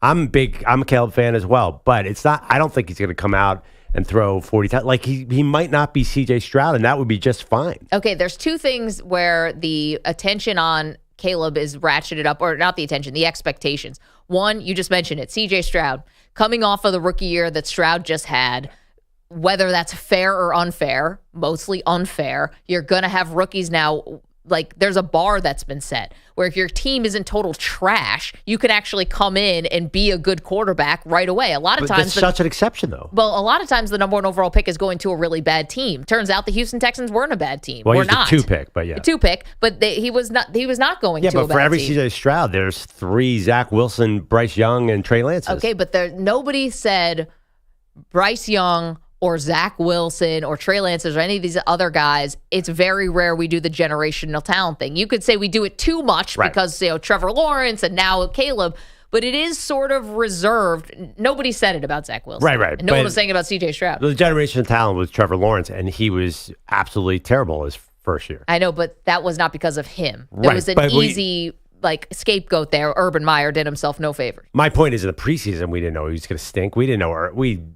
I'm a Caleb fan as well, but it's not. I don't think he's going to come out and throw 40 times. Like he might not be CJ Stroud, and that would be just fine. Okay, there's 2 things where the attention on Caleb is ratcheted up, or not the attention, the expectations. One, you just mentioned it, CJ Stroud, coming off of the rookie year that Stroud just had, whether that's fair or unfair, mostly unfair, you're going to have rookies now. Like there's a bar that's been set where if your team isn't total trash, you can actually come in and be a good quarterback right away. A lot of times, that's such an exception, though. Well, a lot of times the number 1 overall pick is going to a really bad team. Turns out the Houston Texans weren't a bad team. Well, we're he's not a 2 pick, but yeah, 2 pick. But he was not. He was not going to. Yeah, but a bad for every team. CJ Stroud, there's 3 Zach Wilson, Bryce Young, and Trey Lance. Okay, but nobody said Bryce Young or Zach Wilson or Trey Lance or any of these other guys. It's very rare we do the generational talent thing. You could say we do it too much because Trevor Lawrence and now Caleb, but it is sort of reserved. Nobody said it about Zach Wilson. Right. And no one was saying about CJ Stroud. The generational talent was Trevor Lawrence, and he was absolutely terrible his first year. I know, but that was not because of him. It was an easy scapegoat there. Urban Meyer did himself no favors. My point is, in the preseason, we didn't know he was going to stink. We didn't know.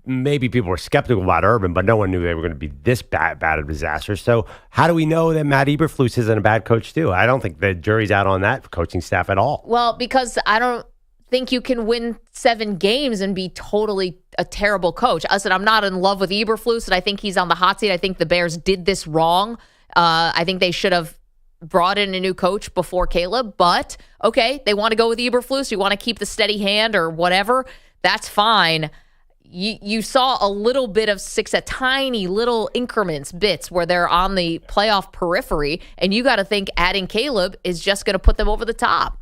Maybe people were skeptical about Urban, but no one knew they were going to be this bad of a disaster. So how do we know that Matt Eberflus isn't a bad coach too? I don't think the jury's out on that coaching staff at all. Well, because I don't think you can win 7 games and be totally a terrible coach. I said I'm not in love with Eberflus, and I think he's on the hot seat. I think the Bears did this wrong. I think they should have brought in a new coach before Caleb, but okay, they want to go with Eberflus. You want to keep the steady hand or whatever, that's fine. You saw a little bit of 6 at tiny little bits where they're on the playoff periphery, and you got to think adding Caleb is just going to put them over the top.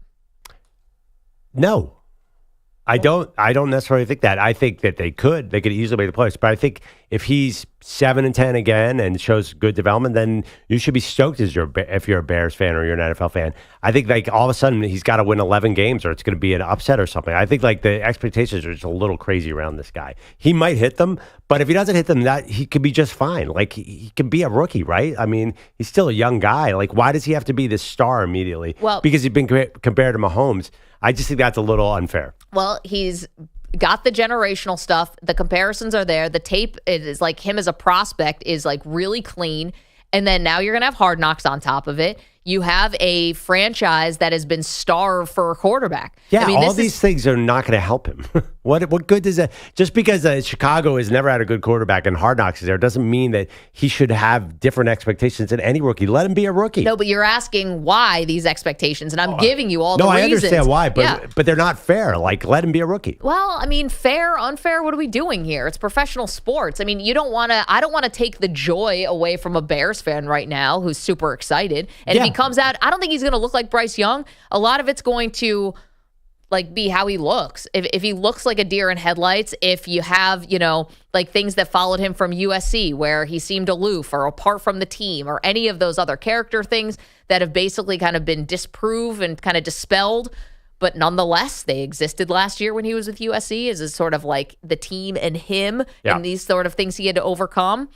No. I don't necessarily think that. I think that they could easily make the playoffs. But I think if he's 7-10 again and shows good development, then you should be stoked if you're a Bears fan or you're an NFL fan. I think all of a sudden he's got to win 11 games or it's going to be an upset or something. I think the expectations are just a little crazy around this guy. He might hit them, but if he doesn't hit them, he could be just fine. Like he can be a rookie, right? I mean, he's still a young guy. Like why does he have to be this star immediately? Well, because he's been compared to Mahomes. I just think that's a little unfair. Well, he's got the generational stuff. The comparisons are there. The tape is like him as a prospect is like really clean. And then now you're going to have Hard Knocks on top of it. You have a franchise that has been starved for a quarterback. Yeah, all these things are not going to help him. What good does that? Just because Chicago has never had a good quarterback and Hard Knocks is there doesn't mean that he should have different expectations than any rookie. Let him be a rookie. No, but you're asking why these expectations, and I'm giving you all the reasons. No, I understand why, but they're not fair. Like, let him be a rookie. Well, I mean, fair, unfair, what are we doing here? It's professional sports. I mean, I don't want to take the joy away from a Bears fan right now who's super excited. And if he comes out, I don't think he's going to look like Bryce Young. A lot of it's going to be how he looks. If he looks like a deer in headlights, if you have, things that followed him from USC where he seemed aloof or apart from the team or any of those other character things that have basically kind of been disproved and kind of dispelled But nonetheless, they existed last year when he was with USC as a sort of like the team and him and these sort of things he had to overcome.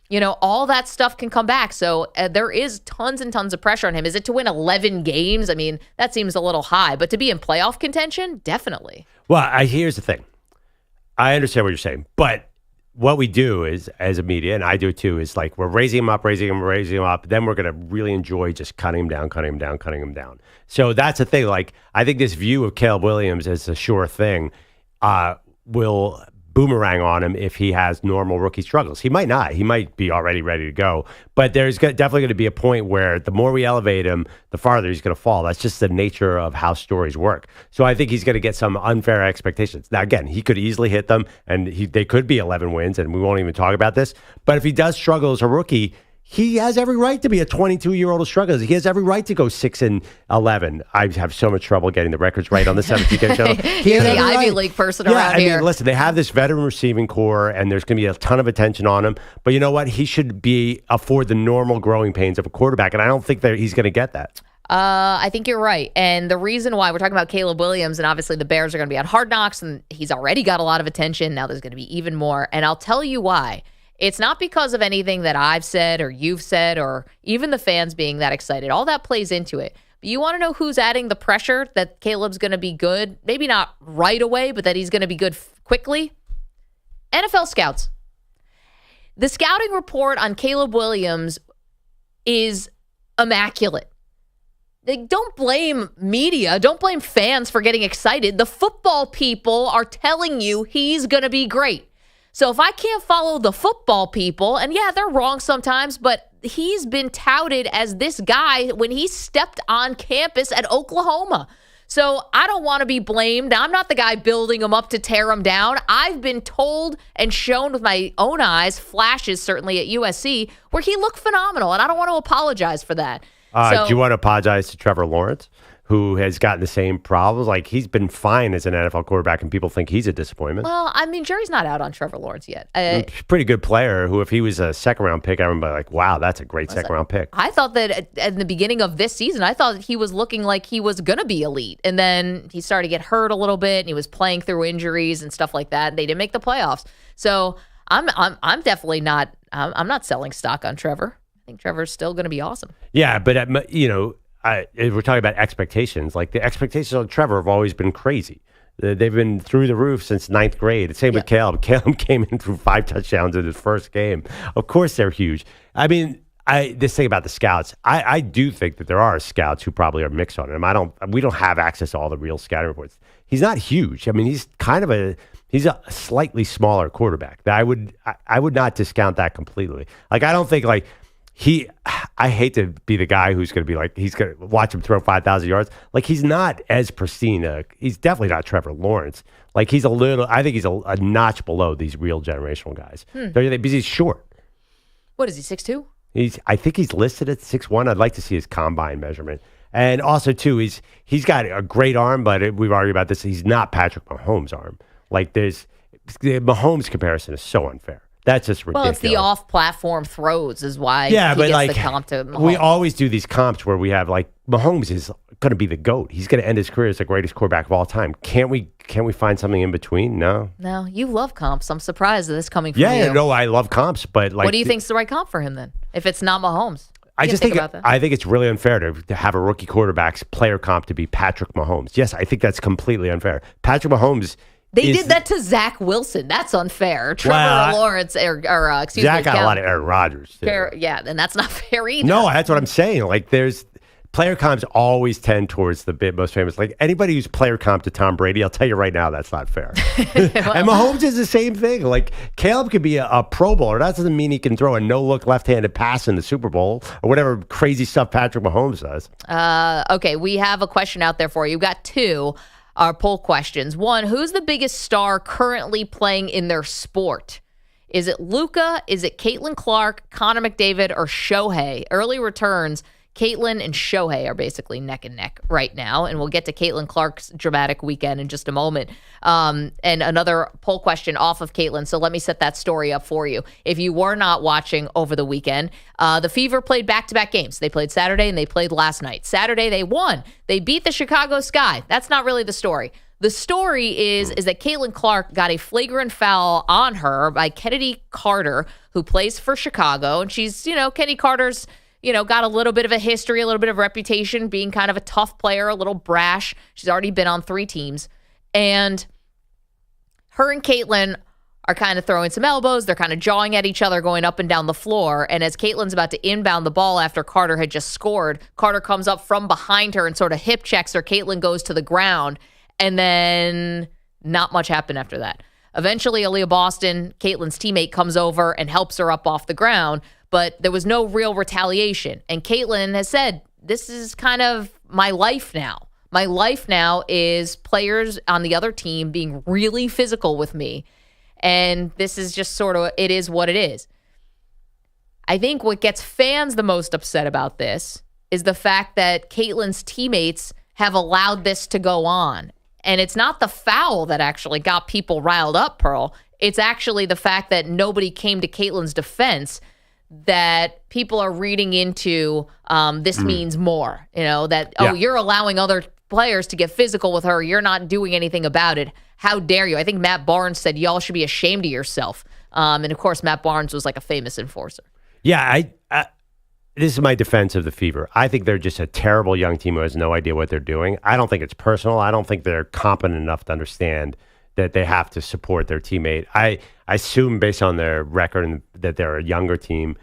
You know, all that stuff can come back. So there is tons and tons of pressure on him. Is it to win 11 games? I mean, that seems a little high. But to be in playoff contention, definitely. Well, here's the thing. I understand what you're saying. But what we do is, as a media, and I do it too, is like we're raising him up. Then we're going to really enjoy just cutting him down. So that's the thing. Like, I think this view of Caleb Williams as a sure thing will boomerang on him if he has normal rookie struggles. He might not. He might be already ready to go. But there's definitely going to be a point where the more we elevate him, the farther he's going to fall. That's just the nature of how stories work. So I think he's going to get some unfair expectations. Now, again, he could easily hit them, and they could be 11 wins, and we won't even talk about this. But if he does struggle as a rookie, he has every right to be a 22-year-old who struggles. He has every right to go 6-11. I have so much trouble getting the records right on the 17 channel. You're the Ivy League person around here. I mean, listen, they have this veteran receiving core, and there's going to be a ton of attention on him. But you know what? He should afford the normal growing pains of a quarterback, and I don't think that he's going to get that. I think you're right. And the reason why we're talking about Caleb Williams, and obviously the Bears are going to be on Hard Knocks, and he's already got a lot of attention. Now there's going to be even more. And I'll tell you why. It's not because of anything that I've said or you've said or even the fans being that excited. All that plays into it. But you want to know who's adding the pressure that Caleb's going to be good? Maybe not right away, but that he's going to be good quickly? NFL scouts. The scouting report on Caleb Williams is immaculate. Don't blame media. Don't blame fans for getting excited. The football people are telling you he's going to be great. So if I can't follow the football people, and yeah, they're wrong sometimes, but he's been touted as this guy when he stepped on campus at Oklahoma. So I don't want to be blamed. I'm not the guy building him up to tear him down. I've been told and shown with my own eyes, flashes certainly at USC, where he looked phenomenal, and I don't want to apologize for that. Do you want to apologize to Trevor Lawrence, who has gotten the same problems? Like, he's been fine as an NFL quarterback, and people think he's a disappointment. Well, I mean, jury's not out on Trevor Lawrence yet. Pretty good player who, if he was a second-round pick, I remember like, wow, that's a great second-round pick. I thought that at the beginning of this season, I thought he was looking like he was going to be elite. And then he started to get hurt a little bit, and he was playing through injuries and stuff like that. And they didn't make the playoffs. So I'm definitely not I'm not selling stock on Trevor. I think Trevor's still going to be awesome. Yeah, but, we're talking about expectations. Like, the expectations on Trevor have always been crazy. They've been through the roof since 9th grade. Same with Caleb. Caleb came in through 5 touchdowns in his first game. Of course they're huge. I mean, this thing about the scouts, I do think that there are scouts who probably are mixed on him. We don't have access to all the real scouting reports. He's not huge. I mean, he's a slightly smaller quarterback. I would not discount that completely. Like, I don't think I hate to be the guy who's going to be like, he's going to watch him throw 5,000 yards. Like, he's not as pristine. He's definitely not Trevor Lawrence. Like, I think he's a notch below these real generational guys. Don't you think? Because he's short. What is he, 6'2"? I think he's listed at 6'1". I'd like to see his combine measurement. And also, too, he's got a great arm, but we've argued about this. He's not Patrick Mahomes' arm. Like, the Mahomes comparison is so unfair. That's just ridiculous. Well, it's the off-platform throws is why he gets the comp to Mahomes. We always do these comps where we have, like, Mahomes is going to be the GOAT. He's going to end his career as the greatest quarterback of all time. Can't we find something in between? No. No, you love comps. I'm surprised that this coming from you. Yeah, no, I love comps, but like, what do you think's the right comp for him then? If it's not Mahomes, I think it's really unfair to have a rookie quarterback's player comp to be Patrick Mahomes. Yes, I think that's completely unfair. Patrick Mahomes. They did that to Zach Wilson. That's unfair. Trevor Lawrence, excuse me. Zach got a lot of Aaron Rodgers. Yeah, and that's not fair either. No, that's what I'm saying. Like, there's player comps always tend towards the most famous. Like, anybody who's player comp to Tom Brady, I'll tell you right now, that's not fair. And Mahomes is the same thing. Like, Caleb could be a Pro Bowler. That doesn't mean he can throw a no-look left-handed pass in the Super Bowl or whatever crazy stuff Patrick Mahomes does. Okay, we have a question out there for you. You've got 2. Our poll questions. 1, who's the biggest star currently playing in their sport? Is it Luka? Is it Caitlin Clark, Connor McDavid, or Shohei? Early returns, Caitlin and Shohei are basically neck and neck right now, and we'll get to Caitlin Clark's dramatic weekend in just a moment. And another poll question off of Caitlin, so let me set that story up for you. If you were not watching over the weekend, the Fever played back-to-back games. They played Saturday and they played last night. Saturday, they won. They beat the Chicago Sky. That's not really the story. The story is that Caitlin Clark got a flagrant foul on her by Kennedy Carter, who plays for Chicago, and she's, Kennedy Carter's got a little bit of a history, a little bit of reputation, being kind of a tough player, a little brash. She's already been on 3 teams. And her and Caitlin are kind of throwing some elbows. They're kind of jawing at each other, going up and down the floor. And as Caitlin's about to inbound the ball after Carter had just scored, Carter comes up from behind her and sort of hip checks her. Caitlin goes to the ground. And then not much happened after that. Eventually, Aaliyah Boston, Caitlin's teammate, comes over and helps her up off the ground. But there was no real retaliation. And Caitlin has said, this is kind of my life now. My life now is players on the other team being really physical with me. And this is just sort of, it is what it is. I think what gets fans the most upset about this is the fact that Caitlin's teammates have allowed this to go on. And it's not the foul that actually got people riled up, Pearl. It's actually the fact that nobody came to Caitlin's defense, that people are reading into this means more, you're allowing other players to get physical with her. You're not doing anything about it. How dare you? I think Matt Barnes said, y'all should be ashamed of yourself. And of course, Matt Barnes was like a famous enforcer. Yeah, this is my defense of the Fever. I think they're just a terrible young team who has no idea what they're doing. I don't think it's personal. I don't think they're competent enough to understand that they have to support their teammate. I assume based on their record that they're a younger team.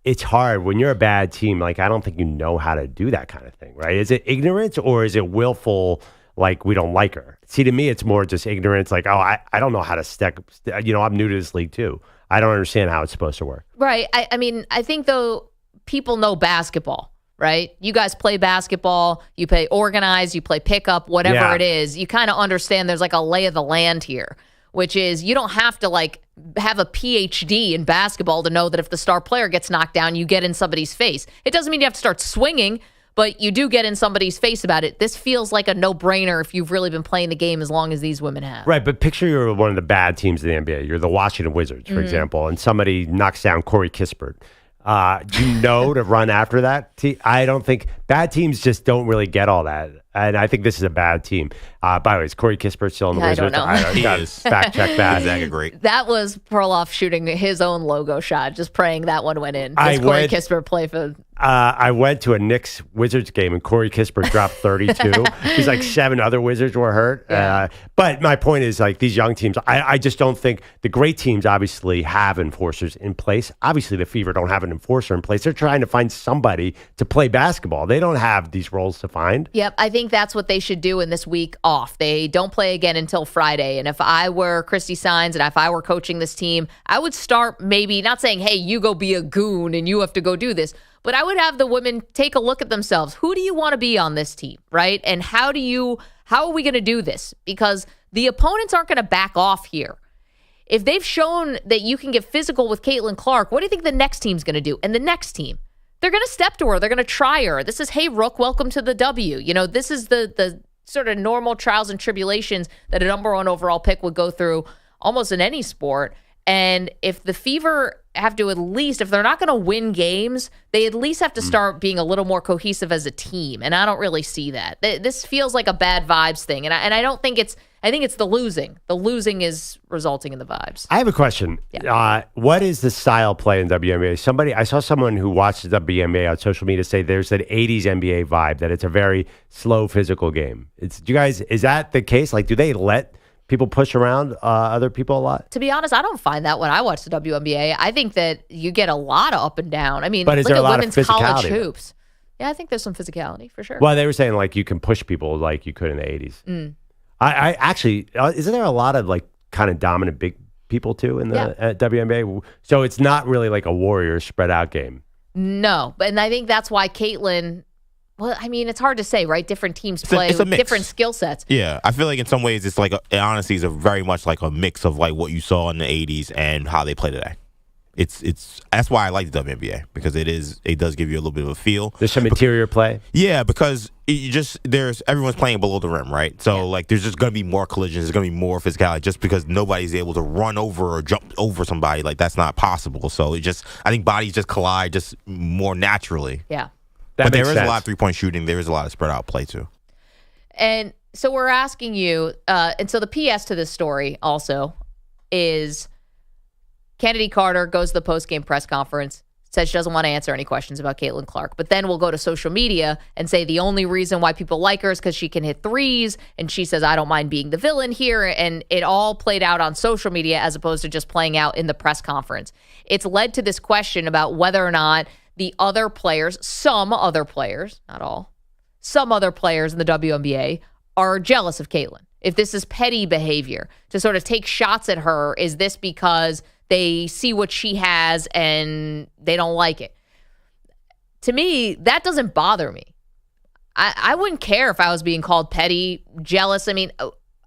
It's hard when you're a bad team. Like, I don't think you know how to do that kind of thing, right? Is it ignorance or is it willful? Like, we don't like her. See, to me, it's more just ignorance. Like, I don't know how to I'm new to this league too. I don't understand how it's supposed to work. Right. I mean, I think though people know basketball. Right? You guys play basketball, you play organized, you play pickup, whatever it is. You kind of understand there's like a lay of the land here, which is you don't have to like have a PhD in basketball to know that if the star player gets knocked down, you get in somebody's face. It doesn't mean you have to start swinging, but you do get in somebody's face about it. This feels like a no-brainer if you've really been playing the game as long as these women have. Right, but picture you're one of the bad teams in the NBA. You're the Washington Wizards, for example, and somebody knocks down Corey Kispert. Do you know to run after that? I don't think bad teams just don't really get all that. And I think this is a bad team. By the way, is Corey Kispert still in the Wizards? I don't know. He is. Fact check that. Exactly, great. That was Perloff shooting his own logo shot, just praying that one went in. Does Corey Kispert play for... I went to a Knicks-Wizards game, and Corey Kispert dropped 32. He's like 7 other Wizards were hurt. Yeah. But my point is, like, these young teams, I just don't think the great teams obviously have enforcers in place. Obviously, the Fever don't have an enforcer in place. They're trying to find somebody to play basketball. They don't have these roles to find. Yep, I think that's what they should do in this week off. They don't play again until Friday. And if I were Christy Signs and if I were coaching this team, I would start maybe not saying, hey, you go be a goon and you have to go do this. But I would have the women take a look at themselves. Who do you want to be on this team, right? And how are we going to do this? Because the opponents aren't going to back off here. If they've shown that you can get physical with Caitlin Clark, what do you think the next team's going to do? And the next team, they're going to step to her. They're going to try her. This is, hey, Rook, welcome to the W. This is the sort of normal trials and tribulations that a number 1 overall pick would go through almost in any sport. And if the Fever have to, at least, if they're not going to win games, they at least have to start being a little more cohesive as a team. And I don't really see that. This feels like a bad vibes thing. And I don't think I think it's the losing. The losing is resulting in the vibes. I have a question. Yeah. What is the style play in WNBA? I saw someone who watches WNBA on social media say there's an 80s NBA vibe, that it's a very slow physical game. Is that the case? Like, do they let people push around other people a lot? To be honest, I don't find that when I watch the WNBA. I think that you get a lot of up and down. I mean, but is look there at a lot women's of college physicality? hoops. Yeah, I think there's some physicality for sure. Well, they were saying like you can push people like you could in the 80s. I actually, isn't there a lot of like kind of dominant big people too in the WNBA? So it's not really like a warrior spread out game. No, and I think that's why Caitlin. Well, I mean, it's hard to say, right? Different teams play with different skill sets. Yeah, I feel like in some ways it's like, it honestly is very much like a mix of like what you saw in the 80s and how they play today. It's that's why I like the WNBA, because it does give you a little bit of a feel. There's some interior play. Yeah, because everyone's playing below the rim, right? So like there's just gonna be more collisions, there's gonna be more physicality, just because nobody's able to run over or jump over somebody. Like that's not possible. So I think bodies just collide just more naturally. Yeah. But there is a lot of 3-point shooting. There is a lot of spread out play too. And so we're asking you, and so the PS to this story also is Kennedy Carter goes to the post-game press conference, says she doesn't want to answer any questions about Caitlin Clark, but then we'll go to social media and say the only reason why people like her is because she can hit threes, and she says, I don't mind being the villain here, and it all played out on social media as opposed to just playing out in the press conference. It's led to this question about whether or not the other players, some other players, not all, some other players in the WNBA are jealous of Caitlin. If this is petty behavior to sort of take shots at her, is this because they see what she has and they don't like it? To me, that doesn't bother me. I wouldn't care if I was being called petty, jealous. I mean,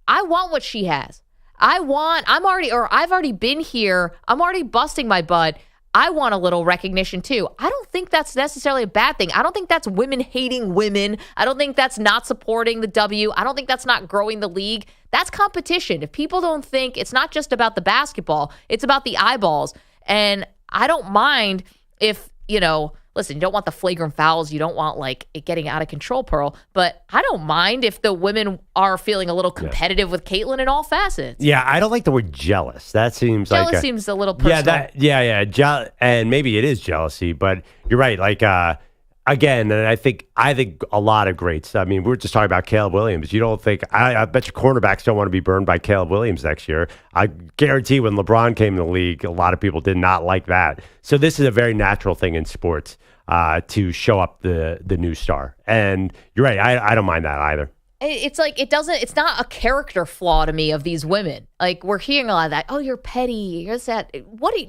I want what she has. I've already been here. I'm already busting my butt. I want a little recognition too. I don't think that's necessarily a bad thing. I don't think that's women hating women. I don't think that's not supporting the W. I don't think that's not growing the league. That's competition. If people don't think it's not just about the basketball, it's about the eyeballs. And I don't mind if, listen, you don't want the flagrant fouls. You don't want like it getting out of control, Pearl. But I don't mind if the women are feeling a little competitive with Caitlin in all facets. Yeah, I don't like the word jealous. That seems jealous seems a little personal. And maybe it is jealousy, but you're right. Like again, and I think a lot of greats. I mean, we were just talking about Caleb Williams. You don't think I bet your cornerbacks don't want to be burned by Caleb Williams next year. I guarantee when LeBron came in the league, a lot of people did not like that. So this is a very natural thing in sports. To show up the new star. And you're right, I don't mind that either. It's like it's not a character flaw to me of these women. Like we're hearing a lot of that. Oh, you're petty. You're that.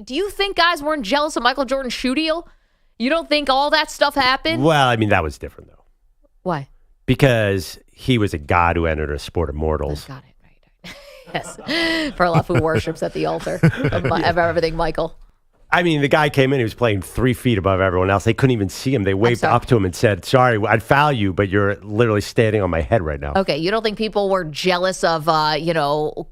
Do you think guys weren't jealous of Michael Jordan's shoe deal? You don't think all that stuff happened? Well, I mean, that was different though. Why? Because he was a god who entered a sport of mortals. Got it, right. Yes. Perloff, who worships at the altar of everything, Michael. I mean, the guy came in, he was playing 3 feet above everyone else. They couldn't even see him. They waved up to him and said, sorry, I'd foul you, but you're literally standing on my head right now. Okay, you don't think people were jealous of,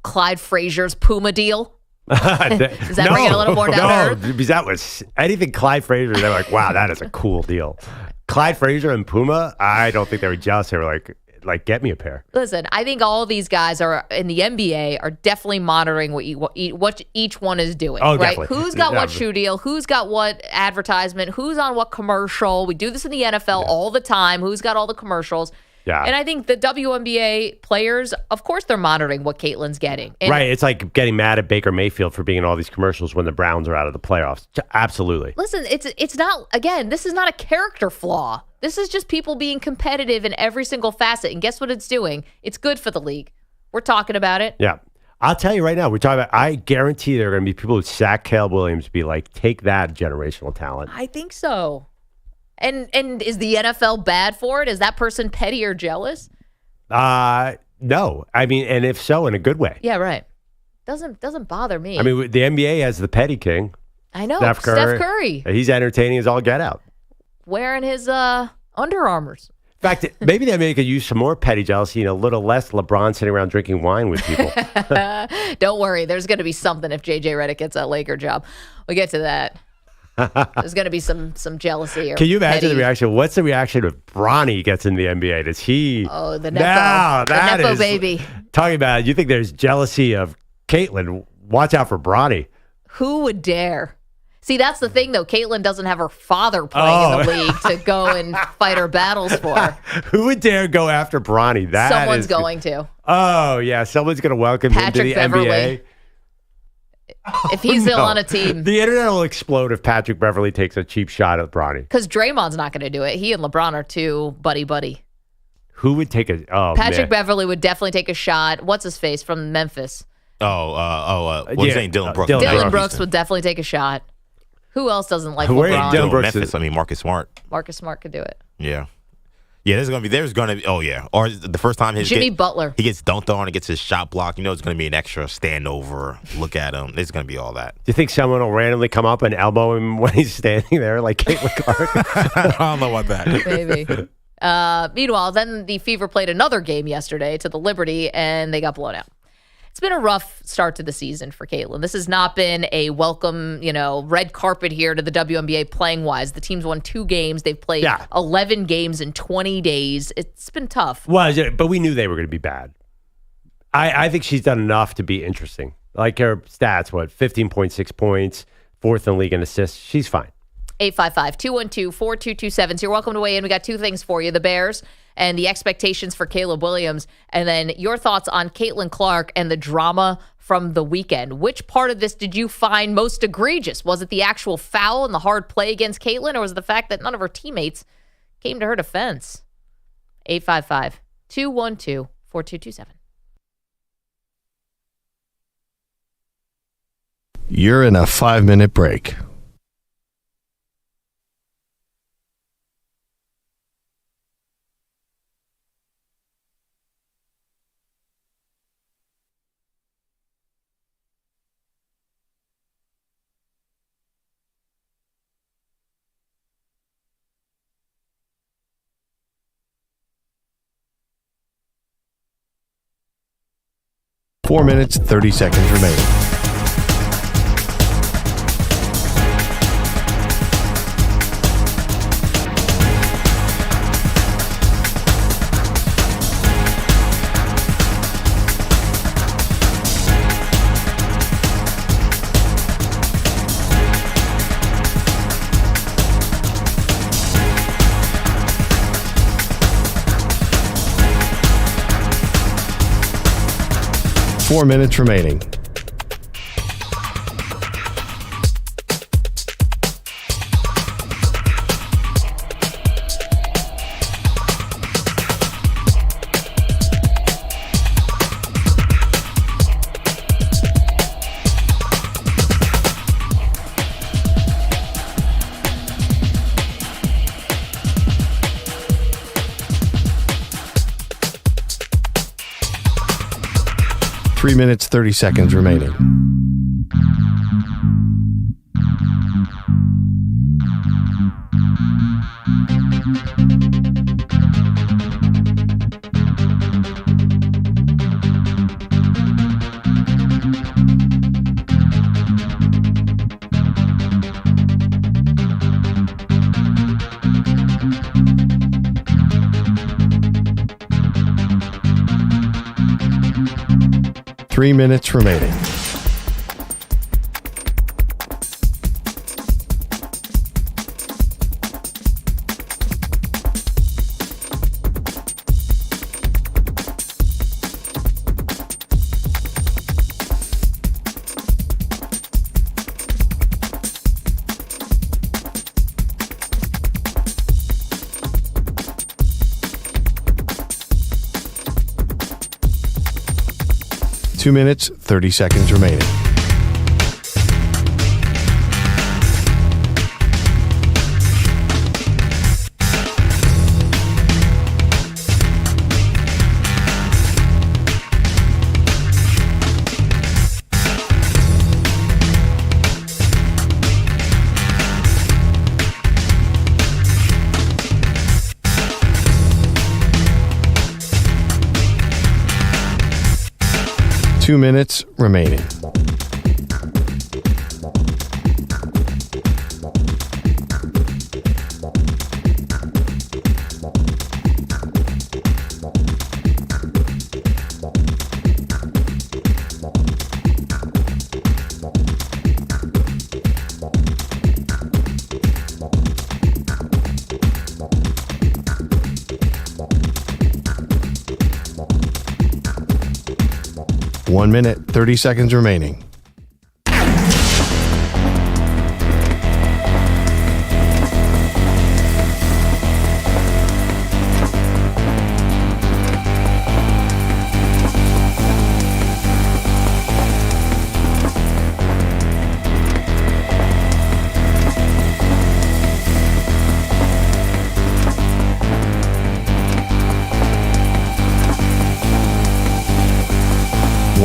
Clyde Frazier's Puma deal? Does that bring it a little more down to earth? Because that was anything Clyde Frazier, they were like, wow, that is a cool deal. Clyde Frazier and Puma, I don't think they were jealous. They were like, get me a pair. Listen, I think all of these guys are in the NBA are definitely monitoring what each one is doing. Oh, right? Definitely. Who's got what shoe deal? Who's got what advertisement? Who's on what commercial? We do this in the NFL all the time. Who's got all the commercials? Yeah. And I think the WNBA players, of course, they're monitoring what Caitlin's getting. And right. It's like getting mad at Baker Mayfield for being in all these commercials when the Browns are out of the playoffs. Absolutely. Listen, it's not, again, this is not a character flaw. This is just people being competitive in every single facet. And guess what it's doing? It's good for the league. We're talking about it. Yeah. I'll tell you right now, we're talking about, I guarantee there are going to be people who sack Caleb Williams be like, take that generational talent. I think so. And is the NFL bad for it? Is that person petty or jealous? No. I mean, and if so, in a good way. Yeah, right. Doesn't bother me. I mean, the NBA has the petty king. I know. Steph Curry. He's entertaining as all get out. Wearing his Under Armours. In fact, maybe the NBA could use some more petty jealousy and a little less LeBron sitting around drinking wine with people. Don't worry. There's going to be something if JJ Redick gets that Laker job. We'll get to that. There's going to be some jealousy. Or Can you imagine petty. the reaction? What's the reaction if Bronny gets in the NBA? Does he? Oh, the Nepo. The Nepo baby. Talking about, you think there's jealousy of Caitlin. Watch out for Bronny. Who would dare? See, that's the thing, though. Caitlin doesn't have her father playing in the league to go and fight her battles for. Who would dare go after Bronny? Someone's going to. Oh, yeah. Someone's going to welcome him to the NBA. If he's still on a team. The internet will explode if Patrick Beverly takes a cheap shot at Bronny. Because Draymond's not going to do it. He and LeBron are too buddy-buddy. Who would take a... Oh, Patrick Beverly would definitely take a shot. What's his face from Memphis? What's his name? Dylan Brooks. Dylan Brooks would definitely take a shot. Who else doesn't like LeBron? Memphis, Marcus Smart. Marcus Smart could do it. Yeah. Yeah, there's gonna be. Oh yeah, or the first time Jimmy Butler. he gets dunked on and gets his shot blocked. It's gonna be an extra stand over, look at him. It's gonna be all that. Do you think someone will randomly come up and elbow him when he's standing there, like Caitlin Clark? I don't know about that. Maybe. Meanwhile, then the Fever played another game yesterday to the Liberty, and they got blown out. It's been a rough start to the season for Caitlin. This has not been a welcome, red carpet here to the WNBA playing wise. The team's won 2 games. They've played 11 games in 20 days. It's been tough. Well, but we knew they were going to be bad. I think she's done enough to be interesting. Like her stats, 15.6 points, 4th in the league in assists. She's fine. 855-212-4227. So you're welcome to weigh in. We got 2 things for you. The Bears and the expectations for Caleb Williams. And then your thoughts on Caitlin Clark and the drama from the weekend. Which part of this did you find most egregious? Was it the actual foul and the hard play against Caitlin, or was it the fact that none of her teammates came to her defense? 855-212-4227. You're in a 5-minute break. Four minutes, 30 seconds remaining. Four minutes remaining. Three minutes, 30 seconds remaining. Three minutes remaining. Two minutes, 30 seconds remaining. Two minutes remaining. One minute, 30 seconds remaining.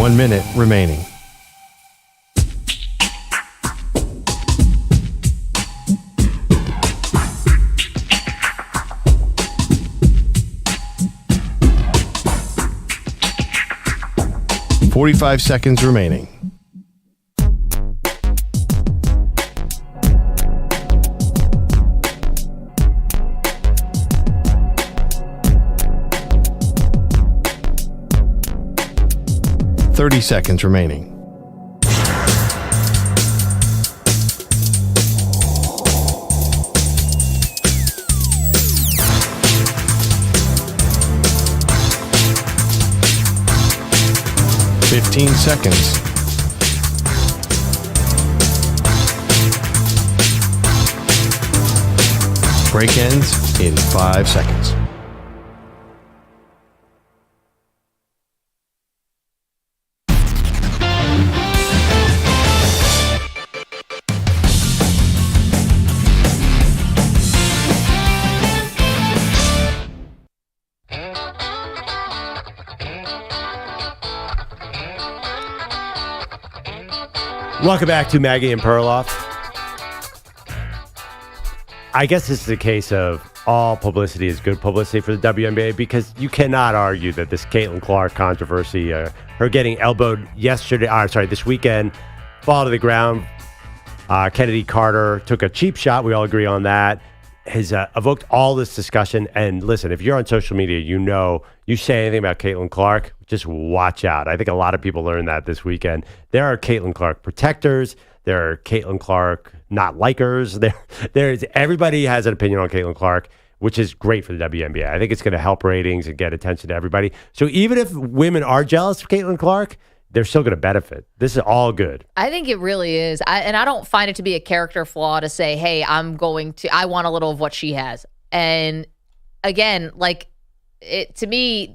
1 minute remaining. "45 seconds remaining. "30 seconds remaining. "15 seconds. Break ends in 5 seconds. Welcome back to Maggie and Perloff. I guess this is a case of all publicity is good publicity for the WNBA because you cannot argue that this Caitlin Clark controversy, her getting elbowed this weekend, fall to the ground. Kennedy Carter took a cheap shot. We all agree on that. Has evoked all this discussion. And listen, if you're on social media, you say anything about Caitlin Clark, just watch out. I think a lot of people learned that this weekend. There are Caitlin Clark protectors. There are Caitlin Clark not likers. There's everybody has an opinion on Caitlin Clark, which is great for the WNBA. I think it's going to help ratings and get attention to everybody. So even if women are jealous of Caitlin Clark, they're still going to benefit. This is all good. I think it really is. And I don't find it to be a character flaw to say, hey, I want a little of what she has. And again, to me,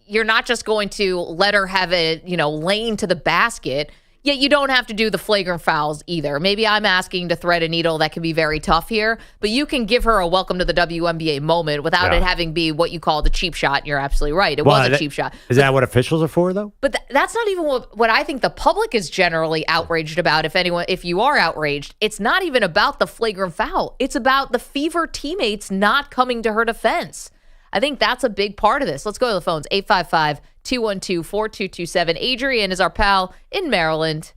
you're not just going to let her have a, lane to the basket. Yet you don't have to do the flagrant fouls either. Maybe I'm asking to thread a needle that can be very tough here, but you can give her a welcome to the WNBA moment without it having be what you call the cheap shot. And you're absolutely right. It was a cheap shot. Is that what officials are for, though? But that's not even what I think the public is generally outraged about. If you are outraged, it's not even about the flagrant foul. It's about the Fever teammates not coming to her defense. I think that's a big part of this. Let's go to the phones. 855-212-4227. Adrian is our pal in Maryland.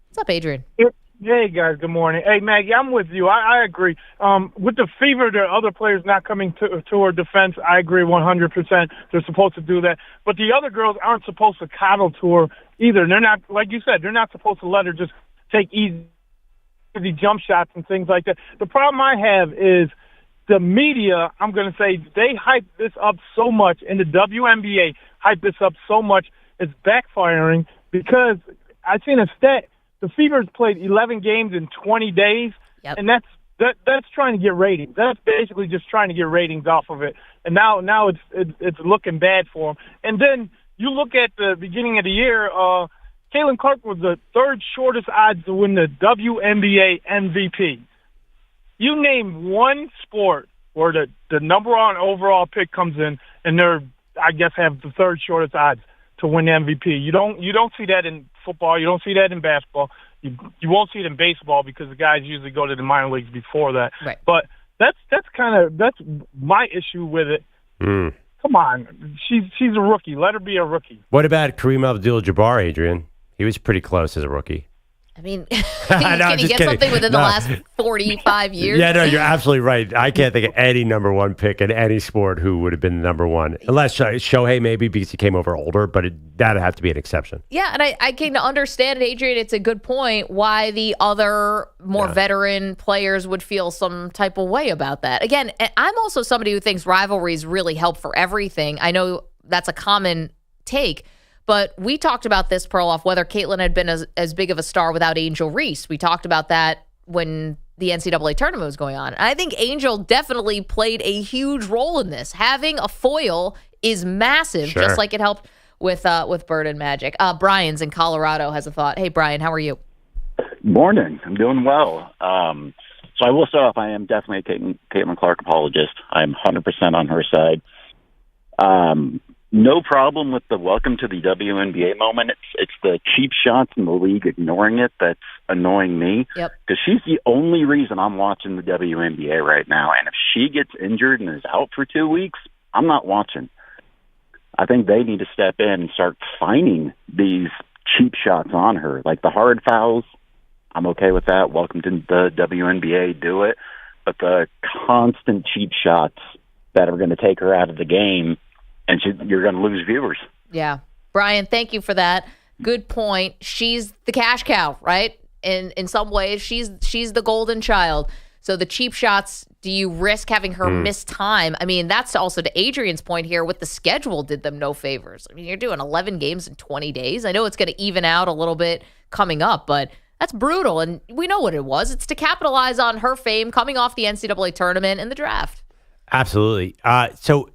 What's up, Adrian? Hey, guys. Good morning. Hey, Maggie, I'm with you. I agree. With the Fever, there are other players not coming to her defense. I agree 100%. They're supposed to do that. But the other girls aren't supposed to coddle to her either. They're not, like you said, they're not supposed to let her just take easy jump shots and things like that. The problem I have is the media, I'm going to say, they hype this up so much, and the WNBA hype this up so much, it's backfiring because I've seen a stat. The Fever's played 11 games in 20 days, and that's trying to get ratings. That's basically just trying to get ratings off of it. And now it's looking bad for them. And then you look at the beginning of the year, Caitlin Clark was the third shortest odds to win the WNBA MVP. You name one sport where the number one overall pick comes in, and they're, I guess, have the third shortest odds to win the MVP. You don't see that in football. You don't see that in basketball. You won't see it in baseball because the guys usually go to the minor leagues before that. Right. But that's my issue with it. Mm. Come on, she's a rookie. Let her be a rookie. What about Kareem Abdul-Jabbar, Adrian? He was pretty close as a rookie. I mean, can you get something within the last 45 years? Yeah, no, you're absolutely right. I can't think of any number one pick in any sport who would have been the number one. Unless Shohei maybe because he came over older, but that'd have to be an exception. Yeah, and I can understand, Adrian, it's a good point, why the other more veteran players would feel some type of way about that. Again, I'm also somebody who thinks rivalries really help for everything. I know that's a common take. But we talked about this, Perloff, whether Caitlin had been as big of a star without Angel Reese. We talked about that when the NCAA tournament was going on. And I think Angel definitely played a huge role in this. Having a foil is massive, just like it helped with Bird and Magic. Brian's in Colorado has a thought. Hey, Brian, how are you? Morning. I'm doing well. So I will start off, I am definitely a Caitlin Clark apologist. I'm 100% on her side. no problem with the welcome to the WNBA moment. It's the cheap shots in the league ignoring it that's annoying me. Yep. Because she's the only reason I'm watching the WNBA right now. And if she gets injured and is out for 2 weeks, I'm not watching. I think they need to step in and start finding these cheap shots on her. Like the hard fouls, I'm okay with that. Welcome to the WNBA, do it. But the constant cheap shots that are going to take her out of the game, and you're going to lose viewers. Yeah. Brian, thank you for that. Good point. She's the cash cow, right? In some ways, she's the golden child. So the cheap shots, do you risk having her miss time? I mean, that's also to Adrian's point here with the schedule did them no favors. I mean, you're doing 11 games in 20 days. I know it's going to even out a little bit coming up, but that's brutal. And we know what it was. It's to capitalize on her fame coming off the NCAA tournament and the draft. Absolutely. So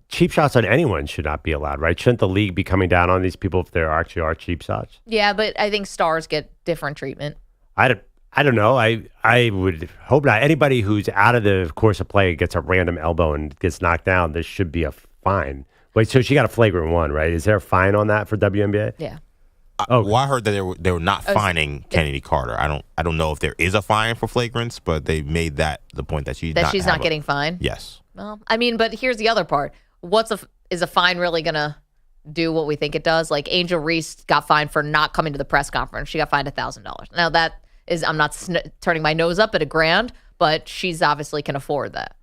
cheap shots on anyone should not be allowed, right? Shouldn't the league be coming down on these people if there actually are cheap shots? Yeah, but I think stars get different treatment. I don't know. I would hope not. Anybody who's out of the course of play gets a random elbow and gets knocked down, there should be a fine. Wait, so she got a flagrant one, right? Is there a fine on that for WNBA? Yeah. Well, I heard that they were not fining Kennedy Carter. I don't know if there is a fine for flagrants, but they made that the point that she's not getting fined. Yes. Well, I mean, but here's the other part. Is a fine really gonna do what we think it does? Like Angel Reese got fined for not coming to the press conference. She got fined $1,000. Now that is, I'm not turning my nose up at $1,000, but she's obviously can afford that.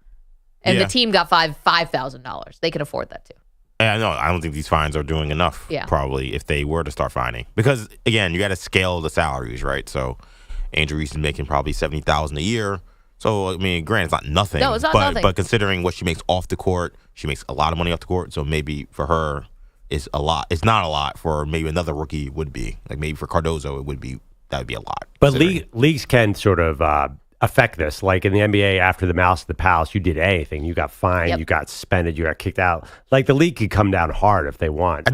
And the team got $5,000. They can afford that too. Yeah, no, I don't think these fines are doing enough. Yeah. Probably if they were to start fining, because again, you got to scale the salaries, right? So Angel Reese is making probably $70,000 a year. So I mean, granted, it's not nothing. No, it's not nothing. But considering what she makes off the court, she makes a lot of money off the court. So maybe for her, it's a lot. It's not a lot for maybe another rookie would be. Like maybe for Cardozo, that would be a lot. But leagues can sort of affect this. Like in the NBA, after the Mouse of the Palace, you did anything. You got fined, you got suspended, you got kicked out. Like the league could come down hard if they want.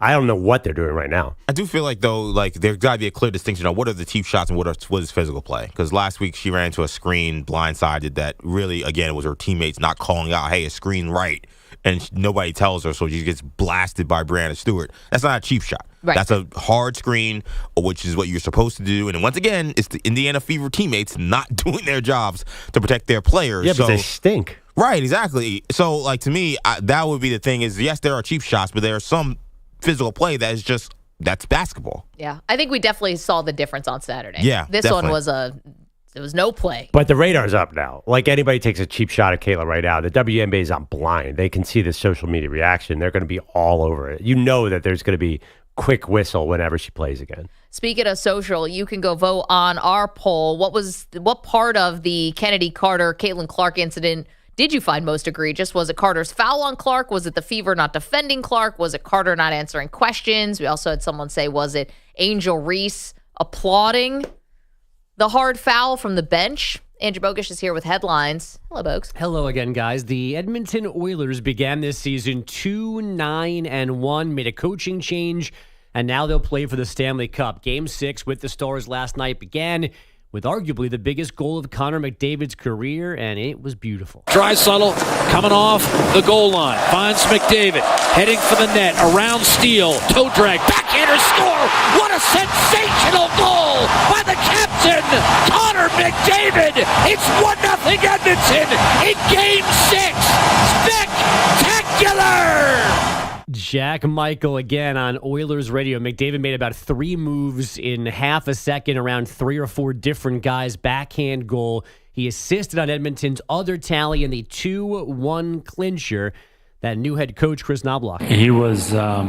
I don't know what they're doing right now. I do feel like, though, like there's got to be a clear distinction on what are the cheap shots and what is physical play. Because last week she ran into a screen blindsided that really, again, was her teammates not calling out, hey, a screen right. And nobody tells her, so she gets blasted by Brianna Stewart. That's not a cheap shot. Right. That's a hard screen, which is what you're supposed to do. And once again, it's the Indiana Fever teammates not doing their jobs to protect their players. Yeah, but they stink. Right, exactly. So, like, to me, that would be the thing is, yes, there are cheap shots, but there are some physical play that is just, that's basketball. Yeah, I think we definitely saw the difference on Saturday. Yeah, this definitely. one it was no play. But the radar's up now. Like anybody takes a cheap shot at Kayla right now, the WNBA is not blind. They can see the social media reaction. They're going to be all over it. You know that there's going to be quick whistle whenever she plays again. Speaking of social, you can go vote on our poll. What part of the Kennedy Carter, Caitlin Clark incident did you find most egregious? Was it Carter's foul on Clark? Was it the Fever not defending Clark? Was it Carter not answering questions? We also had someone say, was it Angel Reese applauding the hard foul from the bench? Andrew Bogusch is here with headlines. Hello, Bogusch. Hello again, guys. The Edmonton Oilers began this season 2-9-1, made a coaching change, and now they'll play for the Stanley Cup. Game 6 with the Stars last night began with arguably the biggest goal of Connor McDavid's career, and it was beautiful. Draisaitl coming off the goal line, finds McDavid, heading for the net, around Steele, toe drag, backhander score! What a sensational goal by the captain, Connor McDavid! It's 1-0 Edmonton in Game 6! Spectacular! Jack Michael again on Oilers radio. McDavid made about 3 moves in half a second around 3 or 4 different guys. Backhand goal. He assisted on Edmonton's other tally in the 2-1 clincher. That new head coach, Chris Knobloch. He was our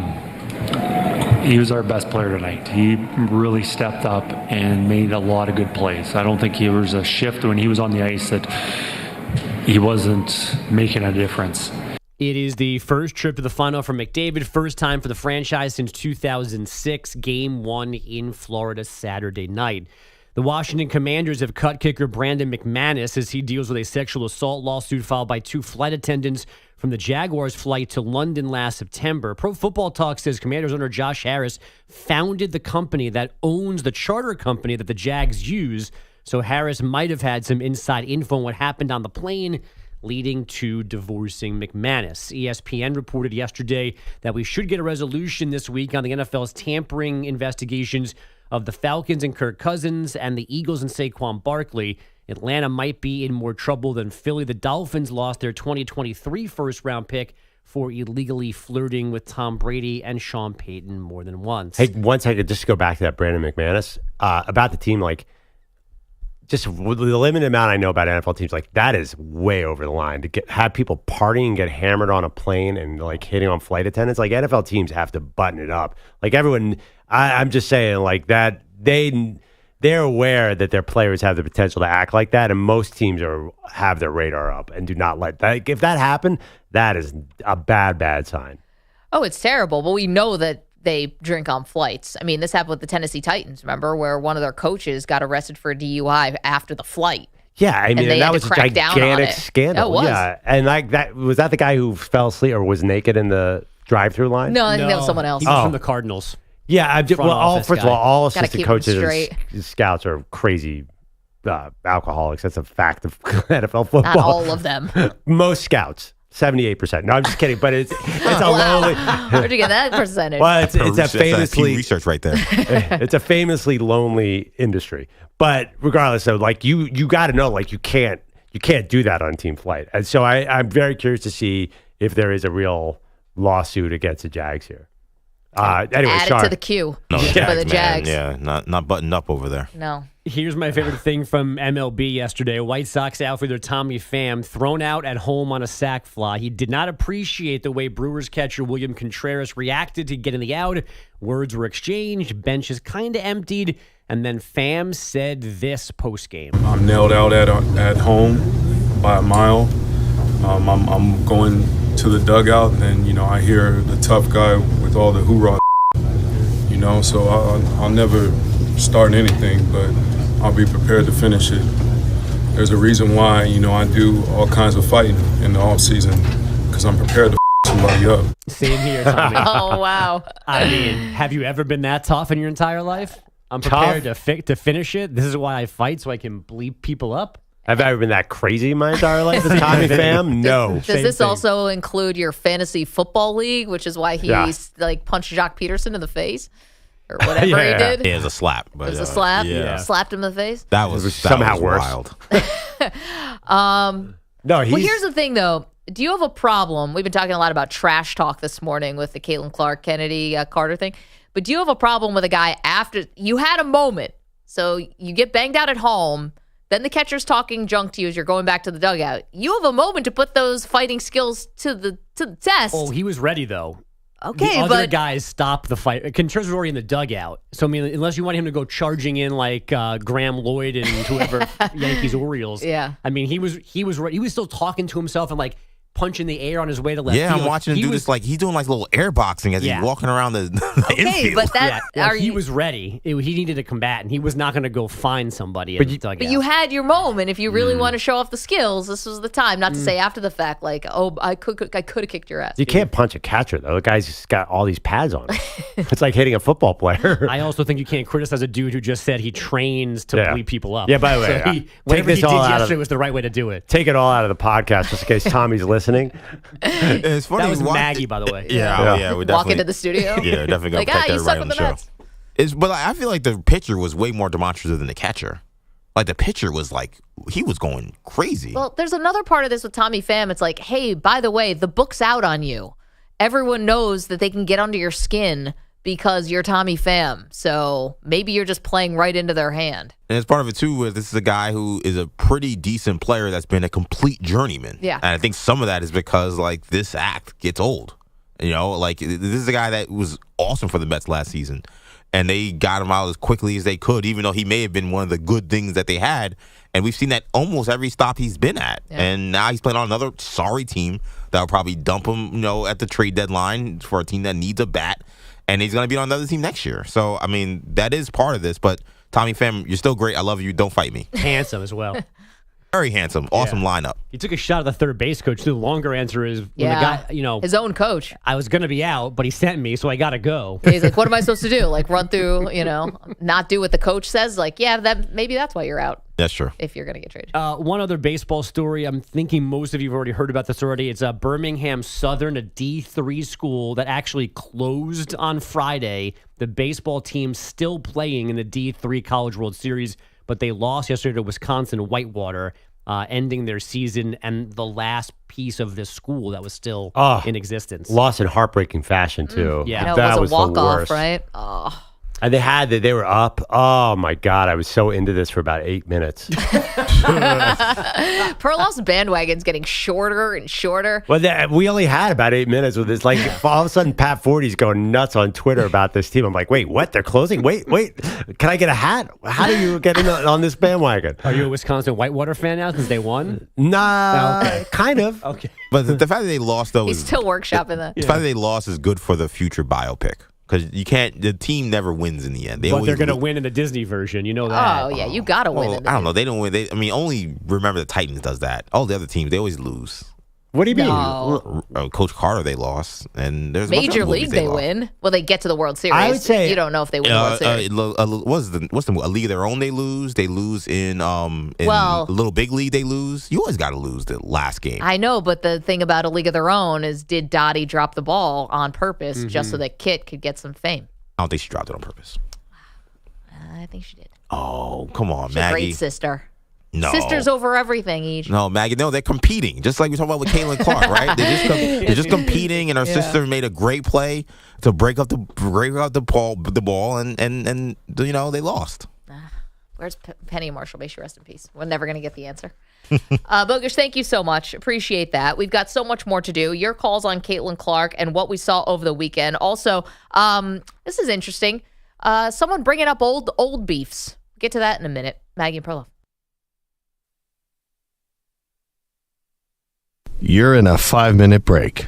best player tonight. He really stepped up and made a lot of good plays. I don't think there was a shift when he was on the ice that he wasn't making a difference. It is the first trip to the final for McDavid, first time for the franchise since 2006, Game 1 in Florida Saturday night. The Washington Commanders have cut kicker Brandon McManus as he deals with a sexual assault lawsuit filed by 2 flight attendants from the Jaguars' flight to London last September. Pro Football Talk says Commanders owner Josh Harris founded the company that owns the charter company that the Jags use, so Harris might have had some inside info on what happened on the plane. leading to divorcing McManus. ESPN reported yesterday that we should get a resolution this week on the NFL's tampering investigations of the Falcons and Kirk Cousins and the Eagles and Saquon Barkley. Atlanta might be in more trouble than Philly. The Dolphins lost their 2023 first-round pick for illegally flirting with Tom Brady and Sean Payton more than once. Hey, one second, just to go back to that Brandon McManus, about the team, like, just with the limited amount I know about NFL teams, like, that is way over the line. To have people partying, get hammered on a plane, and, like, hitting on flight attendants, like, NFL teams have to button it up. Like, everyone, I'm just saying, like, that they're aware that their players have the potential to act like that, and most teams have their radar up and do not let that. If that happened, that is a bad sign. Oh, it's terrible. But we know that they drink on flights. I mean, this happened with the Tennessee Titans, remember, where one of their coaches got arrested for a DUI after the flight. Yeah, I mean, and that was a gigantic scandal. It was. Yeah, and like that was that the guy who fell asleep or was naked in the drive-through line? No, I think that was someone else. He was from the Cardinals. Yeah, first of all, all assistant coaches straight. scouts are crazy alcoholics. That's a fact of NFL football. Not all of them. Most scouts. 78%. No, I'm just kidding, but it's a lonely. Where'd you get that percentage? Well, it's a famously research right there. It's a famously lonely industry. But regardless, so like you got to know, like you can't do that on team flight. And so I'm very curious to see if there is a real lawsuit against the Jags here. Anyway, add it to the queue no, for the Jags. Yeah, not buttoned up over there. No. Here's my favorite thing from MLB yesterday. White Sox outfielder Tommy Pham thrown out at home on a sac fly. He did not appreciate the way Brewers catcher William Contreras reacted to getting the out. Words were exchanged, benches kind of emptied, and then Pham said this postgame. I'm nailed out at home by a mile. I'm going to the dugout, and I hear the tough guy with all the hoorah, so I'll never start anything, but I'll be prepared to finish it. There's a reason why, I do all kinds of fighting in the off season, because I'm prepared to somebody up. Same here, Tommy. Oh, wow. I mean, have you ever been that tough in your entire life? I'm prepared to finish it. This is why I fight, so I can bleep people up. Have I ever been that crazy in my entire life as Tommy Pham? No. Does this also include your fantasy football league, which is why he punched Jacques Peterson in the face? Or whatever he did. Yeah, it was a slap. But, it was a slap? Yeah. Slapped him in the face? That was somehow worse. Wild. Well, here's the thing, though. Do you have a problem? We've been talking a lot about trash talk this morning with the Caitlin Clark, Kennedy, Carter thing. But do you have a problem with a guy after you had a moment? So you get banged out at home. Then the catcher's talking junk to you as you're going back to the dugout. You have a moment to put those fighting skills to the test. Oh, he was ready, though. Okay, the other guys stopped the fight. Contreras was already in the dugout. So, I mean, unless you want him to go charging in like Graham Lloyd and whoever, Yankees, Orioles. Yeah. I mean, he was ready. He was still talking to himself and like punching the air on his way to left Yeah, field. I'm watching him do this like he's doing like little air boxing as he's walking around the infield. But that he was ready. He needed a combatant. He was not going to go find somebody in the dugout. But you had your moment. If you really want to show off the skills, this was the time. Not to say after the fact, like, oh, I could have kicked your ass. You can't punch a catcher, though. The guy's just got all these pads on him. It's like hitting a football player. I also think you can't criticize a dude who just said he trains to bleep people up. Yeah, by the way, so whatever he did yesterday was the right way to do it. Take it all out of the podcast just in case Tommy's listening. It's funny. That was Maggie, by the way. Yeah, we definitely walk into the studio. Yeah, definitely gonna protect everybody on the show. But I feel like the pitcher was way more demonstrative than the catcher. Like the pitcher was like he was going crazy. Well, there's another part of this with Tommy Pham. It's like, hey, by the way, the book's out on you. Everyone knows that they can get under your skin because you're Tommy Pham. So maybe you're just playing right into their hand. And as part of it, too, is this is a guy who is a pretty decent player that's been a complete journeyman. Yeah. And I think some of that is because, like, this act gets old. Like, this is a guy that was awesome for the Mets last season. And they got him out as quickly as they could, even though he may have been one of the good things that they had. And we've seen that almost every stop he's been at. Yeah. And now he's playing on another sorry team that will probably dump him, at the trade deadline for a team that needs a bat. And he's going to be on another team next year. So, I mean, that is part of this. But Tommy Pham, you're still great. I love you. Don't fight me. Handsome as well. Very handsome. Awesome lineup. He took a shot at the third base coach. The longer answer is when the guy, his own coach. I was going to be out, but he sent me, so I got to go. He's like, what am I supposed to do? Like run through, not do what the coach says? Like, maybe that's why you're out. That's true. If you're going to get traded. One other baseball story. I'm thinking most of you have already heard about this already. It's Birmingham Southern, a D3 school that actually closed on Friday. The baseball team still playing in the D3 College World Series, but they lost yesterday to Wisconsin Whitewater, ending their season and the last piece of this school that was still in existence. Lost in heartbreaking fashion, too. Yeah. I know, that it was a walk-off, the worst. right? Oh. And they were up. Oh, my God. I was so into this for about 8 minutes. Perloff's bandwagon's getting shorter and shorter. Well, we only had about 8 minutes with this. Like, all of a sudden, Pat Forty's going nuts on Twitter about this team. I'm like, wait, what? They're closing? Wait. Can I get a hat? How do you get in on this bandwagon? Are you a Wisconsin Whitewater fan now since they won? Nah, kind of. Okay. But the fact that they lost, though, He's still workshopping that. The fact that they lost is good for the future biopic. Because the team never wins in the end. But they're going to win in the Disney version. You know that. Oh, yeah. You got to win. I don't know. They don't win. Only remember the Titans does that. All the other teams, they always lose. What do you mean? No. Coach Carter, they lost. And there's Major League, they win. Well, they get to the World Series. I would say you don't know if they win the World Series. What's the A League of Their Own? They lose. They lose in Little Big League. They lose. You always got to lose the last game. I know, but the thing about A League of Their Own is, did Dottie drop the ball on purpose just so that Kit could get some fame? I don't think she dropped it on purpose. I think she did. Oh, come on, She's Maggie. a great sister. No. Sisters over everything, Each. No, Maggie. No, they're competing. Just like we talking about with Caitlin Clark, right? They're just competing, and her sister made a great play to break up the ball, and they lost. Where's Penny Marshall? May she rest in peace. We're never going to get the answer. Bogush, thank you so much. Appreciate that. We've got so much more to do. Your calls on Caitlin Clark and what we saw over the weekend. Also, this is interesting. Someone bringing up old beefs. Get to that in a minute. Maggie Perloff. You're in a 5-minute break.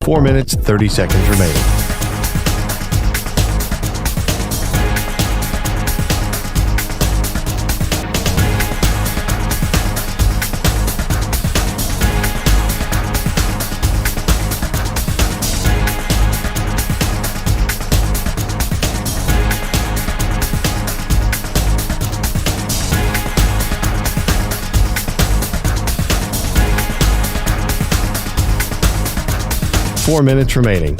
Four minutes, 30 seconds remaining. Four minutes remaining.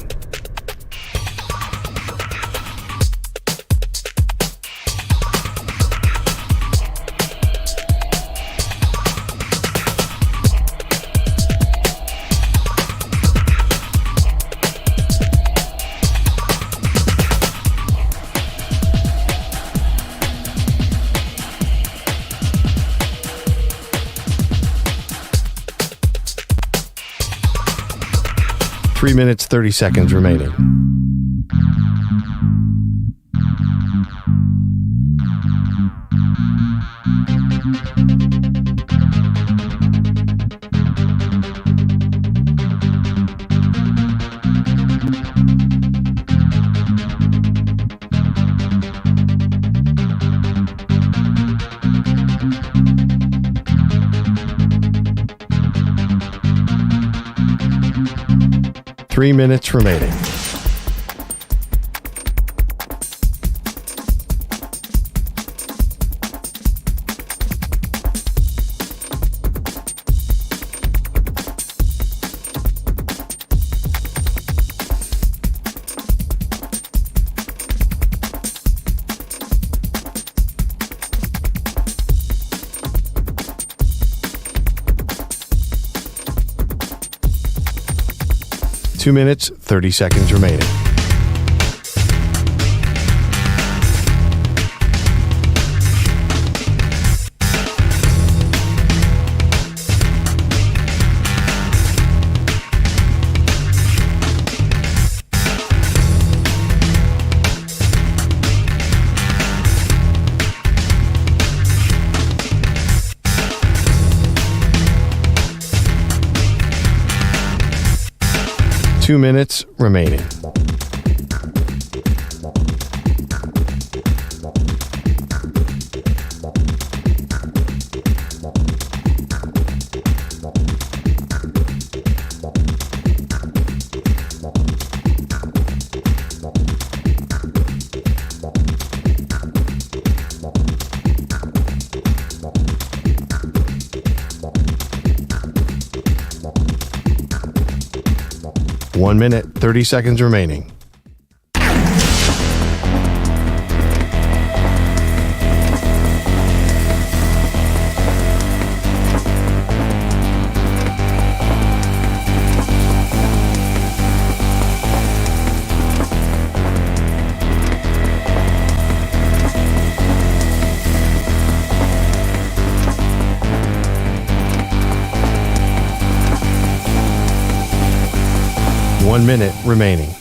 Three minutes, 30 seconds remaining. Three minutes remaining. Two minutes, 30 seconds remaining. 2 minutes remaining. One minute, 30 seconds remaining. One minute remaining.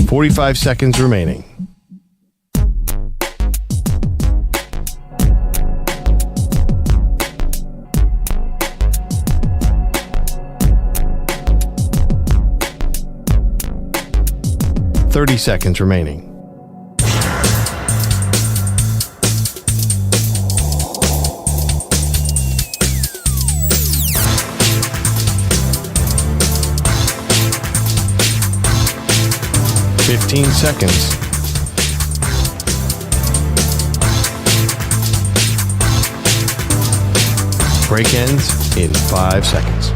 "45 seconds remaining. "30 seconds remaining. "15 seconds. Break ends in 5 seconds.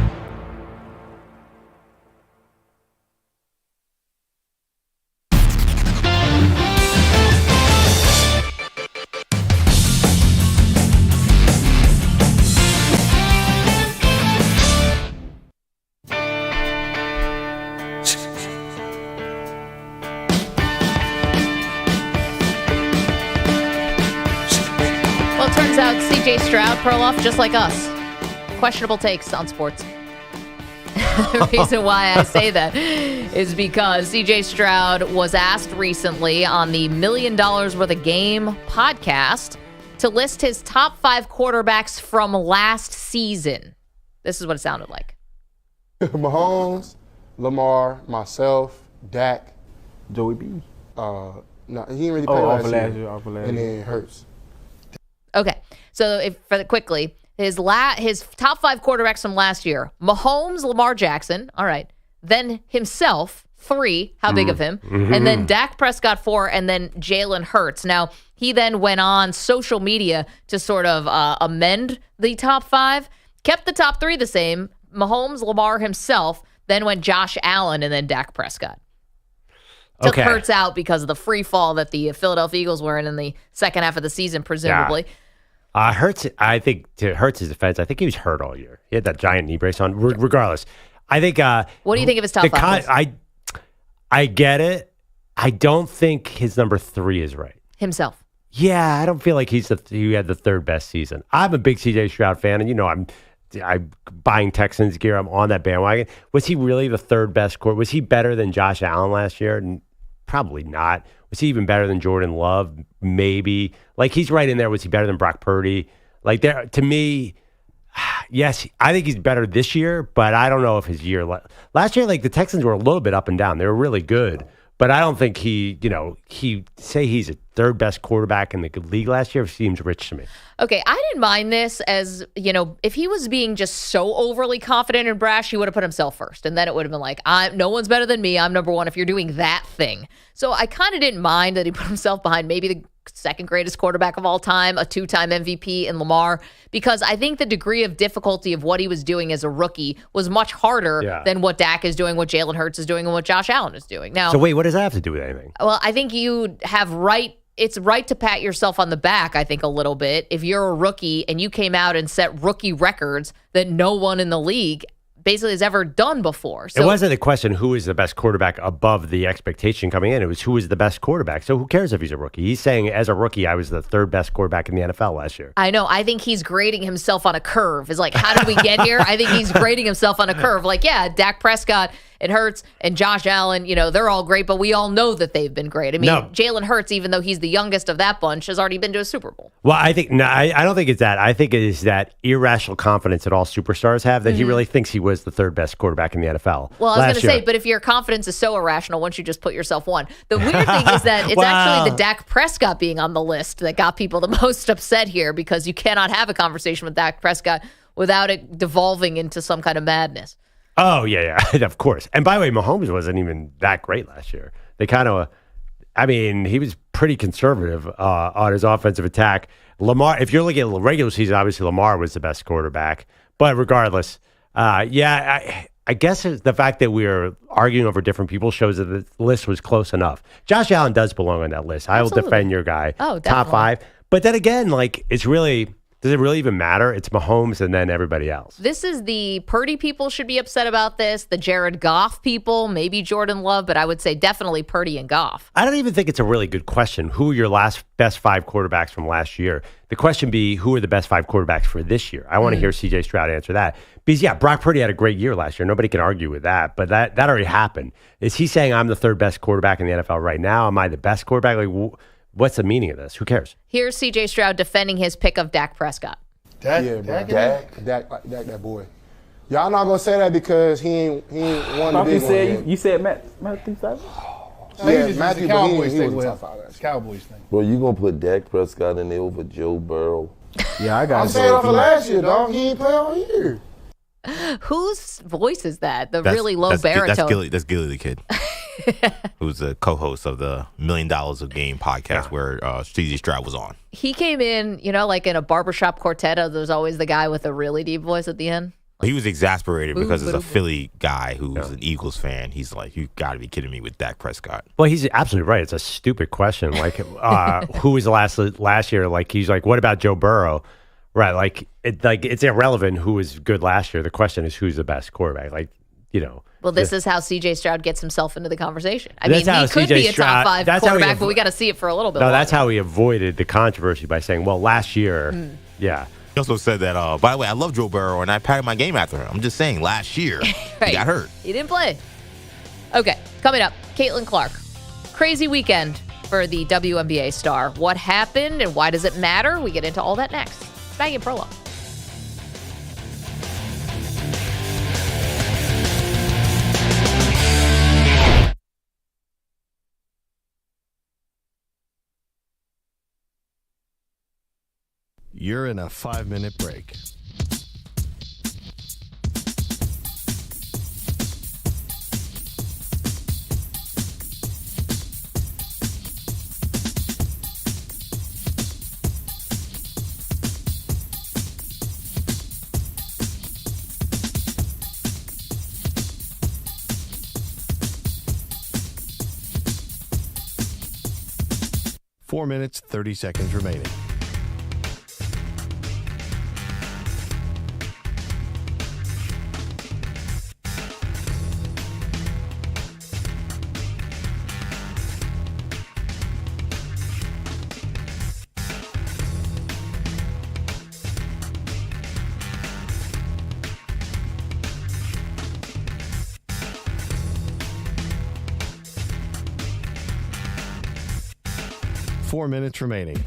Well, it turns out CJ Stroud, Perloff, just like us. Questionable takes on sports. The reason why I say that is because CJ Stroud was asked recently on the $1 Million Worth of Game podcast to list his top 5 quarterbacks from last season. This is what it sounded like. Mahomes, Lamar, myself, Dak, Joey B. No, he didn't really play last year. And then Hurts. Okay, so quickly, his top 5 quarterbacks from last year: Mahomes, Lamar Jackson, all right, then himself, 3, how big of him, and then Dak Prescott, 4, and then Jalen Hurts. Now, he then went on social media to sort of amend the top 5, kept the top 3 the same: Mahomes, Lamar himself, then went Josh Allen, and then Dak Prescott. Took Hurts out because of the free fall that the Philadelphia Eagles were in the second half of the season, presumably. Yeah. Hurts, I think, to Hurts' defense, I think he was hurt all year. He had that giant knee brace on. Regardless, I think. What do you think of his top 5? I get it. I don't think his number 3 is right. Himself. Yeah, I don't feel like he had the 3rd best season. I'm a big CJ Stroud fan, and I'm buying Texans gear. I'm on that bandwagon. Was he really the 3rd best quarterback? Was he better than Josh Allen last year? Probably not. Was he even better than Jordan Love? Maybe. Like, he's right in there. Was he better than Brock Purdy? Like, there, to me, yes, I think he's better this year, but I don't know if his year last year, like, the Texans were a little bit up and down. They were really good, but I don't think he's a 3rd best quarterback in the league last year seems rich to me. Okay, I didn't mind this as, if he was being just so overly confident and brash, he would have put himself first. And then it would have been like, no one's better than me. I'm number 1 if you're doing that thing. So I kind of didn't mind that he put himself behind maybe the 2nd greatest quarterback of all time, a 2-time MVP in Lamar, because I think the degree of difficulty of what he was doing as a rookie was much harder than what Dak is doing, what Jalen Hurts is doing, and what Josh Allen is doing. Now, so wait, what does that have to do with anything? Well, I think you have it's right to pat yourself on the back, I think, a little bit. If you're a rookie and you came out and set rookie records that no one in the league basically has ever done before. So it wasn't a question who is the best quarterback above the expectation coming in. It was who is the best quarterback. So who cares if he's a rookie? He's saying, as a rookie, I was the 3rd best quarterback in the NFL last year. I know. I think he's grading himself on a curve. It's like, how did we get here? I think he's grading himself on a curve. Like, yeah, Dak Prescott and Hurts and Josh Allen, they're all great, but we all know that they've been great. I mean, Jalen Hurts, even though he's the youngest of that bunch, has already been to a Super Bowl. Well, I don't think it's that. I think it is that irrational confidence that all superstars have that he really thinks he was the third best quarterback in the NFL. Well, I was going to say, but if your confidence is so irrational, once you just put yourself one. The weird thing is that it's actually the Dak Prescott being on the list that got people the most upset here, because you cannot have a conversation with Dak Prescott without it devolving into some kind of madness. Oh, yeah, of course. And by the way, Mahomes wasn't even that great last year. They he was pretty conservative on his offensive attack. Lamar, if you're looking at the regular season, obviously Lamar was the best quarterback. But regardless, I guess the fact that we are arguing over different people shows that the list was close enough. Josh Allen does belong on that list. I will defend your guy. Oh, definitely. Top 5. But then again, does it really even matter? It's Mahomes and then everybody else. This is the Purdy people should be upset about this. The Jared Goff people, maybe Jordan Love, but I would say definitely Purdy and Goff. I don't even think it's a really good question. Who are your best 5 quarterbacks from last year? The question be, who are the best 5 quarterbacks for this year? I want to hear CJ Stroud answer that. Because, Brock Purdy had a great year last year. Nobody can argue with that, but that already happened. Is he saying I'm the third best quarterback in the NFL right now? Am I the best quarterback? What's the meaning of this? Who cares? Here's CJ Stroud defending his pick of Dak Prescott. Dak, that boy. Y'all not gonna say that because he ain't won the big one. You said Matthew Stafford? Yeah, Matthew, but he was thing. the top 5. It's Cowboys thing. Well, you gonna put Dak Prescott in there over Joe Burrow? Yeah, I got. I'm saying off of last year, dog. He ain't play all year. Whose voice is that? The really low baritone. That's Gilly the Kid, who's the co-host of the $1 Million a Game podcast where CJ Stroud was on. He came in, like in a barbershop quartet. There's always the guy with a really deep voice at the end. He was exasperated because it's a Philly guy who's an Eagles fan. He's like, you got to be kidding me with Dak Prescott. Well, he's absolutely right. It's a stupid question. Who was last year? He's like, what about Joe Burrow? Right, it's irrelevant who was good last year. The question is who's the best quarterback. Well, this is how C.J. Stroud gets himself into the conversation. I mean, he could be a top 5 quarterback, but we got to see it for a little bit. No, longer. That's how he avoided the controversy by saying, well, last year, yeah. He also said that, by the way, I love Joe Burrow, and I patted my game after him. I'm just saying, last year, he got hurt. He didn't play. Okay, coming up, Caitlin Clark. Crazy weekend for the WNBA star. What happened and why does it matter? We get into all that next. Maggie Perloff. You're in a 5-minute break. Four minutes, 30 seconds remaining. Four minutes remaining.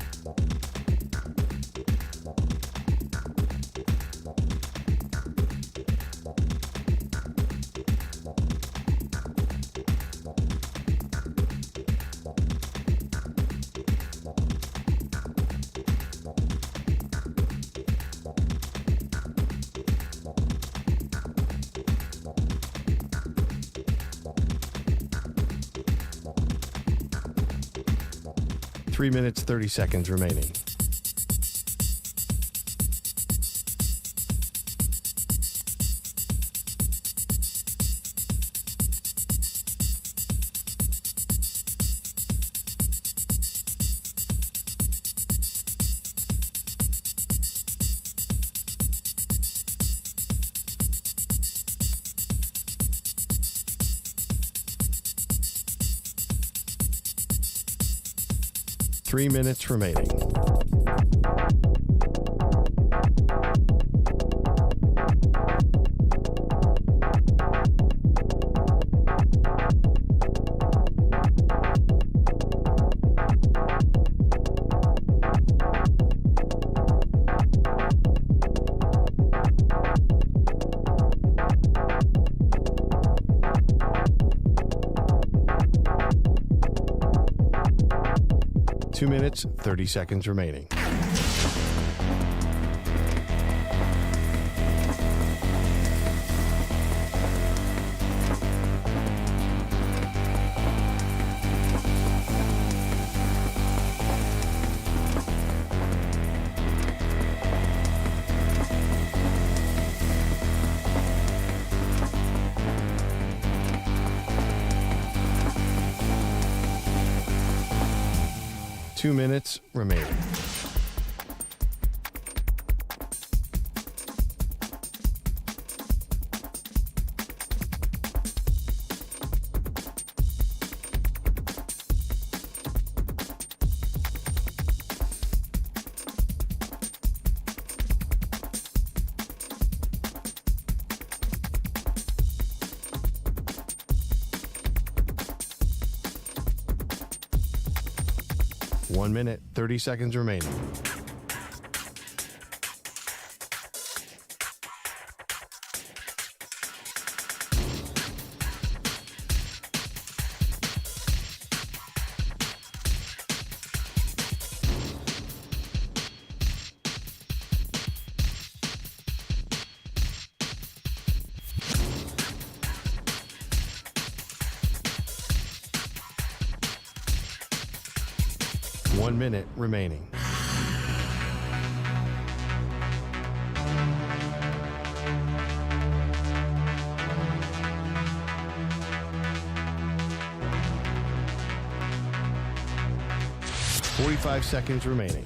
Three minutes, 30 seconds remaining. Three minutes remaining. 2 minutes, 30 seconds remaining. Two minutes remaining. One minute, 30 seconds remaining. One minute remaining. Forty-five seconds remaining.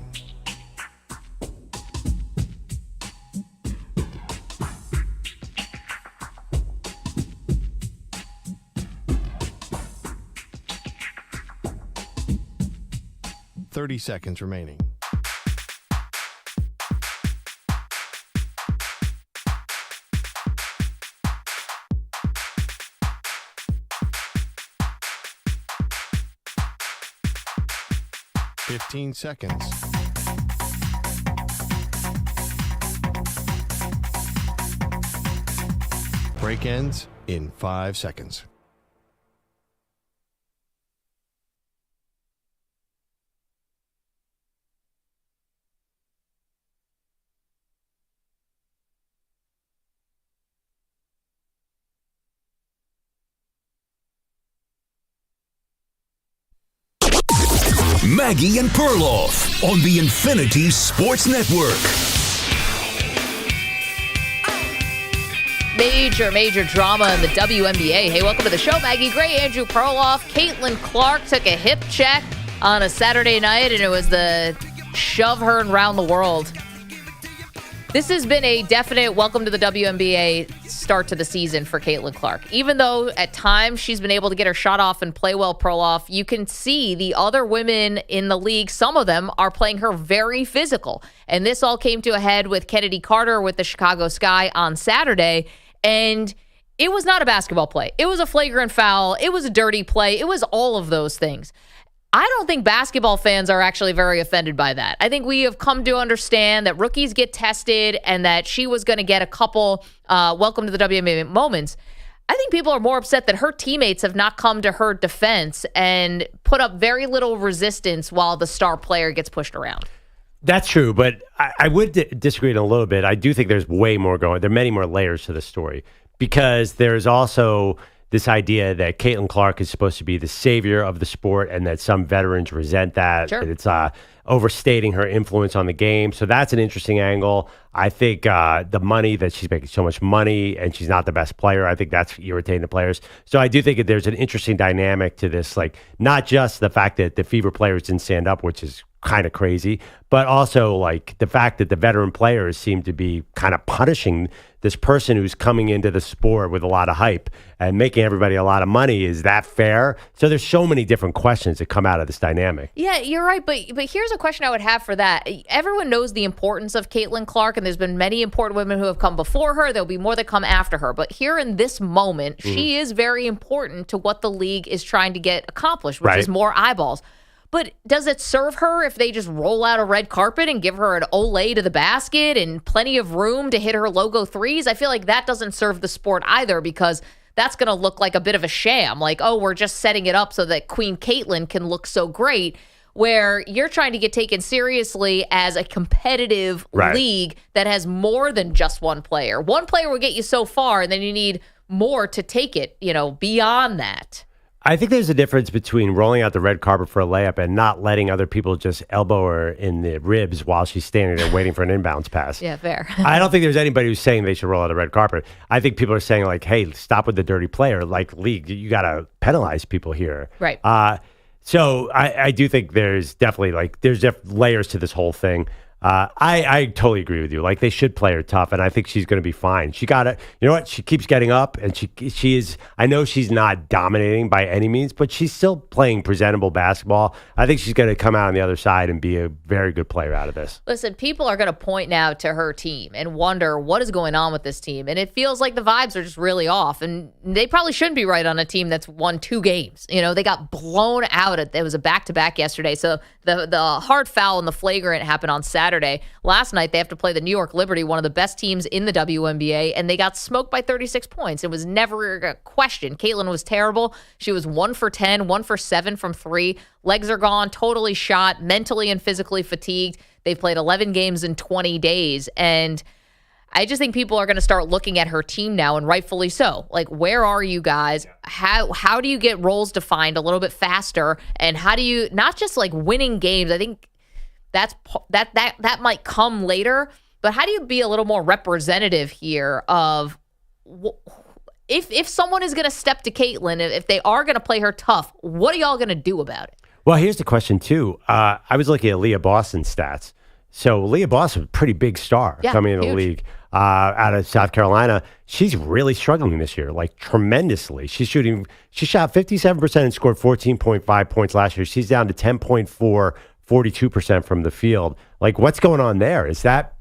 Thirty seconds remaining. Fifteen seconds. Break ends in 5 seconds. Maggie and Perloff on the Infinity Sports Network. Major drama in the WNBA. Hey, welcome to the show. Maggie Gray, Andrew Perloff. Caitlin Clark took a hip check on a Saturday night, and it was the shove her around the world. This has been a definite welcome to the WNBA start to the season for Caitlin Clark. Even though at times she's been able to get her shot off and play well, Perloff, you can see the other women in the league, some of them are playing her very physical. And this all came to a head with Kennedy Carter with the Chicago Sky on Saturday. And it was not a basketball play. It was a flagrant foul. It was a dirty play. It was all of those things. I don't think basketball fans are actually very offended by that. I think we have come to understand that rookies get tested and that she was going to get a couple welcome to the WNBA moments. I think people are more upset that her teammates have not come to her defense and put up very little resistance while the star player gets pushed around. That's true, but I would disagree in a little bit. I do think there's way more going. There are many more layers to the story because there's also this idea that Caitlin Clark is supposed to be the savior of the sport and that some veterans resent that. Sure. It's overstating her influence on the game. So that's an interesting angle. I think the money that she's making so much money and she's not the best player, I think that's irritating the players. So I do think that there's an interesting dynamic to this, like not just the fact that the Fever players didn't stand up, which is kind of crazy, but also like the fact that the veteran players seem to be kind of punishing this person who's coming into the sport with a lot of hype and making everybody a lot of money. Is that fair? So there's so many different questions that come out of this dynamic. Yeah, you're right. But here's a question I would have for that. Everyone knows the importance of Caitlin Clark, and there's been many important women who have come before her. There'll be more that come after her. But here in this moment, she is very important to what the league is trying to get accomplished, which is more eyeballs. But does it serve her if they just roll out a red carpet and give her an Olay to the basket and plenty of room to hit her logo threes? I feel like that doesn't serve the sport either, because that's going to look like a bit of a sham. Like, oh, we're just setting it up so that Queen Caitlin can look so great. where you're trying to get taken seriously as a competitive league that has more than just one player. One player will get you so far, and then you need more to take it, beyond that. I think there's a difference between rolling out the red carpet for a layup and not letting other people just elbow her in the ribs while she's standing there waiting for an inbounds pass. Yeah, fair. I don't think there's anybody who's saying they should roll out the red carpet. I think people are saying, like, hey, stop with the dirty player. Like, league, you got to penalize people here. Right. So I do think there's definitely, there's layers to this whole thing. I totally agree with you. Like, they should play her tough, and I think she's going to be fine. She got it. You know what? She keeps getting up, and she is. I know she's not dominating by any means, but she's still playing presentable basketball. I think she's going to come out on the other side and be a very good player out of this. Listen, people are going to point now to her team and wonder what is going on with this team, and it feels like the vibes are just really off, and they probably shouldn't be right on a team that's won 2 games. They got blown out. It was a back-to-back yesterday, so the hard foul and the flagrant happened on Saturday. Last night, they have to play the New York Liberty, one of the best teams in the WNBA, and they got smoked by 36 points. It was never a question. Caitlin was terrible. She was 1 for 10, 1 for 7 from 3. Legs are gone, totally shot, mentally and physically fatigued. They've played 11 games in 20 days, and I just think people are going to start looking at her team now, and rightfully so. Like, where are you guys? How do you get roles defined a little bit faster, and how do you not just winning games? I think that might come later, but how do you be a little more representative here of if someone is going to step to Caitlin, if they are going to play her tough, what are y'all going to do about it? Well, here's the question too. I was looking at Leah Boston's stats. So Leah Boston, a pretty big star coming into the league out of South Carolina. She's really struggling this year, tremendously. She shot 57% and scored 14.5 points last year. She's down to 10.4. 42% from the field. What's going on there? Is that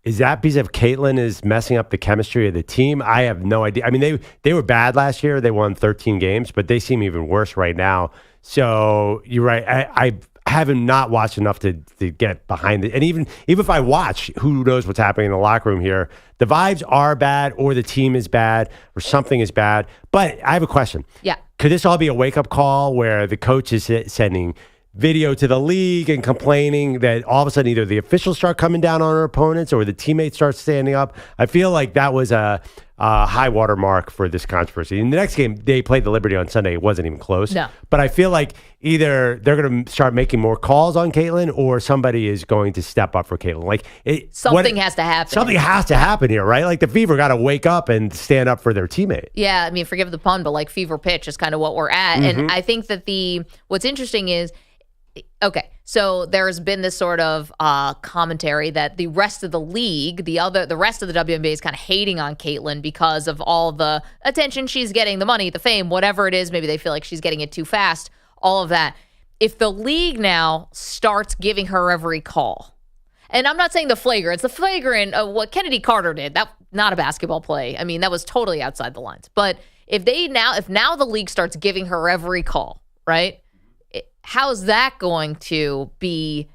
because of Caitlin is messing up the chemistry of the team? I have no idea. I mean, they were bad last year. They won 13 games, but they seem even worse right now. So you're right. I haven't not watched enough to get behind it. And even if I watch, who knows what's happening in the locker room here? The vibes are bad, or the team is bad, or something is bad. But I have a question. Yeah. Could this all be a wake-up call where the coach is sending video to the league and complaining that all of a sudden either the officials start coming down on our opponents or the teammates start standing up? I feel like that was a high water mark for this controversy. In the next game, they played the Liberty on Sunday. It wasn't even close. No. But I feel like either they're going to start making more calls on Caitlin or somebody is going to step up for Caitlin. Something has to happen. Something has to happen here, right? The Fever got to wake up and stand up for their teammate. Yeah, I mean, forgive the pun, but fever pitch is kind of what we're at. Mm-hmm. And I think that what's interesting is, okay, so there's been this sort of commentary that the rest of the league, the rest of the WNBA is kind of hating on Caitlin because of all the attention she's getting, the money, the fame, whatever it is. Maybe they feel like she's getting it too fast, all of that. If the league now starts giving her every call, and I'm not saying the flagrant what Kennedy Carter did, that not a basketball play. I mean, that was totally outside the lines. But if now the league starts giving her every call, right? How's that going to be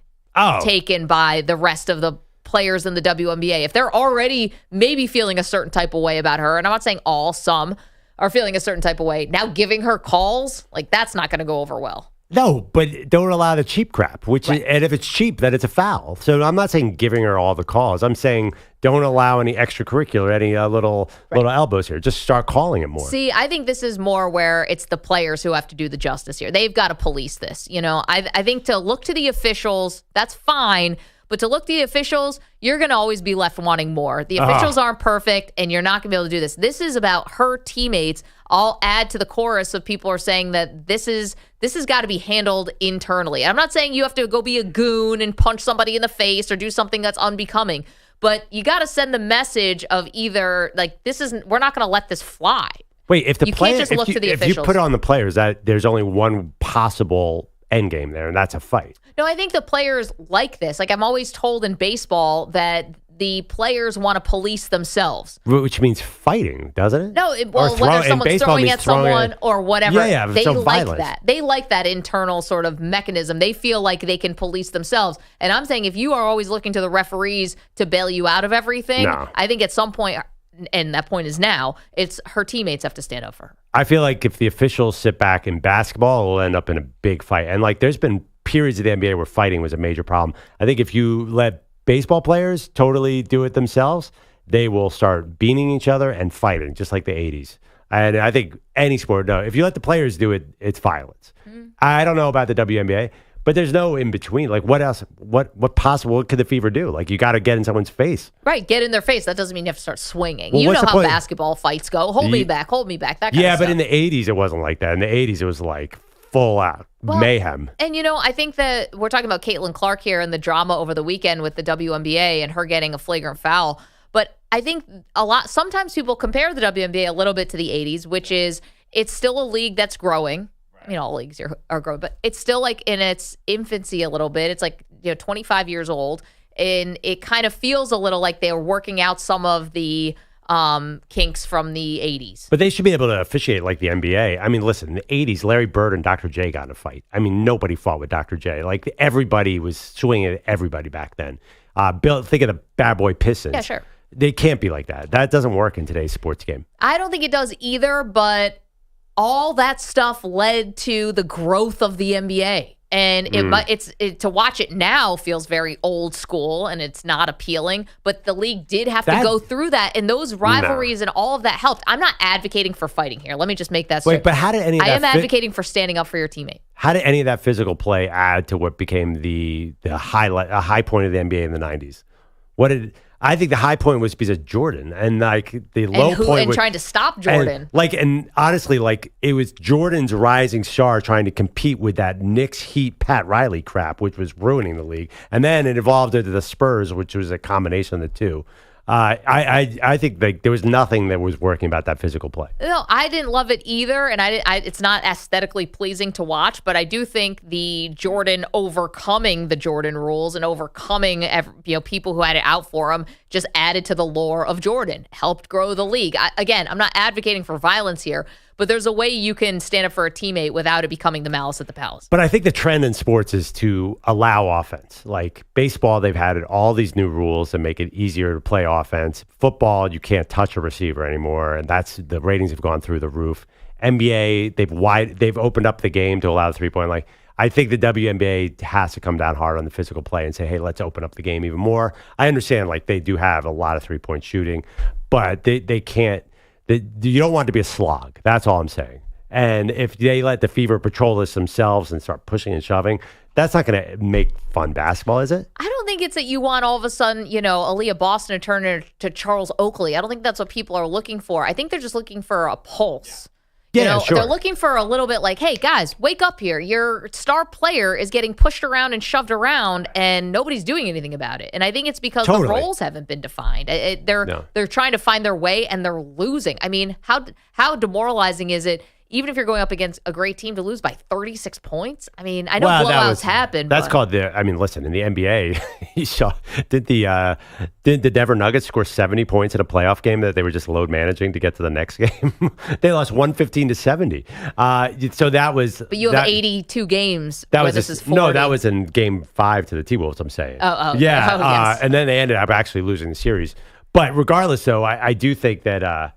taken by the rest of the players in the WNBA? If they're already maybe feeling a certain type of way about her, and I'm not saying all, some are feeling a certain type of way, now giving her calls, that's not going to go over well. No, but don't allow the cheap crap, and if it's cheap, then it's a foul. So I'm not saying giving her all the calls. I'm saying don't allow any extracurricular, any little elbows here. Just start calling it more. See, I think this is more where it's the players who have to do the justice here. They've got to police this. I think to look to the officials, that's fine. But to look to the officials, you're going to always be left wanting more. The officials aren't perfect, and you're not going to be able to do this. This is about her teammates. I'll add to the chorus of people are saying that this has got to be handled internally. I'm not saying you have to go be a goon and punch somebody in the face or do something that's unbecoming, but you got to send the message of either we're not going to let this fly. Wait, if the you can't just look to the officials. If you put it on the players, that there's only one possible end game there, and that's a fight. No, I think the players like this. I'm always told in baseball that the players want to police themselves. Which means fighting, doesn't it? No, whether someone's throwing at someone or whatever, they so like violence. that. They like that internal sort of mechanism. They feel like they can police themselves. And I'm saying if you are always looking to the referees to bail you out of everything, I think at some point, and that point is now, it's her teammates have to stand up for her. I feel like if the officials sit back in basketball, it will end up in a big fight. And there's been periods of the NBA where fighting was a major problem. I think if you let baseball players totally do it themselves, they will start beating each other and fighting, just like the 80s. And I think any sport, no, if you let the players do it, it's violence. I don't know about the WNBA, but there's no in between. Like, what else? What could the Fever do? Like, you got to get in someone's face. Right, get in their face. That doesn't mean you have to start swinging. Well, You know what's the how point? basketball fights go. Hold me back, that kind of Yeah, but stuff. in the 80s, it wasn't like that. In the 80s, it was like full out mayhem. And, I think that we're talking about Caitlin Clark here and the drama over the weekend with the WNBA and her getting a flagrant foul. But I think sometimes people compare the WNBA a little bit to the 80s, which is it's still a league that's growing. All leagues are growing, but it's still like in its infancy a little bit. It's like, 25 years old, and it kind of feels a little like they were working out some of the kinks from the 80s. But they should be able to officiate like the NBA. I mean, listen, in the 80s, Larry Bird and Dr. J got in a fight. I mean, nobody fought with Dr. J. Like, everybody was swinging at everybody back then. Bill, think of the bad boy Pistons. Yeah, sure. They can't be like that. That doesn't work in today's sports game. I don't think it does either, but all that stuff led to the growth of the NBA. And to watch it now feels very old school and it's not appealing. But the league did have to go through that, and those rivalries and all of that helped. I'm not advocating for fighting here. Let me just make that straight. Wait, but how did any of that I am advocating for standing up for your teammate. How did any of that physical play add to what became the high point of the NBA in the 90s? I think the high point was because of Jordan, and like the low point and was trying to stop Jordan. And honestly, like it was Jordan's rising star trying to compete with that Knicks Heat Pat Riley crap, which was ruining the league. And then it evolved into the Spurs, which was a combination of the two. I think like there was nothing that was working about that physical play. No, I didn't love it either, and it's not aesthetically pleasing to watch. But I do think the Jordan overcoming the Jordan rules and overcoming people who had it out for him just added to the lore of Jordan, helped grow the league. Again, I'm not advocating for violence here, but there's a way you can stand up for a teammate without it becoming the malice at the palace. But I think the trend in sports is to allow offense. Like baseball, they've had all these new rules that make it easier to play offense. Football, you can't touch a receiver anymore, and the ratings have gone through the roof. NBA, they've opened up the game to allow the three-point. Like I think the WNBA has to come down hard on the physical play and say, hey, let's open up the game even more. I understand like they do have a lot of three-point shooting, but they can't. You don't want it to be a slog. That's all I'm saying. And if they let the Fever patrol this themselves and start pushing and shoving, that's not going to make fun basketball, is it? I don't think it's that you want all of a sudden, Aaliyah Boston to turn into Charles Oakley. I don't think that's what people are looking for. I think they're just looking for a pulse. Yeah, sure. They're looking for a little bit like, hey, guys, wake up here. Your star player is getting pushed around and shoved around, and nobody's doing anything about it. And I think it's because the roles haven't been defined. They're trying to find their way, and they're losing. I mean, how demoralizing is it, even if you're going up against a great team, to lose by 36 points? I mean, I know blowouts happen. That's called listen, in the NBA, you saw, did the Denver Nuggets score 70 points in a playoff game that they were just load managing to get to the next game? They lost 115-70. So that was. But you have 82 games. This is 40. No, that was in Game 5 to the T-Wolves. I'm saying. Oh, yeah. Yes. And then they ended up actually losing the series. But regardless, though, I do think that.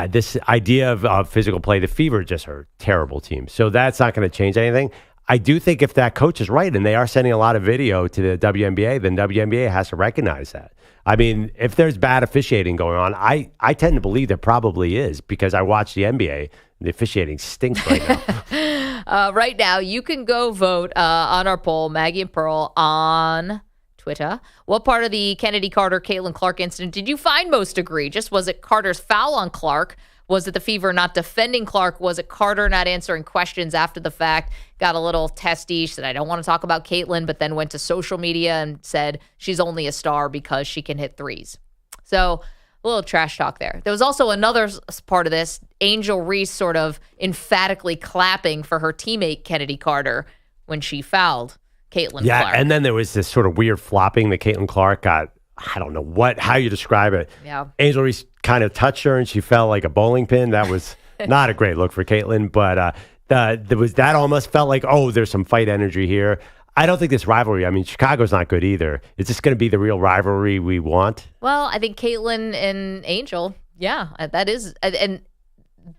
This idea of physical play, the Fever just are a terrible team. So that's not going to change anything. I do think if that coach is right and they are sending a lot of video to the WNBA, then WNBA has to recognize that. I mean, if there's bad officiating going on, I tend to believe there probably is because I watch the NBA. The officiating stinks right now. Right now, you can go vote on our poll, Maggie and Pearl, on Twitter. What part of the Kennedy Carter Caitlin Clark incident did you find most egregious? Was it Carter's foul on Clark? Was it the Fever not defending Clark? Was it Carter not answering questions after the fact? Got a little testy, said, I don't want to talk about Caitlin, but then went to social media and said she's only a star because she can hit threes. So a little trash talk there. There was also another part of this, Angel Reese sort of emphatically clapping for her teammate Kennedy Carter when she fouled Caitlin Clark. And then there was this sort of weird flopping that Caitlin Clark got. I don't know how you describe it. Yeah. Angel Reese kind of touched her and she fell like a bowling pin. That was not a great look for Caitlin, but that almost felt like, there's some fight energy here. I don't think this rivalry, I mean, Chicago's not good either. Is this going to be the real rivalry we want? Well, I think Caitlin and Angel, that is, and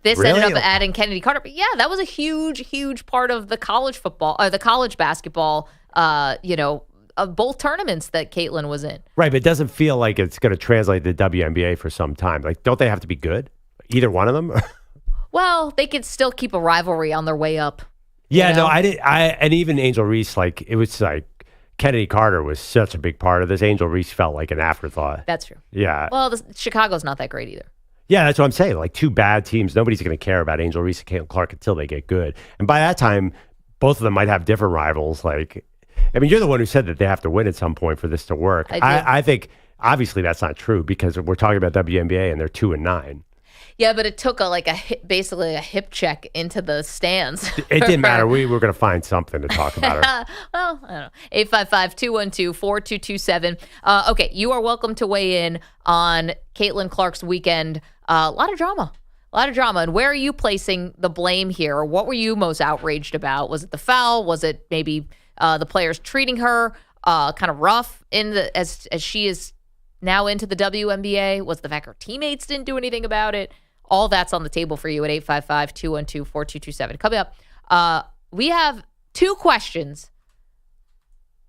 this Really? ended up adding Kennedy Carter. But yeah, that was a huge part of the college football, the college basketball, of both tournaments that Caitlin was in. Right, but it doesn't feel like it's going to translate to the WNBA for some time. Like, don't they have to be good? Either one of them? Well, they could still keep a rivalry on their way up. Yeah, no, and even Angel Reese, like, it was like Kennedy Carter was such a big part of this. Angel Reese felt like an afterthought. That's true. Yeah. Well, Chicago's not that great either. Yeah, that's what I'm saying. Like, two bad teams. Nobody's going to care about Angel Reese and Caitlin Clark until they get good. And by that time, both of them might have different rivals. Like, I mean, you're the one who said that they have to win at some point for this to work. I think, obviously, that's not true because we're talking about WNBA and they're 2-9. Yeah, but it took basically a hip check into the stands. It didn't matter. We were going to find something to talk about. Well, I don't know. 855-212-4227. Okay, you are welcome to weigh in on Caitlin Clark's weekend. A lot of drama. And where are you placing the blame here? Or what were you most outraged about? Was it the foul? Was it maybe the players treating her kind of rough as she is now into the WNBA? Was the fact her teammates didn't do anything about it? All that's on the table for you at 855-212-4227. Coming up, we have two questions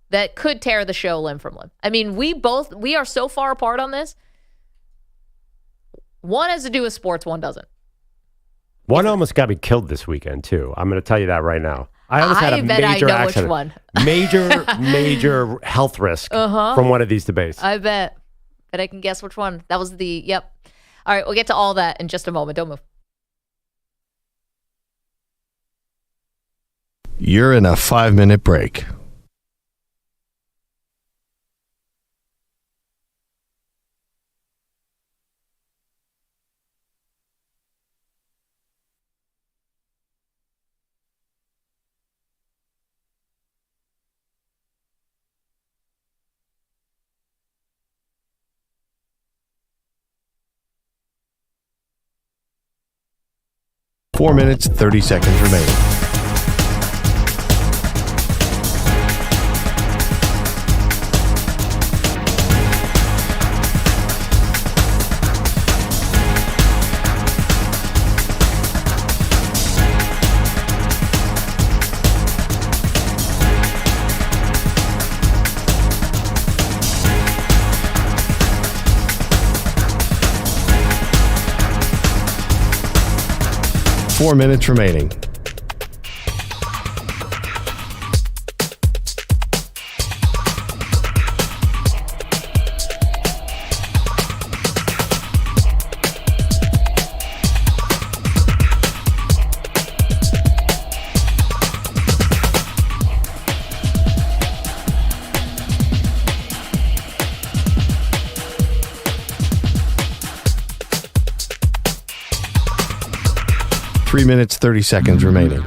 that could tear the show limb from limb. I mean, we are so far apart on this. One has to do with sports, one doesn't. One almost got me killed this weekend, too. I'm going to tell you that right now. I almost had a major accident. Which one. major health risk from one of these debates. I bet. But I can guess which one. That was yep. All right, we'll get to all that in just a moment. Don't move. You're in a 5-minute break. Four minutes, 30 seconds remaining. Four minutes remaining. Three minutes, 30 seconds remaining.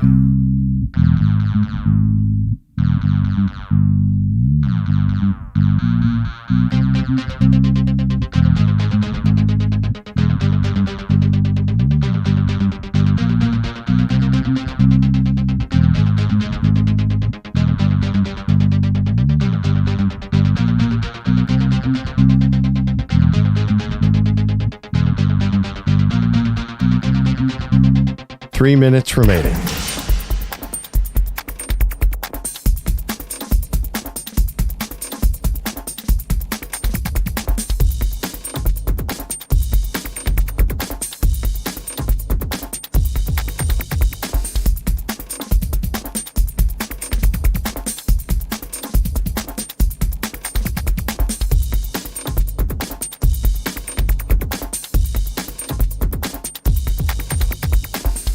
Three minutes remaining.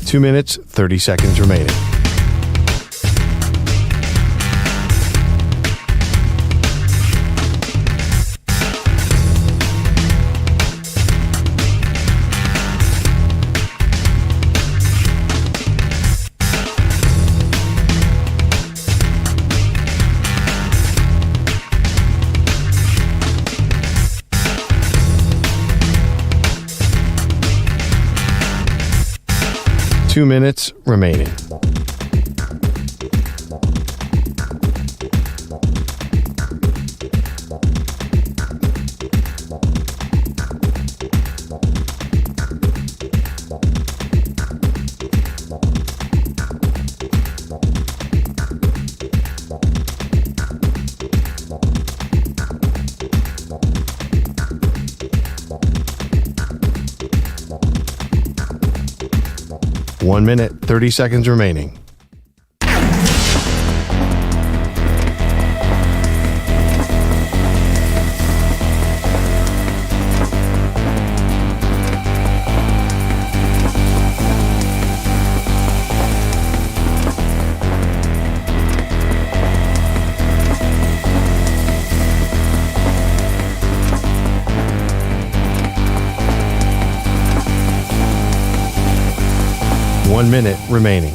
Two minutes, 30 seconds remaining. Two minutes remaining. 1 minute, 30 seconds remaining. One minute remaining.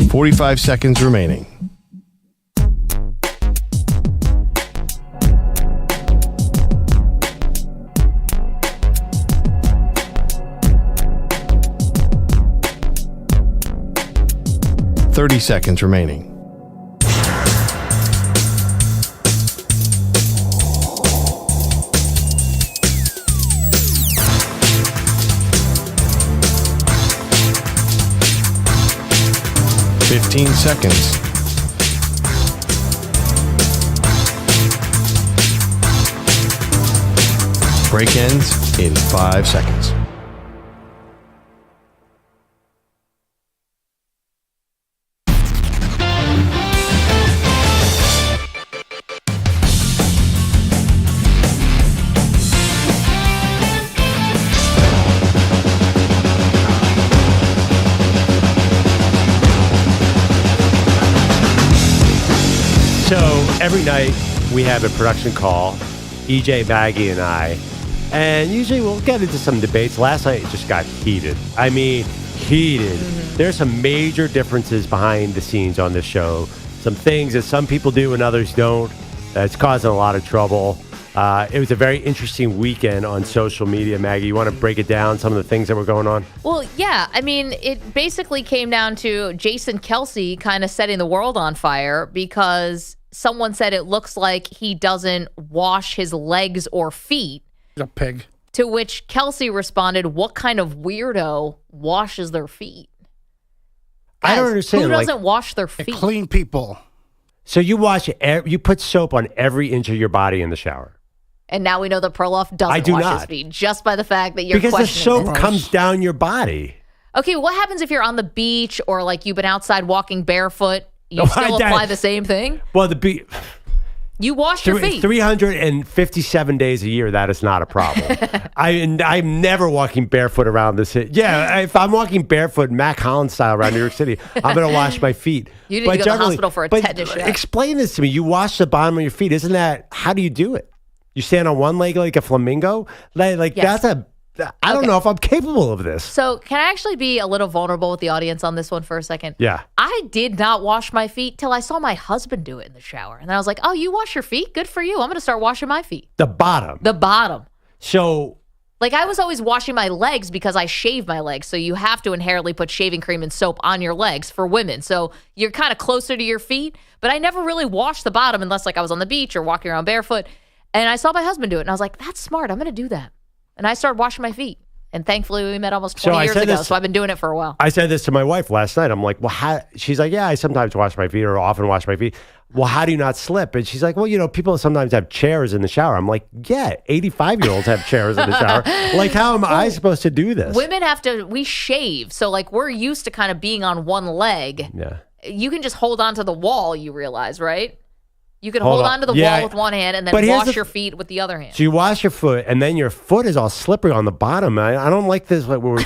"45 seconds remaining. "30 seconds remaining. "15 seconds. Break ends in 5 seconds. So every night we have a production call, EJ, Maggie, and I, and usually we'll get into some debates. Last night it just got heated. I mean, heated. There's some major differences behind the scenes on this show. Some things that some people do and others don't. It's causing a lot of trouble. It was a very interesting weekend on social media. Maggie, you want to break it down, some of the things that were going on? Well, yeah. I mean, it basically came down to Jason Kelce kind of setting the world on fire because someone said it looks like he doesn't wash his legs or feet. He's a pig. To which Kelce responded, "What kind of weirdo washes their feet?" I don't understand. Who doesn't wash their feet? Clean people. So you put soap on every inch of your body in the shower. And now we know that Perloff doesn't wash his feet just by the fact that you're because the questioning soap this. comes down your body. Okay, what happens if you're on the beach or like you've been outside walking barefoot? You still apply the same thing? Well, you wash your feet. 357 days a year, that is not a problem. I'm never walking barefoot around the city. Yeah, if I'm walking barefoot, Mac Holland style around New York City, I'm going to wash my feet. You need to go to the hospital for a tetanus shot. Explain this to me. You wash the bottom of your feet. Isn't that, how do you do it? You stand on one leg like a flamingo? Yes. I don't know if I'm capable of this. So can I actually be a little vulnerable with the audience on this one for a second? Yeah. I did not wash my feet till I saw my husband do it in the shower. And then I was like, oh, you wash your feet? Good for you. I'm going to start washing my feet. The bottom. The bottom. So. Like I was always washing my legs because I shave my legs. So you have to inherently put shaving cream and soap on your legs for women. So you're kind of closer to your feet. But I never really washed the bottom unless like I was on the beach or walking around barefoot. And I saw my husband do it. And I was like, that's smart. I'm going to do that. And I started washing my feet. And thankfully, we met almost 20 years ago, so I've been doing it for a while. I said this to my wife last night. I'm like, well, she's like, yeah, I sometimes wash my feet or often wash my feet. Well, how do you not slip? And she's like, well, you know, people sometimes have chairs in the shower. I'm like, yeah, 85-year-olds have chairs in the shower. Like, how am I supposed to do this? Women we shave. So, like, we're used to kind of being on one leg. Yeah. You can just hold on to the wall, you realize, right? You can hold on to the wall with one hand and then wash your feet with the other hand. So you wash your foot, and then your foot is all slippery on the bottom. I don't like this, what we're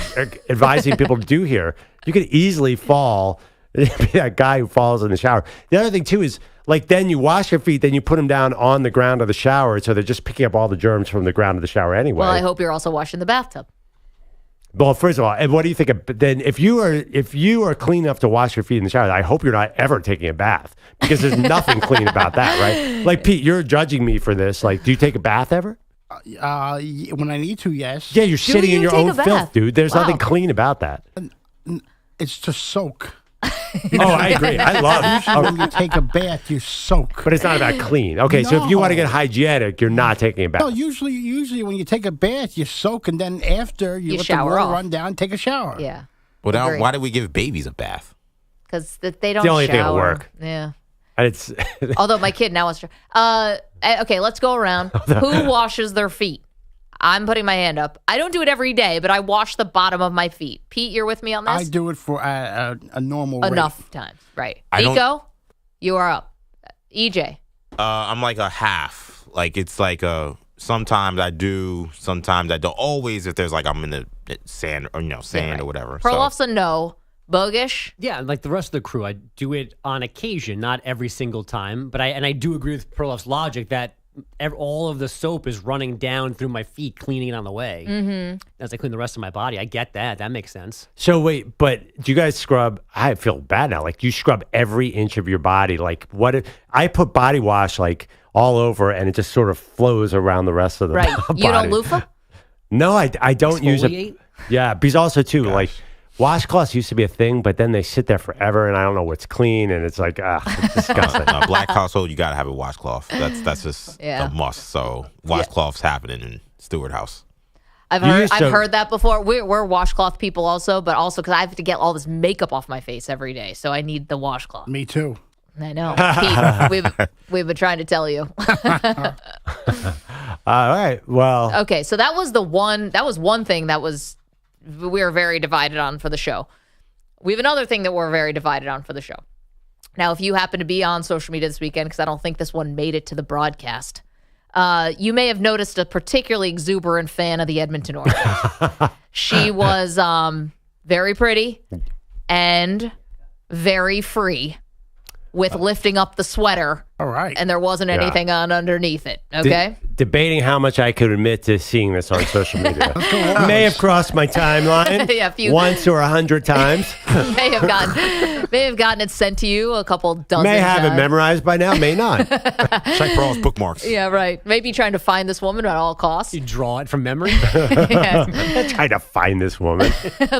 advising people to do here. You could easily fall, be that guy who falls in the shower. The other thing, too, is, like, then you wash your feet, then you put them down on the ground of the shower, so they're just picking up all the germs from the ground of the shower anyway. Well, I hope you're also washing the bathtub. Well, first of all, and what do you think? Then, if you are clean enough to wash your feet in the shower, I hope you're not ever taking a bath because there's nothing clean about that, right? Like Pete, you're judging me for this. Like, do you take a bath ever? When I need to, yes. Yeah, you're sitting in your own filth, dude. There's nothing clean about that. It's to soak. Oh, I agree. I love it. Usually when you take a bath, you soak. But it's not about clean. Okay, so if you want to get hygienic, you're not taking a bath. No, usually when you take a bath, you soak, and then after you let the shower water off. run down, take a shower. Yeah. Well, now, why do we give babies a bath? because they don't the only shower. thing that'll work. Yeah. And it's Although my kid now wants to. Okay, let's go around. Who washes their feet? I'm putting my hand up. I don't do it every day, but I wash the bottom of my feet. Pete, you're with me on this? I do it for a normal Enough times. Right. Nico, you are up. EJ. I'm like a half. Like it's like sometimes I do, sometimes I don't. Always if there's like I'm in the sand or sand or whatever. Perloff's a no. Bogish? Yeah, like the rest of the crew, I do it on occasion, not every single time. But I do agree with Perloff's logic that all of the soap is running down through my feet, cleaning it on the way. Mm-hmm. As I clean the rest of my body. I get that. That makes sense. So wait, but do you guys scrub? I feel bad now. Like you scrub every inch of your body. Like I put body wash like all over, and it just sort of flows around the rest of the body. You don't loofah? No, I don't use it. Exfoliate? Yeah, because also too like washcloths used to be a thing, but then they sit there forever, and I don't know what's clean, and it's like it's disgusting. A black household, you gotta have a washcloth. That's just Yeah. a must. So washcloths happening in Stewart House. I've heard that before. We're washcloth people also, but also because I have to get all this makeup off my face every day, so I need the washcloth. Me too. I know. Pete, we've been trying to tell you. All right. Well. Okay, so that was one thing that we were very divided on for the show. We have another thing that we're very divided on for the show. Now, if you happen to be on social media this weekend, because I don't think this one made it to the broadcast, you may have noticed a particularly exuberant fan of the Edmonton Oilers. She was very pretty and very free with lifting up the sweater. All right. And there wasn't anything on underneath it. Okay? Debating how much I could admit to seeing this on social media. May have crossed my timeline once or 100 times. may have gotten it sent to you a couple dozen May have times. it memorized by now, may not. Check for all bookmarks. Yeah, right. Maybe trying to find this woman at all costs. You draw it from memory? Trying to find this woman.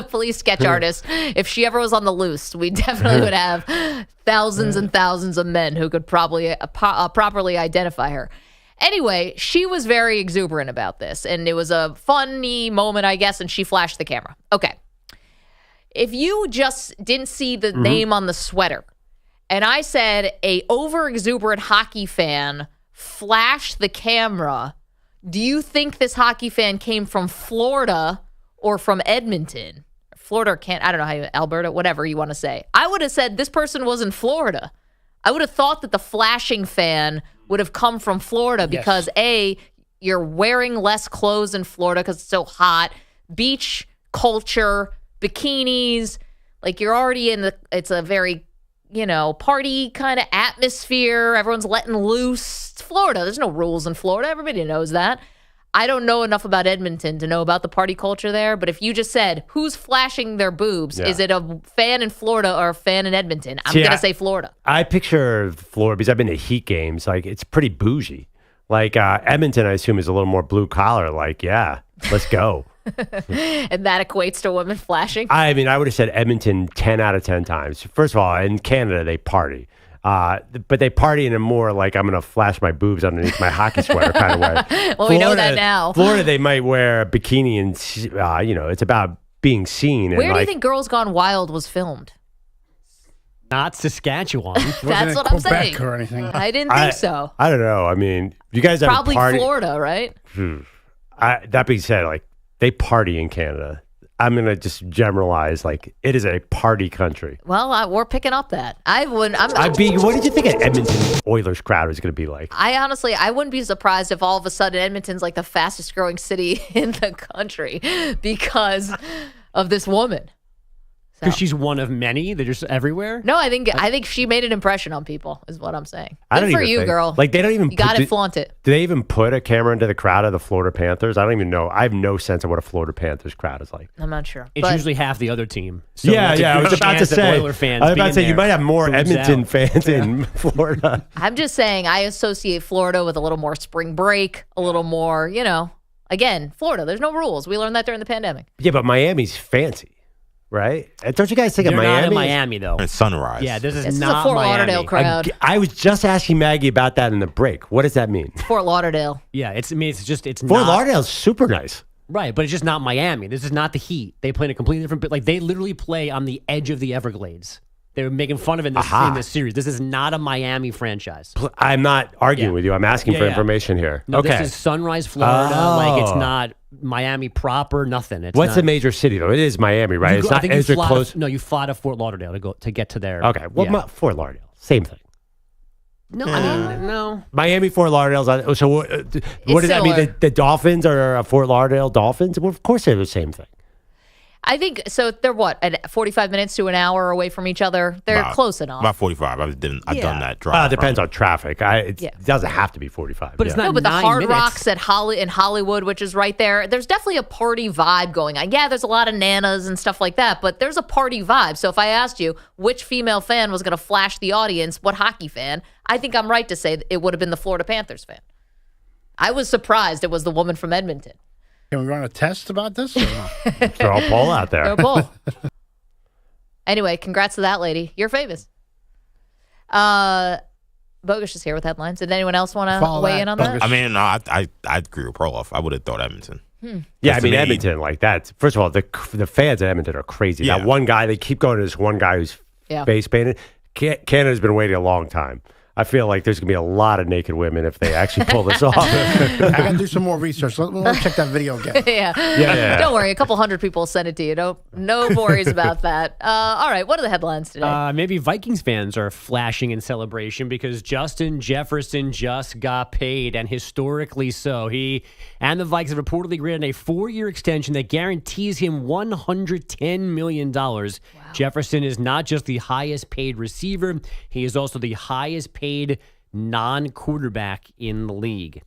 Police sketch artist. If she ever was on the loose, we definitely would have thousands and thousands of men who could probably properly identify her. Anyway, she was very exuberant about this, and it was a funny moment, I guess, and she flashed the camera. Okay. If you just didn't see the name on the sweater, and I said a over-exuberant hockey fan flashed the camera, do you think this hockey fan came from Florida or from Edmonton? Florida or I don't know how you, Alberta, whatever you want to say. I would have said this person was in Florida. I would have thought that the flashing fan would have come from Florida because A, you're wearing less clothes in Florida because it's so hot. Beach culture, bikinis, like you're already it's a very, party kind of atmosphere. Everyone's letting loose. It's Florida. There's no rules in Florida. Everybody knows that. I don't know enough about Edmonton to know about the party culture there, but if you just said, who's flashing their boobs? Yeah. Is it a fan in Florida or a fan in Edmonton? I'm going to say Florida. I picture Florida, because I've been to Heat games, like it's pretty bougie. Like Edmonton, I assume, is a little more blue collar. Like, yeah, let's go. And that equates to women flashing? I mean, I would have said Edmonton 10 out of 10 times. First of all, in Canada, they party. But they party in a more like I'm going to flash my boobs underneath my hockey sweater kind of way. Well, Florida, we know that now. Florida, they might wear a bikini and, it's about being seen. Where and do you think Girls Gone Wild was filmed? Not Saskatchewan. That's what I'm saying. Or anything. I didn't think so. I don't know. I mean, you guys have Probably a party. Florida, right? That being said, like they party in Canada. I'm going to just generalize, like, it is a party country. Well, we're picking up that. What did you think an Edmonton Oilers crowd was going to be like? I wouldn't be surprised if all of a sudden Edmonton's like the fastest growing city in the country because of this woman. Because she's one of many. They're just everywhere. No, I think she made an impression on people, is what I'm saying. I don't Good for even you, think- girl. Like, they don't even You got to flaunt it. Do they even put a camera into the crowd of the Florida Panthers? I don't even know. I have no sense of what a Florida Panthers crowd is like. I'm not sure. It's But- usually half the other team. So Yeah, it's a I good was about to chance that say. Oiler fans I was about being to say you there might have more proves Edmonton out. fans in Florida. I'm just saying I associate Florida with a little more spring break, a little more, again, Florida, there's no rules. We learned that during the pandemic. Yeah, but Miami's fancy, right? Don't you guys think They're of not Miami? in Miami, though. And Sunrise. Yeah, this This is is not a Fort Miami. Lauderdale crowd. I was just asking Maggie about that in the break. What does that mean? Fort Lauderdale. Yeah, it's Fort not. Lauderdale's super nice. Right, but it's just not Miami. This is not the Heat. They play in a completely different. Like they literally play on the edge of the Everglades. They were making fun of it in this series. This is not a Miami franchise. I'm not arguing with you. I'm asking for information here. No, okay. This is Sunrise, Florida. Like, it's not Miami proper, nothing. It's What's not, the major city, though? It is Miami, right? It's not. Is it close? No, you fly to Fort Lauderdale to get to there. Okay. Well, Fort Lauderdale, same thing. No, I mean, no. Miami, Fort Lauderdale. So what does that mean? The Dolphins are Fort Lauderdale Dolphins? Well, of course they're the same thing. I think so. They're what, 45 minutes to an hour away from each other. They're close enough. About 45. I've done that drive. It depends on traffic. It doesn't have to be 45. But it's not. No, but the 9 Hard minutes. Rocks in Hollywood, which is right there, there's definitely a party vibe going on. Yeah, there's a lot of nanas and stuff like that, but there's a party vibe. So if I asked you which female fan was going to flash the audience, what hockey fan, I think I'm right to say it would have been the Florida Panthers fan. I was surprised it was the woman from Edmonton. Can we run a test about this? Or no? Throw a poll out there. Throw a poll. Anyway, congrats to that lady. You're famous. Bogus is here with headlines. Did anyone else want to weigh in on that? I mean, I agree with Perloff. I would have thought Edmonton. Yeah, I mean, Edmonton, like that. First of all, the fans at Edmonton are crazy. Yeah. That one guy, they keep going to this one guy who's face painted. Canada's been waiting a long time. I feel like there's going to be a lot of naked women if they actually pull this off. I got to do some more research. Let me check that video again. Yeah. Don't worry. A couple hundred people will send it to you. No worries about that. All right. What are the headlines today? Maybe Vikings fans are flashing in celebration because Justin Jefferson just got paid, and historically so. He and the Vikings have reportedly granted a 4-year extension that guarantees him $110 million. Wow. Jefferson is not just the highest paid receiver, he is also the highest paid non-quarterback in the league.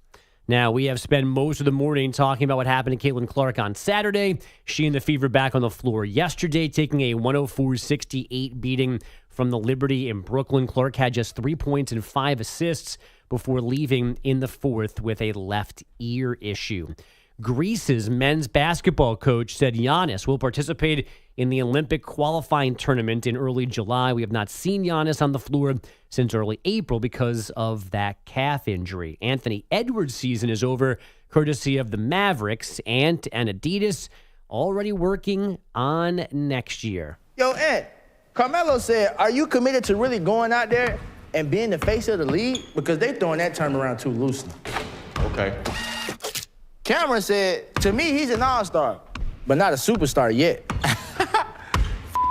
Now, we have spent most of the morning talking about what happened to Caitlin Clark on Saturday. She and the Fever back on the floor yesterday, taking a 104-68 beating from the Liberty in Brooklyn. Clark had just 3 points and 5 assists before leaving in the fourth with a left ear issue. Greece's men's basketball coach said Giannis will participate in the Olympic qualifying tournament in early July. We have not seen Giannis on the floor since early April because of that calf injury. Anthony Edwards' season is over, courtesy of the Mavericks. Ant and Adidas already working on next year. Yo, Ant, Carmelo said, are you committed to really going out there and being the face of the league? Because they throwing that term around too loosely. Okay. Cameron said, to me, he's an all-star, but not a superstar yet.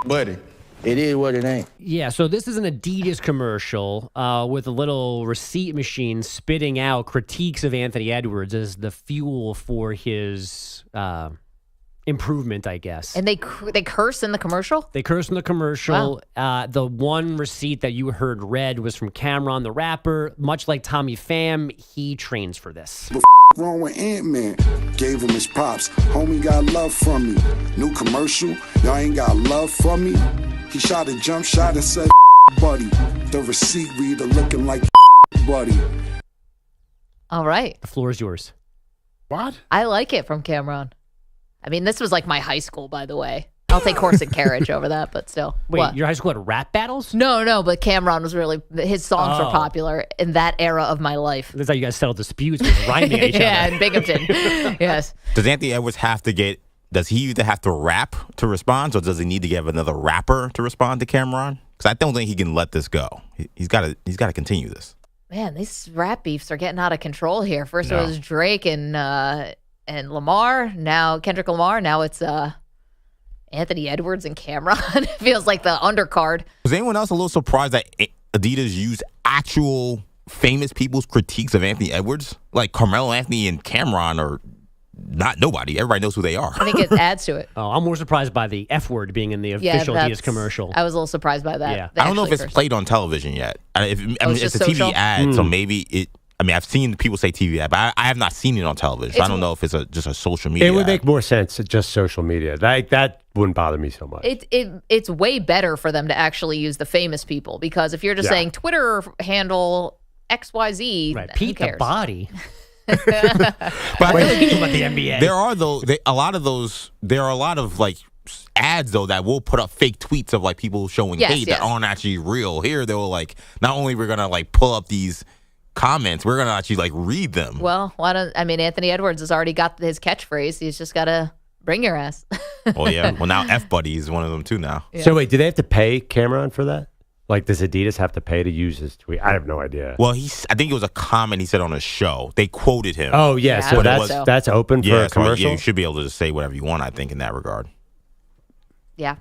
Buddy, it is what it ain't. Yeah, so this is an Adidas commercial with a little receipt machine spitting out critiques of Anthony Edwards as the fuel for his improvement, I guess. And they curse in the commercial? They curse in the commercial. Wow. The one receipt that you heard read was from Cameron the rapper. Much like Tommy Pham, he trains for this. Wrong with Ant-Man? Gave him his props. Homie got love from me. New commercial, y'all ain't got love for me. He shot a jump shot and said, buddy. The receipt reader looking like buddy. All right. The floor is yours. What? I like it from Cameron. I mean, this was like my high school, by the way. I'll take horse and carriage over that, but still. Wait, what? Your high school had rap battles? No, but Cameron was really, his songs were popular in that era of my life. That's how you guys settled disputes with rhyming at each Yeah, other. in Binghamton. Yes. Does Anthony Edwards does he either have to rap to respond, or does he need to get another rapper to respond to Cameron? Because I don't think he can let this go. He's got to continue this. Man, these rap beefs are getting out of control here. First it was Drake and Lamar, now Kendrick Lamar, now it's Anthony Edwards and Cameron. It feels like the undercard. Was anyone else a little surprised that Adidas used actual famous people's critiques of Anthony Edwards? Like Carmelo Anthony and Cameron are not nobody. Everybody knows who they are. I think it adds to it. Oh, I'm more surprised by the F word being in the official Adidas commercial. I was a little surprised by that. Yeah. I don't know if it's played on television yet. It's a TV ad, so maybe it. I mean, I've seen people say TV ad, but I have not seen it on television. So I don't know if it's just a social media. It would ad. make more sense to just social media. That wouldn't bother me so much. It's way better for them to actually use the famous people, because if you're just saying Twitter handle XYZ, right? Pete the Body. But about the NBA. There are a lot of like ads though that will put up fake tweets of like people showing hate that aren't actually real. Here they will like, not only we're gonna like pull up these comments, we're gonna actually like read them. Well, Anthony Edwards has already got his catchphrase. He's just got to Bring your ass. Oh, yeah. Well, now F-Buddy is one of them, too, now. Yeah. So, wait, do they have to pay Cameron for that? Like, does Adidas have to pay to use his tweet? I have no idea. Well, I think it was a comment he said on a show. They quoted him. Oh, yeah. So that's open for a commercial? Yeah, you should be able to just say whatever you want, I think, in that regard. Yeah.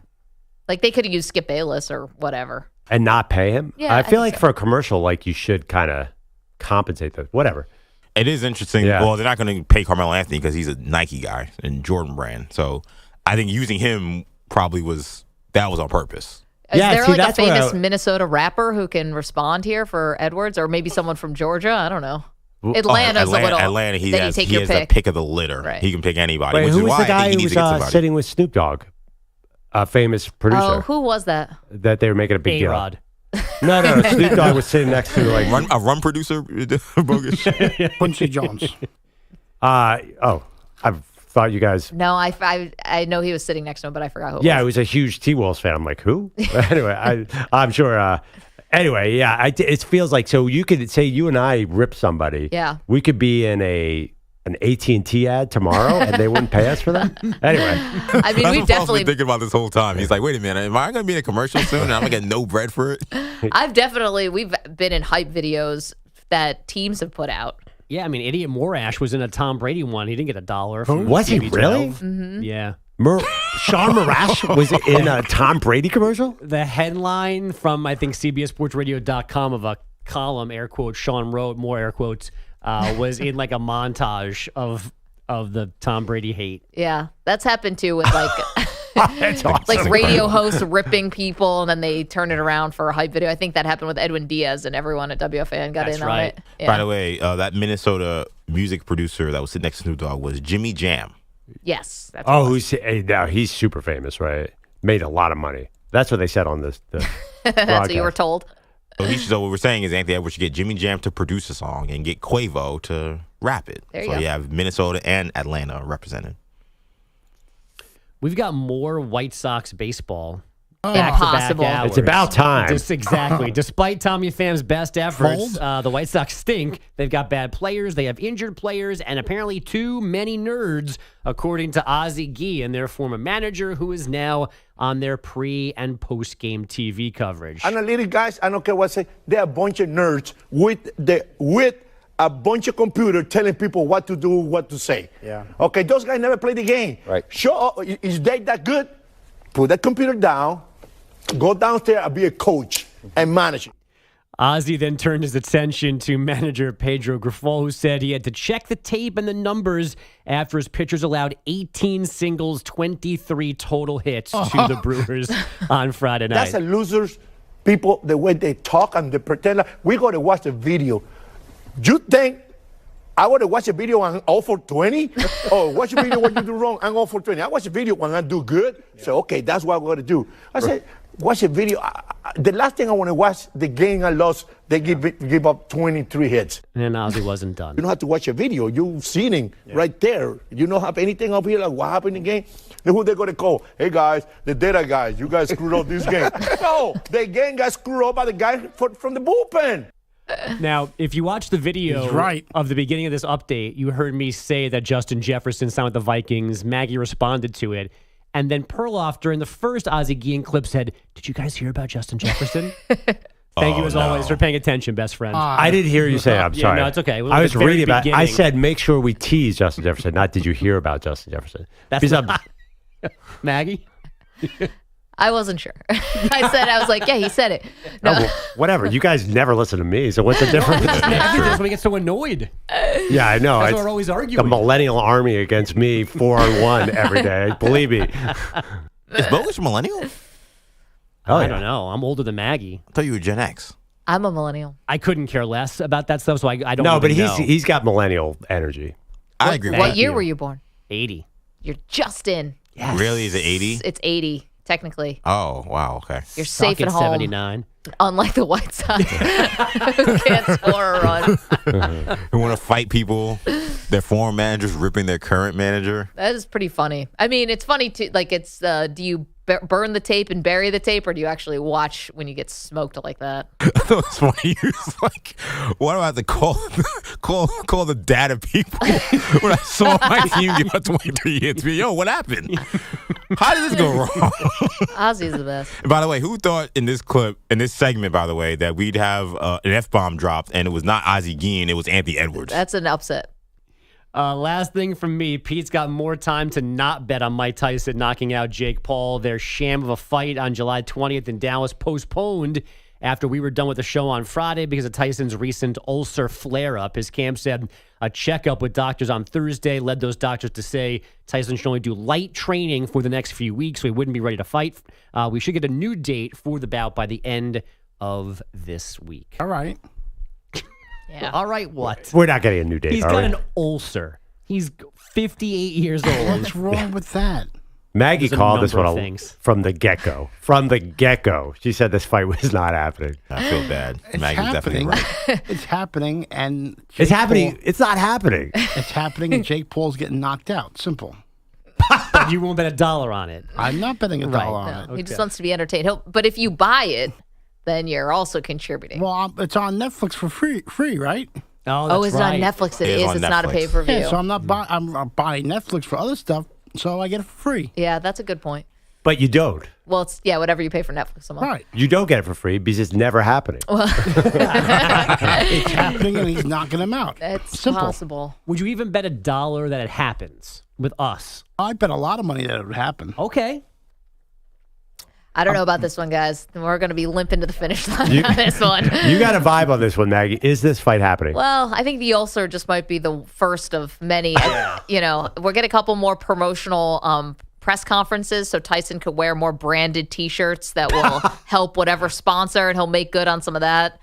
Like, they could have used Skip Bayless or whatever. And not pay him? Yeah, I I feel think like for a commercial, like, you should kind of compensate that. Whatever. It is interesting. Yeah. Well, they're not going to pay Carmelo Anthony because he's a Nike guy and Jordan brand. So I think using him probably was on purpose. Is there like a famous Minnesota rapper who can respond here for Edwards, or maybe someone from Georgia? I don't know. Atlanta's a little. Atlanta, he then has, you take he your has pick. the pick of the litter. Right. He can pick anybody. Wait, which who is was why the guy I think he who needs to get was somebody. sitting with Snoop Dogg? A famous producer. Oh, who was that? That they were making a big deal. A-Rod. No. Snoop Dogg was sitting next to like a run producer. Bogus. Quincy Jones. I thought you guys. No, I know he was sitting next to him, but I forgot who. Yeah, it I was. was a huge T-Wolves fan. I'm like, who? Anyway, I'm sure. Anyway, yeah, it feels like, so you could say you and I rip somebody. Yeah. We could be in an AT&T ad tomorrow and they wouldn't pay us for that? Anyway. I mean, we That's what Paul's definitely. been thinking about this whole time. He's like, wait a minute, am I going to be in a commercial soon and I'm going to get no bread for it? We've been in hype videos that teams have put out. Yeah, I mean, Idiot Morash was in a Tom Brady one. He didn't get $1 from Was he TB12. really? Mm-hmm. Yeah. Sean Morash was in a Tom Brady commercial? The headline from, I think, CBSSportsRadio.com of a column, air quotes, Sean wrote, more air quotes, was in like a montage of the Tom Brady hate. Yeah, that's happened too with like That's awesome. like radio hosts ripping people and then they turn it around for a hype video. I think that happened with Edwin Diaz and everyone at WFAN got in on it. Yeah. By the way, that Minnesota music producer that was sitting next to Snoop Dogg was Jimmy Jam. Yes. That's he's super famous, right? Made a lot of money. That's what they said on this. That's what you were told. So what we're saying is Anthony Edwards should get Jimmy Jam to produce a song and get Quavo to rap it. There you so go. you have Minnesota and Atlanta represented. We've got more White Sox baseball. Impossible. Back-to-back hours. It's about time. Exactly. Despite Tommy Pham's best efforts, the White Sox stink. They've got bad players, they have injured players, and apparently too many nerds, according to OZZIE Guillen and their former manager, who is now on their pre- and post-game TV coverage. Analytic guys, I don't care what I say, they're a bunch of nerds with a bunch of computers telling people what to do, what to say. Yeah. Okay, those guys never play the game. Right. Is they that good? Put that computer down, go downstairs and be a coach and manage it. OZZIE then turned his attention to manager Pedro GRIFOL, who said he had to check the tape and the numbers after his pitchers allowed 18 singles, 23 total hits to the Brewers on Friday night. That's a losers, people, the way they talk and they pretend like we got to watch the video. You think I want to watch a video on 0 for 20? Or watch a video when you do wrong, I'm 0 for 20. I watch a video when I do good. So, okay, that's what I'm going to do. I said, watch a video. The last thing I want to watch, the game I lost, they give up 23 hits. And OZZIE wasn't done. You don't have to watch a video. You've seen it right there. You don't have anything up here like what happened in the game. Then who they going to call? Hey, guys, the data guys, you guys screwed up this game. No, the game got screwed up by the guy from the bullpen. Now, if you watch the video of the beginning of this update, you heard me say that Justin Jefferson signed with the Vikings. Maggie responded to it. And then Perloff, during the first OZZIE Guillen clip, said, "Did you guys hear about Justin Jefferson?" Thank you, as always, for paying attention, best friend. I didn't hear you say it. I'm Yeah, sorry. no, it's okay. I was At the very reading about it. I beginning. said, make sure we tease Justin Jefferson, not did you hear about Justin Jefferson. That's Because not- Maggie? I wasn't sure. I was like, yeah, he said it. No. Oh, well, whatever. You guys never listen to me, so what's the difference? Maggie does when he gets so annoyed. Yeah, I know. That's It's why we're always the arguing. millennial army against me 4-on-1 every day. Believe me. Is Bogus millennial? I don't know. I'm older than Maggie. I thought you were Gen X. I'm a millennial. I couldn't care less about that stuff, so I don't No, but even know. he's got millennial energy. I agree with What that. year were you born? 80. You're just in. Really? Is it 80? It's 80, technically. Oh, wow. Okay. You're safe at home. 79. Unlike the White Sox, who can't score a run. Who want to fight people, their former managers ripping their current manager. That is pretty funny. I mean, it's funny too. Like, it's do you burn the tape and bury the tape, or do you actually watch when you get smoked like that? I thought it was funny. He was like, "Why do I have to call the data people when I saw my team give up 23 hits? Yo, what happened? How did this go wrong?" Ozzie's the best. And by the way, who thought in this segment, by the way, that we'd have an F-bomb dropped and it was not Ozzie Guillen, it was Anthony Edwards? That's an upset. Last thing from me, Pete's got more time to not bet on Mike Tyson knocking out Jake Paul. Their sham of a fight on July 20th in Dallas postponed after we were done with the show on Friday because of Tyson's recent ulcer flare-up. His camp said a checkup with doctors on Thursday led those doctors to say Tyson should only do light training for the next few weeks, so he wouldn't be ready to fight. We should get a new date for the bout by the end of this week. All right. Yeah. All right, what? We're not getting a new date. He's got an ulcer. He's 58 years old. What's wrong with that? Maggie There's a called this number one of things. from the get-go. From the get-go. She said this fight was not happening. I feel bad. It's Maggie's definitely happening. right. It's happening, and It's happening. Paul- It's not happening. It's happening, and Jake Paul's getting knocked out. Simple. But you won't bet $1 on it. I'm not betting $1 on No, it. He just wants to be entertained. But if you buy it, then you're also contributing. Well, it's on Netflix for free, right? Oh, is it on Netflix? It is. It's not a pay-per-view. Yeah, so I'm not buying. I'm buying Netflix for other stuff, so I get it for free. Yeah, that's a good point. But you don't. Well, it's whatever you pay for Netflix a month. Right. You don't get it for free because it's never happening. It's happening, and he's knocking him out. It's Simple. possible. Would you even bet $1 that it happens with us? I bet a lot of money that it would happen. Okay. I don't know about this one, guys. We're going to be limping to the finish line on this one. You got a vibe on this one, Maggie. Is this fight happening? Well, I think the ulcer just might be the first of many. You know, we'll get a couple more promotional press conferences so Tyson could wear more branded T-shirts that will help whatever sponsor, and he'll make good on some of that.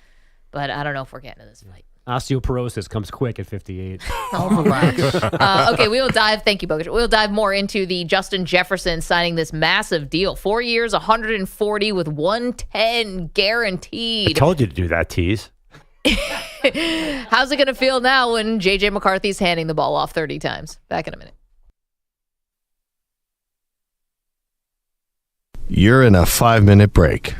But I don't know if we're getting to this fight. Osteoporosis comes quick at 58. Okay, we will dive. Thank you, Bogus. We'll dive more into the Justin Jefferson signing this massive deal. 4 years, 140 with 110 I guaranteed. told you to do that, tease. How's it going to feel now when J.J. McCarthy's handing the ball off 30 times? Back in a minute. You're in a 5-minute break.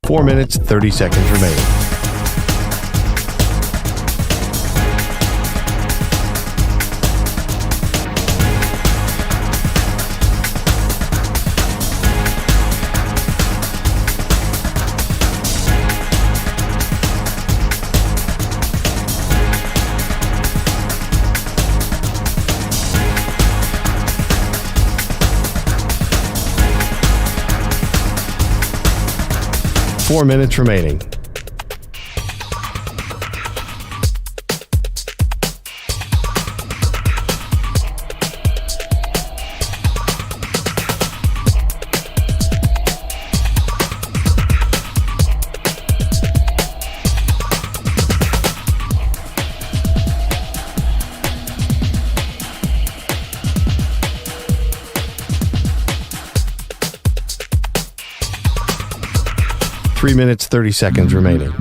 Four minutes, 30 seconds remaining. Four minutes remaining. Three minutes, 30 seconds remaining.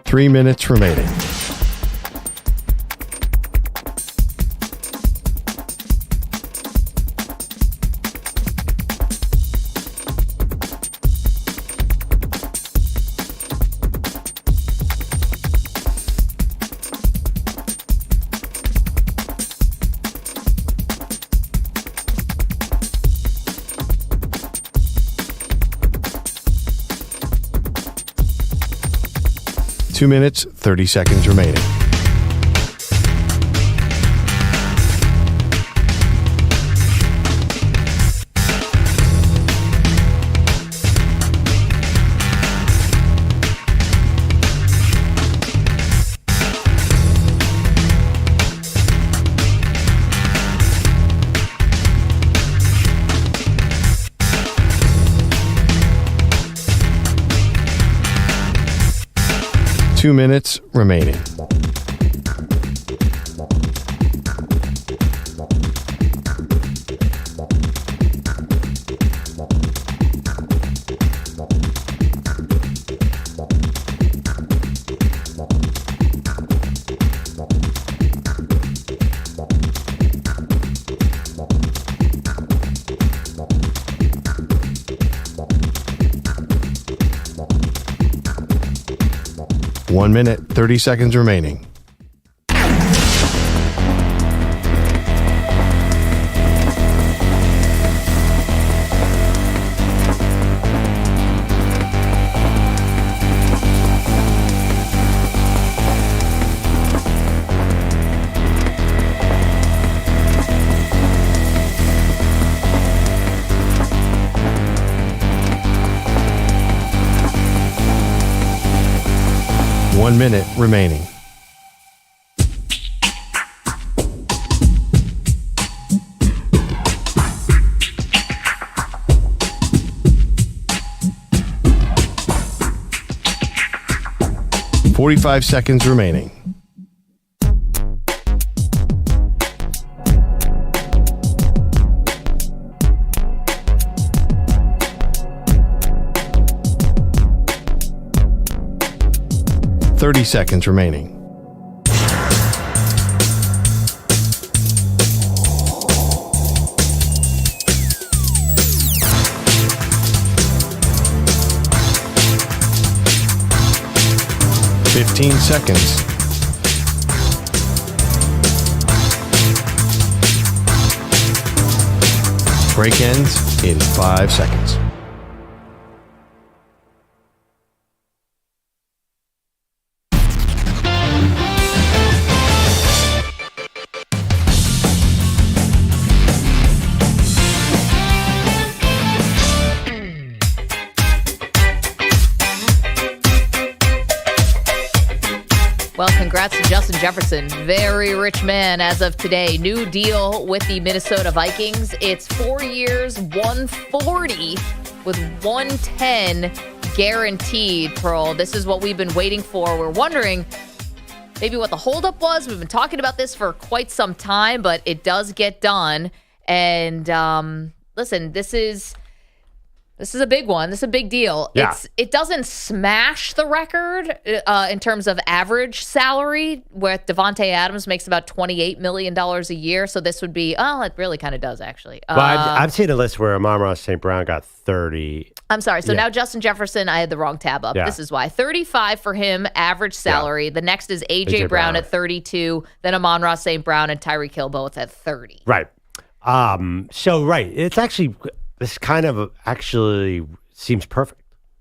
Three minutes remaining. Two minutes, 30 seconds remaining. 2 minutes remaining. One minute, 30 seconds remaining. One minute remaining. $45 seconds remaining. $30 seconds remaining. $15 seconds. Break ends in 5 seconds. Well, congrats to Justin Jefferson. Very rich man as of today. New deal with the Minnesota Vikings. It's 4 years, $140 with $110 guaranteed, Pearl. This is what we've been waiting for. We're wondering maybe what the holdup was. We've been talking about this for quite some time, but it does get done. And listen, this is a big one. This is a big deal. Yeah. It doesn't smash the record in terms of average salary, where Devontae Adams makes about $28 million a year. So this would be, it really kind of does, actually. Well, I've seen a list where Amon-Ra St. Brown got 30. I'm sorry. So now Justin Jefferson, I had the wrong tab up. Yeah. This is why. 35 for him, average salary. The next is A.J. Brown at 32. Then Amon-Ra St. Brown and Tyreek Hill both at 30. Right. It's actually... This kind of actually seems perfect.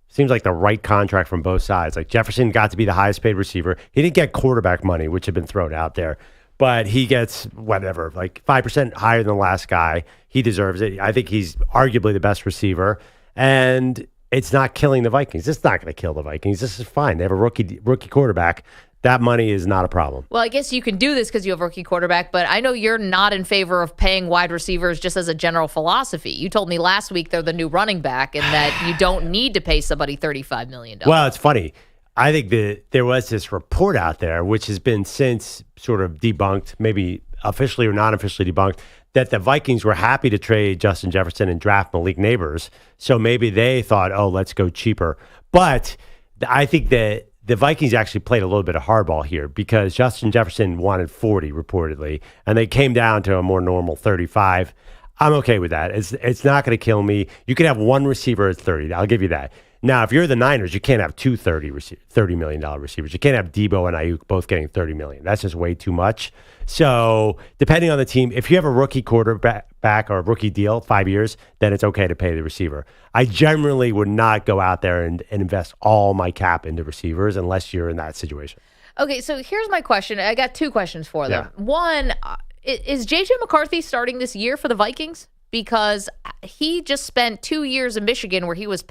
Seems like the right contract from both sides. Like Jefferson got to be the highest paid receiver. He didn't get quarterback money, which had been thrown out there, but he gets whatever, like 5% higher than the last guy. He deserves it. I think he's arguably the best receiver, and it's not killing the Vikings. It's not going to kill the Vikings. This is fine. They have a rookie quarterback. That money is not a problem. Well, I guess you can do this because you have a rookie quarterback, but I know you're not in favor of paying wide receivers just as a general philosophy. You told me last week they're the new running back and that you don't need to pay somebody $35 million. Well, it's funny. I think that there was this report out there, which has been since sort of debunked, maybe officially or not officially debunked, that the Vikings were happy to trade Justin Jefferson and draft Malik Neighbors. So maybe they thought, let's go cheaper. But I think that the Vikings actually played a little bit of hardball here because Justin Jefferson wanted 40 reportedly, and they came down to a more normal 35. I'm okay with that. It's not going to kill me. You can have one receiver at 30. I'll give you that. Now, if you're the Niners, you can't have two $30 million receivers. You can't have Debo and Ayuk both getting $30 million. That's just way too much. So depending on the team, if you have a rookie quarterback or a rookie deal, 5 years, then it's okay to pay the receiver. I generally would not go out there and invest all my cap into receivers unless you're in that situation. Okay, so here's my question. I got two questions for them. Yeah. One, is J.J. McCarthy starting this year for the Vikings? Because he just spent 2 years in Michigan where he was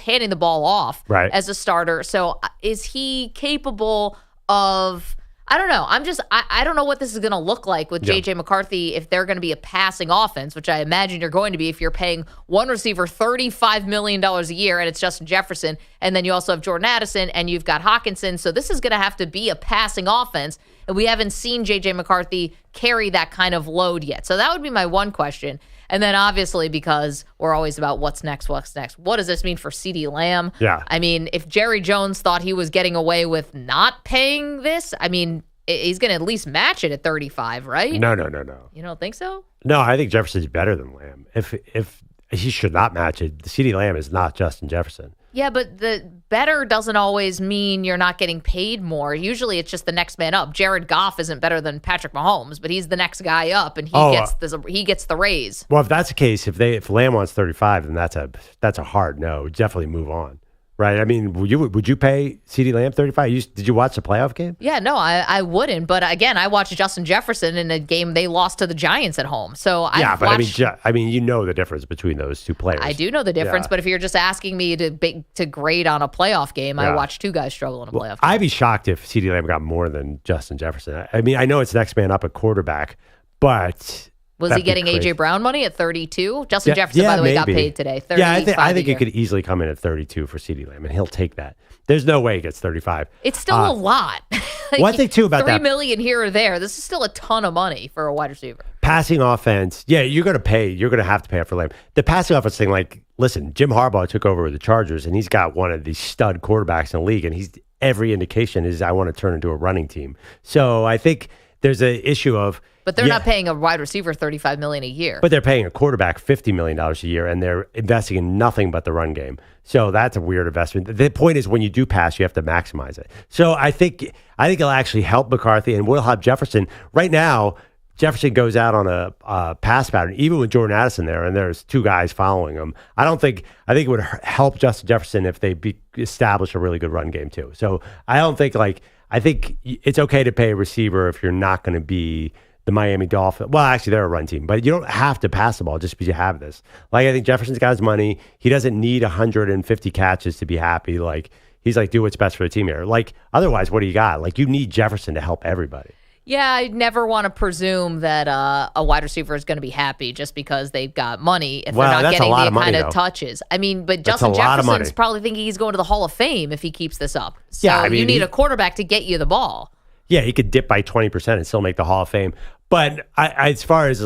handing the ball off as a starter. So is he capable of, I don't know. I don't know what this is going to look like with J.J. McCarthy if they're going to be a passing offense, which I imagine you're going to be if you're paying one receiver $35 million a year and it's Justin Jefferson, and then you also have Jordan Addison and you've got Hawkinson. So this is going to have to be a passing offense, and we haven't seen J.J. McCarthy carry that kind of load yet. So that would be my one question. And then obviously, because we're always about what's next, what does this mean for CeeDee Lamb? Yeah. I mean, if Jerry Jones thought he was getting away with not paying this, I mean, he's going to at least match it at 35, right? No. You don't think so? No, I think Jefferson's better than Lamb. If he should not match it, CeeDee Lamb is not Justin Jefferson. Yeah, but the better doesn't always mean you're not getting paid more. Usually it's just the next man up. Jared Goff isn't better than Patrick Mahomes, but he's the next guy up, and he gets the raise. Well, if that's the case, if Lamb wants 35, then that's a hard no. Definitely move on. Right? I mean, would you pay CeeDee Lamb 35? Did you watch the playoff game? Yeah, no, I wouldn't. But again, I watched Justin Jefferson in a game they lost to the Giants at home. So I mean, you know the difference between those two players. I do know the difference. But if you're just asking me to grade on a playoff game, I watched two guys struggle in a playoff game. I'd be shocked if CeeDee Lamb got more than Justin Jefferson. I mean, I know it's next man up at quarterback, but was he getting A.J. Brown money at 32? Justin Jefferson, by the way, got paid today. I think it could easily come in at 32 for CeeDee Lamb, and he'll take that. There's no way he gets 35. It's still a lot. One thing, too, about that. $3 million here or there. This is still a ton of money for a wide receiver. Passing offense, you're going to pay. You're going to have to pay up for Lamb. The passing offense thing, listen, Jim Harbaugh took over with the Chargers, and he's got one of the stud quarterbacks in the league, and every indication is I want to turn into a running team. So I think there's an issue of. But they're not paying a wide receiver $35 million a year. But they're paying a quarterback $50 million a year, and they're investing in nothing but the run game. So that's a weird investment. The point is, when you do pass, you have to maximize it. So I think it'll actually help McCarthy, and we'll have Jefferson. Right now, Jefferson goes out on a pass pattern, even with Jordan Addison there, and there's two guys following him. I think it would help Justin Jefferson if they establish a really good run game too. So I think it's okay to pay a receiver if you're not going to be the Miami Dolphins. Well, actually, they're a run team, but you don't have to pass the ball just because you have this. I think Jefferson's got his money. He doesn't need 150 catches to be happy. He's do what's best for the team here. Otherwise, what do you got? You need Jefferson to help everybody. Yeah, I'd never want to presume that a wide receiver is going to be be just because they've got money if they're not getting the kind of touches. I mean, but Justin Jefferson's probably thinking he's going to the Hall of Fame if he keeps this up. So you need a quarterback to get you the ball. Yeah, he could dip by 20% and still make the Hall of Fame. But as far as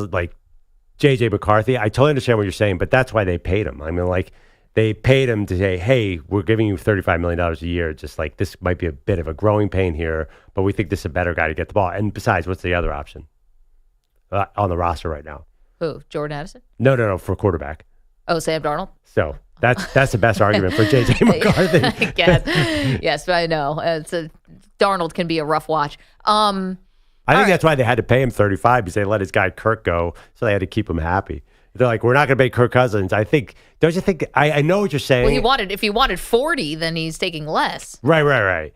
J.J. McCarthy, I totally understand what you're saying, but that's why they paid him. I mean, they paid him to say, hey, we're giving you $35 million a year. Just this might be a bit of a growing pain here, but we think this is a better guy to get the ball. And besides, what's the other option on the roster right now? Who? Jordan Addison? No, for quarterback. Oh, Sam Darnold? So that's the best argument for J.J. McCarthy. I guess. Yes, I know. Darnold can be a rough watch. I think that's why they had to pay him 35 because they let his guy Kirk go, so they had to keep him happy. They're we're not going to pay Kirk Cousins. Don't you think? I know what you're saying. Well, if he wanted 40, then he's taking less. Right.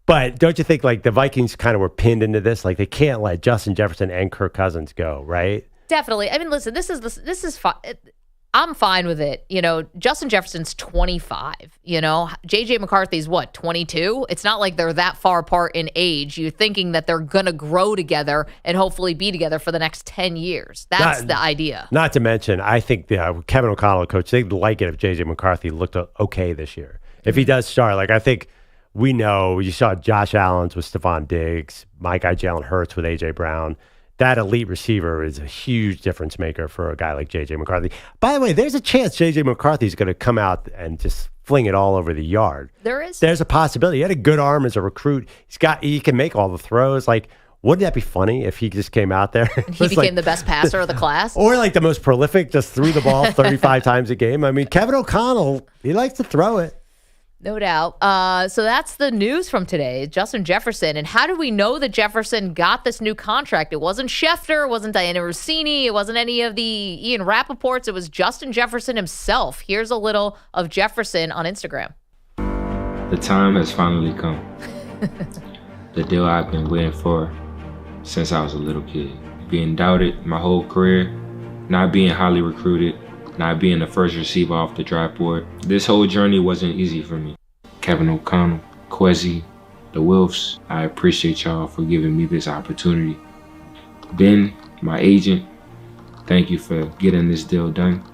But don't you think the Vikings kind of were pinned into this? They can't let Justin Jefferson and Kirk Cousins go, right? Definitely. I mean, listen, this is fine. I'm fine with it. Justin Jefferson's 25. J.J. McCarthy's 22? It's not like they're that far apart in age. You're thinking that they're going to grow together and hopefully be together for the next 10 years. That's the idea. Not to mention, I think Kevin O'Connell, coach, they'd like it if J.J. McCarthy looked okay this year. If he does start, I think we know you saw Josh Allen's with Stephon Diggs, my guy Jalen Hurts with A.J. Brown. That elite receiver is a huge difference maker for a guy like J.J. McCarthy. By the way, there's a chance J.J. McCarthy is going to come out and just fling it all over the yard. There is. There's a possibility. He had a good arm as a recruit. He can make all the throws. Wouldn't that be funny if he just came out there? He became the best passer of the class? Or the most prolific, just threw the ball 35 times a game. I mean, Kevin O'Connell, he likes to throw it. No doubt. So that's the news from today, Justin Jefferson. And how do we know that Jefferson got this new contract? It wasn't Schefter, it wasn't Diana Rossini, it wasn't any of the Ian Rappaports. It was Justin Jefferson himself. Here's a little of Jefferson on Instagram. The time has finally come. The deal I've been waiting for since I was a little kid. Being doubted my whole career, not being highly recruited, not being the first receiver off the draft board. This whole journey wasn't easy for me. Kevin O'Connell, Kwesi, the Wilfs, I appreciate y'all for giving me this opportunity. Ben, my agent, thank you for getting this deal done.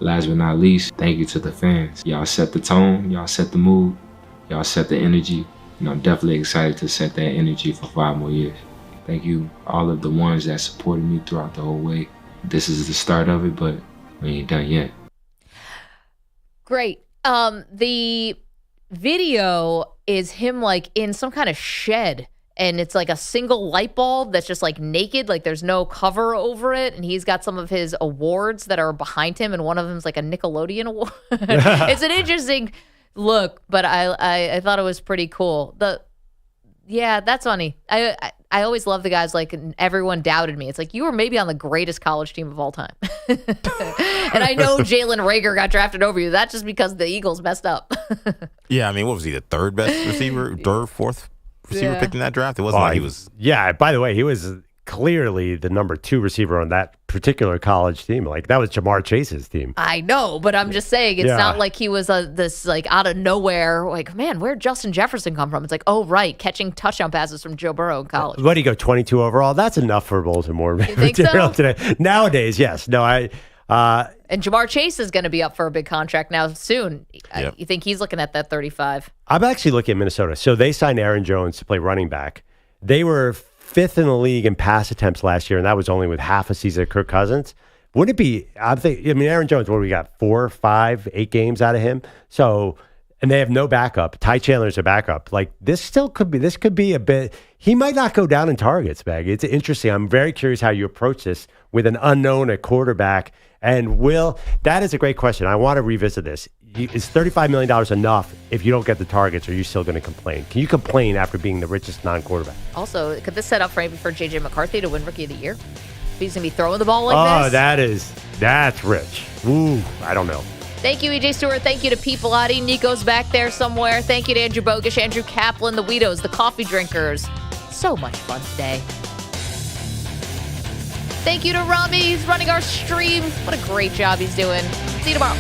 Last but not least, thank you to the fans. Y'all set the tone, y'all set the mood, y'all set the energy, and I'm definitely excited to set that energy for 5 more years. Thank you, all of the ones that supported me throughout the whole way. This is the start of it, but we ain't done yet. Great. The video is him like in some kind of shed, and it's like a single light bulb that's just like naked, like there's no cover over it, and he's got some of his awards that are behind him, and one of them is like a Nickelodeon award. It's an interesting look, but I thought it was pretty cool. Yeah, that's funny. I always love the guys like everyone doubted me. It's like you were maybe on the greatest college team of all time. And I know Jalen Reagor got drafted over you. That's just because the Eagles messed up. Yeah, I mean, what was he, the third best receiver, fourth receiver picked in that draft? It wasn't like he was. Yeah, by the way, he was clearly the number 2 receiver on that particular college team. Like that was Jamar Chase's team. I know, but I'm just saying it's not like he was this like out of nowhere. Like, man, where'd Justin Jefferson come from? It's like, oh right, catching touchdown passes from Joe Burrow in college. What do you go 22 overall? That's enough for Baltimore. You think so? Today. Nowadays, yes. No, and Jamar Chase is going to be up for a big contract now soon. Yep. You think he's looking at that 35? I'm actually looking at Minnesota. So they signed Aaron Jones to play running back. They were 5th in the league in pass attempts last year, and that was only with half a season of Kirk Cousins. Wouldn't it be? I mean, Aaron Jones. What do we got? 4, 5, 8 games out of him. So, and they have no backup. Ty Chandler's a backup. Like this still could be. This could be a bit. He might not go down in targets, Maggie. It's interesting. I'm very curious how you approach this with an unknown at quarterback. And that is a great question. I want to revisit this. Is $35 million enough if you don't get the targets, or are you still going to complain? Can you complain after being the richest non-quarterback? Also, could this set up maybe for J.J. McCarthy to win Rookie of the Year? If he's going to be throwing the ball like this? Oh, that's rich. Ooh, I don't know. Thank you, E.J. Stewart. Thank you to Pete Bellotti. Nico's back there somewhere. Thank you to Andrew Bogish, Andrew Kaplan, the Weedos, the Coffee Drinkers. So much fun today. Thank you to Rami. He's running our stream. What a great job he's doing. See you tomorrow.